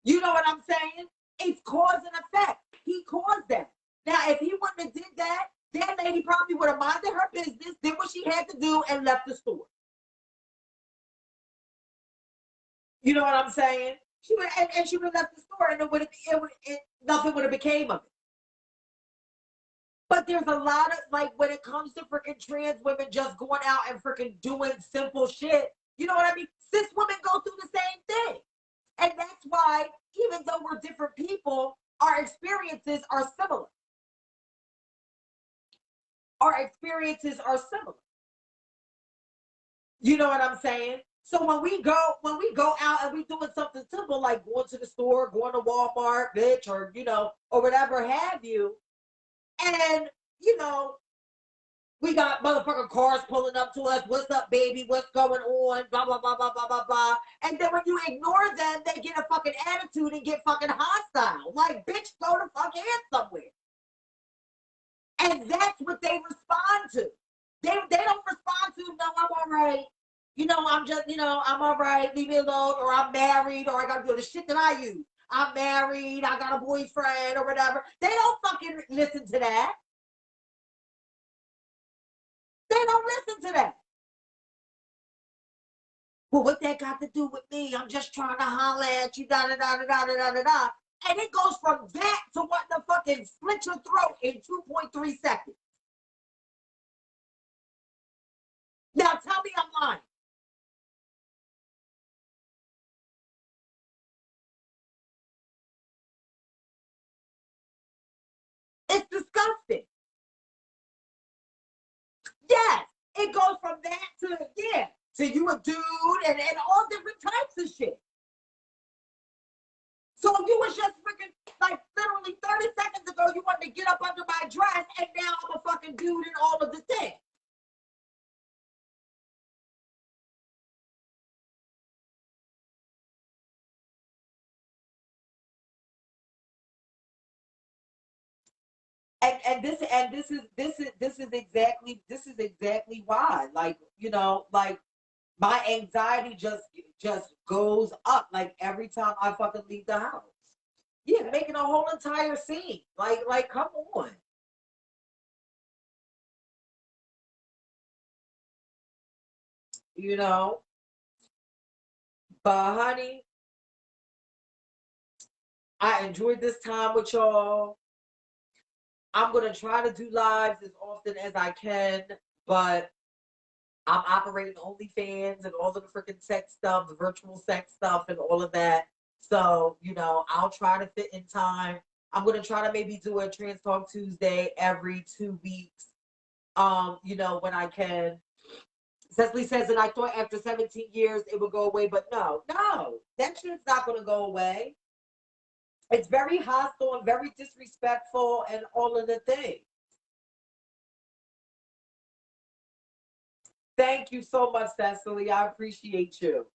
You know what I'm saying? It's cause and effect. He caused that. Now, if he wouldn't have did that, that lady probably would have minded her business, did what she had to do, and left the store. You know what I'm saying? She would, and she would have left the store, and nothing would have became of it. But there's a lot of, like, when it comes to freaking trans women just going out and freaking doing simple shit, you know what I mean? Cis women go through the same thing. And that's why, even though we're different people, our experiences are similar. Our experiences are similar. You know what I'm saying? So when we go out and we doing something simple like going to the store, going to Walmart, bitch, or or whatever have you, and we got motherfucking cars pulling up to us. What's up, baby? What's going on? Blah, blah, blah, blah, blah, blah, blah. And then when you ignore them, they get a fucking attitude and get fucking hostile. Like, bitch, go to fuck in somewhere. And that's what they respond to. They don't respond to, no, I'm all right. I'm just, I'm all right. Leave me alone. Or I'm married. Or I got to do the shit that I use. I'm married. I got a boyfriend or whatever. They don't fucking listen to that. They don't listen to that. Well, what that got to do with me? I'm just trying to holler at you, da da da da da da da da. And it goes from that to what the fucking split your throat in 2.3 seconds. Now tell me I'm lying. It's disgusting. Yes, it goes from that to you a dude and all different types of shit. So you was just freaking, like, literally 30 seconds ago, you wanted to get up under my dress, and now I'm a fucking dude and all of the things. And this is exactly why, like, like, my anxiety just goes up, like, every time I fucking leave the house. Yeah, making a whole entire scene, like come on. But honey, I enjoyed this time with y'all. I'm gonna try to do lives as often as I can, but I'm operating OnlyFans and all of the freaking sex stuff, the virtual sex stuff, and all of that. So, I'll try to fit in time. I'm gonna try to maybe do a Trans Talk Tuesday every 2 weeks. When I can. Cecily says that I thought after 17 years it would go away, but no, that shit's not gonna go away. It's very hostile and very disrespectful and all of the things. Thank you so much, Cecily. I appreciate you.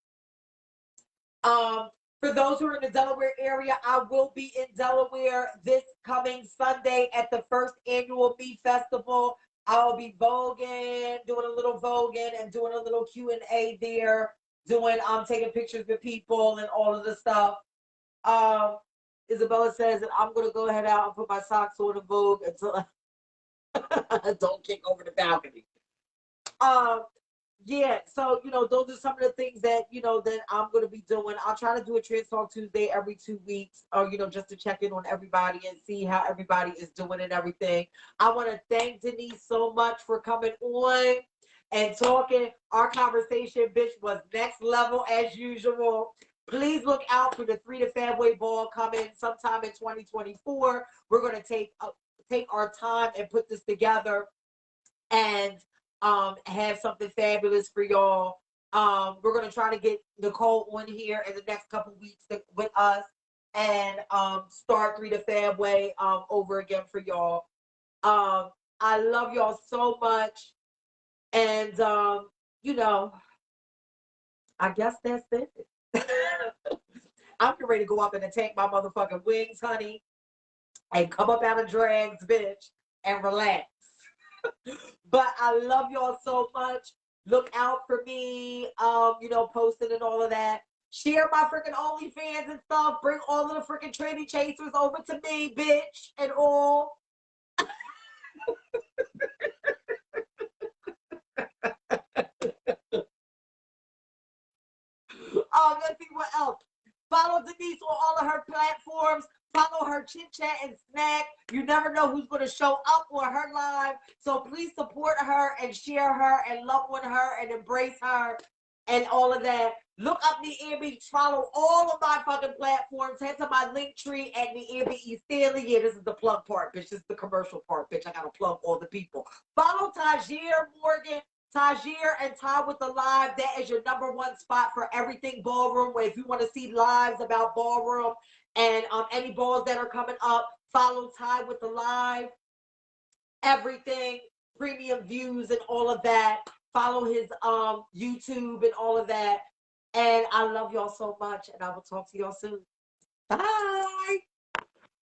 For those who are in the Delaware area, I will be in Delaware this coming Sunday at the first annual Me Festival. I'll be voguing, doing a little voguing and doing a little Q&A there, doing taking pictures with people and all of the stuff. Isabella says that I'm gonna go ahead out and put my socks on and Vogue until I don't kick over the balcony. Yeah, so those are some of the things that that I'm gonna be doing. I'll try to do a Trans Talk Tuesday every 2 weeks, or just to check in on everybody and see how everybody is doing and everything. I want to thank Denise so much for coming on and talking. Our conversation, bitch, was next level as usual. Please look out for the 3 to Fabway Ball coming sometime in 2024. We're gonna take our time and put this together and have something fabulous for y'all. We're gonna try to get Nicole on here in the next couple weeks with us and start 3 to Fabway over again for y'all. I love y'all so much, and I guess that's it. I'm ready to go up and take my motherfucking wings, honey, and come up out of drags, bitch, and relax. But I love y'all so much. Look out for me, posting and all of that. Share my freaking OnlyFans and stuff. Bring all of the freaking trendy chasers over to me, bitch, and all. Let's see what else. Follow Denise on all of her platforms. Follow her chit chat and snack. You never know who's going to show up on her live. So please support her and share her and love on her and embrace her and all of that. Look up Niambi. Follow all of my fucking platforms. Head to my link tree at Niambi E Stanley. Yeah, this is the plug part, bitch. This is the commercial part, bitch. I got to plug all the people. Follow Tajir Morgan. Tajir and Ty with the Live, that is your #1 spot for everything ballroom. Where if you want to see lives about ballroom and any balls that are coming up, follow Ty with the Live. Everything, premium views and all of that. Follow his YouTube and all of that. And I love y'all so much, and I will talk to y'all soon. Bye.